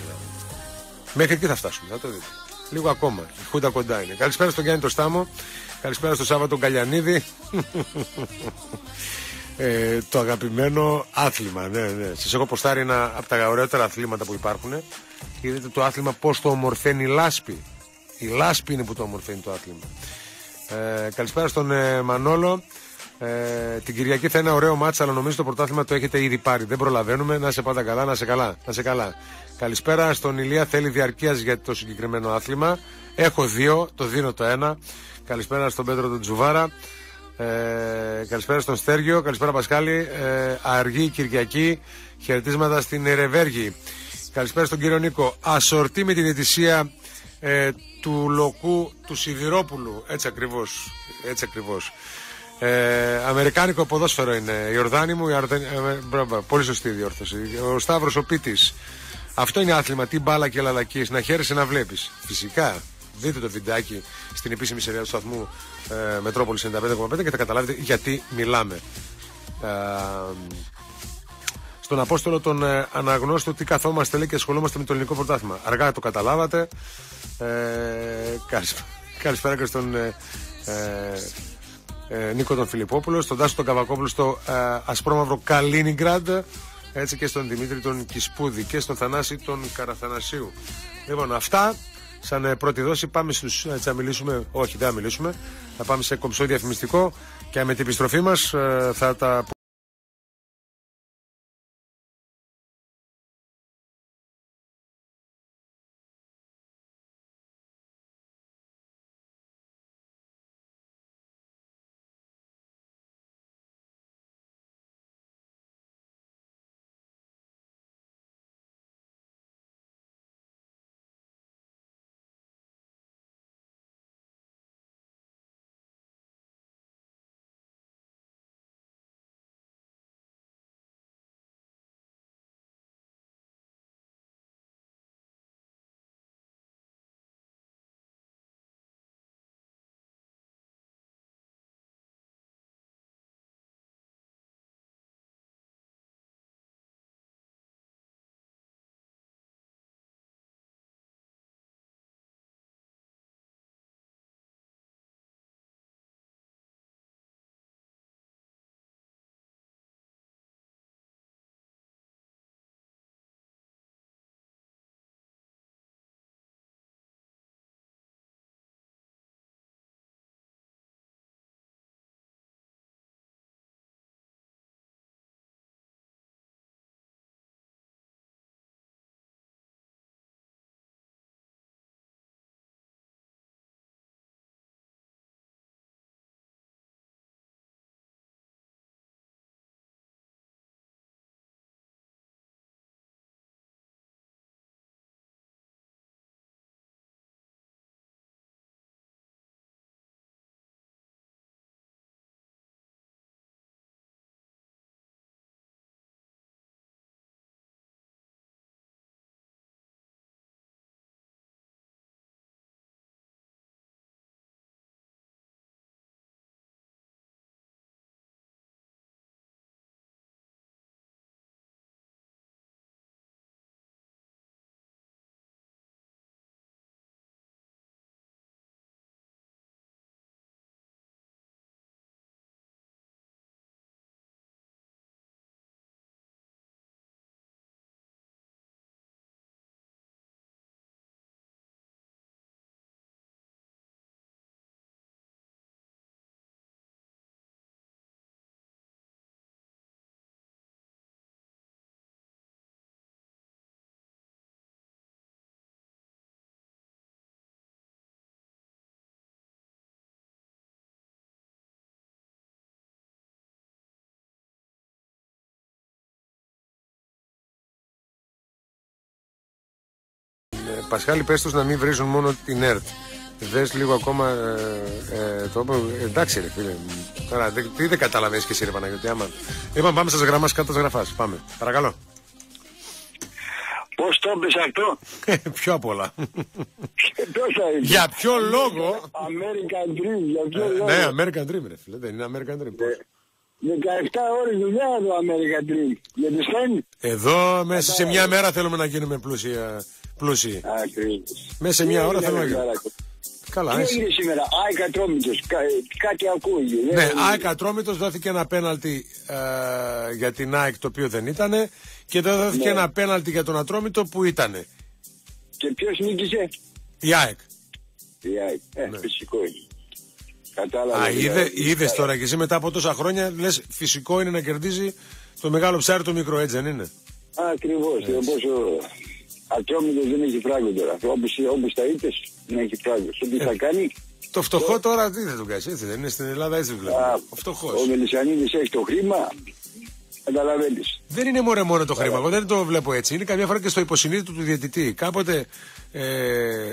Μέχρι εκεί θα φτάσουμε, θα το δείτε. Λίγο ακόμα. Η Χούντα κοντά είναι. Καλησπέρα στον Γιάννη το Στάμο. Καλησπέρα στο Σάββατο τον Καλιανίδη. Το αγαπημένο άθλημα. Ναι. Σας έχω ποστάρει ένα από τα ωραιότερα αθλήματα που υπάρχουν. Είδατε το άθλημα πώς το ομορφαίνει η λάσπη. Η λάσπη είναι που το ομορφαίνει το άθλημα. Καλησπέρα στον Μανόλο. Την Κυριακή θα είναι ένα ωραίο μάτς, αλλά νομίζω το πρωτάθλημα το έχετε ήδη πάρει. Δεν προλαβαίνουμε. Να σε πάντα καλά, να σε καλά. Καλησπέρα στον Ηλία. Θέλει διαρκείας για το συγκεκριμένο άθλημα. Έχω 2, το δίνω το 1. Καλησπέρα στον Πέτρο τον Τζουβάρα. Καλησπέρα στον Στέργιο. Καλησπέρα Πασχάλη. Αργή Κυριακή. Χαιρετίσματα στην Ερεβέργη. Καλησπέρα στον κύριο Νίκο. Ασορτή με την ετησία του Λοκού του Σιδηρόπουλου. Έτσι ακριβώς. Αμερικάνικο ποδόσφαιρο είναι. Ιορδάνη μου. Πολύ σωστή διόρθωση. Ο Σταύρος ο Πίτης. Αυτό είναι άθλημα. Τι μπάλα και λαλακής. Να χαίρεσαι να βλέπεις. Φυσικά. Δείτε το βιντεάκι στην επίσημη σειρά του σταθμού Μετρόπολης 95,5 και θα καταλάβετε γιατί μιλάμε. Στον Απόστολο τον Αναγνώστο τι καθόμαστε λέει και ασχολούμαστε με το ελληνικό πρωτάθλημα. Αργά το καταλάβατε. Καλησπέρα και στον Νίκο τον Φιλιππόπουλο, στον Τάσο τον Καβακόπουλο στο ασπρόμαυρο Καλίνιγκραντ, έτσι και στον Δημήτρη τον Κισπούδη και στον Θανάση τον Καραθανασίου. Λοιπόν, αυτά σαν πρώτη δόση. Πάμε στους, έτσι θα μιλήσουμε, όχι δεν θα μιλήσουμε, θα πάμε σε κομψό διαφημιστικό και με την επιστροφή μας θα τα Πασχάλη, πες τους να μην βρίζουν μόνο την ΕΡΤ. Δες λίγο ακόμα εντάξει ρε φίλε. Τώρα τι δεν καταλαβαίνεις και εσύ ρε Παναγιώτη. Είπαμε πάμε στις γραμμάς κάτω γραφάς. Πάμε, παρακαλώ. Πώς το έπαιζε αυτό? Πιο απ' όλα. Για ποιο λόγο? American Dream, για ποιο λόγο? Ναι, American Dream ρε φίλε, δεν είναι American Dream. 17 ώρες δουλειά το American Dream. Γιατί στέλνει. Εδώ μέσα σε μια μέρα θέλουμε να γίνουμε πλούσιοι. Μέσα σε μια ώρα θέλουμε να γίνουμε. Καλά, τι έγινε σήμερα, ΑΕΚ Ατρόμητος, κάτι ακούγει. Ναι, ΑΕΚ Ατρόμητος δόθηκε ένα πέναλτι για την ΑΕΚ το οποίο δεν ήτανε και δόθηκε ένα πέναλτι για τον Ατρόμητο που ήτανε. Και ποιος νίκησε? Η ΑΕΚ. Η ΑΕΚ, φυσικό είναι. Κατάλαβα. Είδες τώρα και εσύ μετά από τόσα χρόνια λες φυσικό είναι να κερδίζει το μεγάλο ψάρι το μικρό, έτσι δεν είναι? Ακριβώς, πόσο Ατρόμητος δεν έχει φράγκο τώρα. Όπως τα είπες, δεν έχει φράγκο. Τι θα κάνει? Το φτωχό τώρα τι θα του κάνεις, έτσι δεν είναι? Στην Ελλάδα έτσι βλέπω. Ο φτωχός. Ο Μελισσανίδης έχει το χρήμα, καταλαβαίνεις. Δεν είναι μόνο το χρήμα, εγώ δεν το βλέπω έτσι. Είναι καμιά φορά και στο υποσυνείδητο του διαιτητή. Κάποτε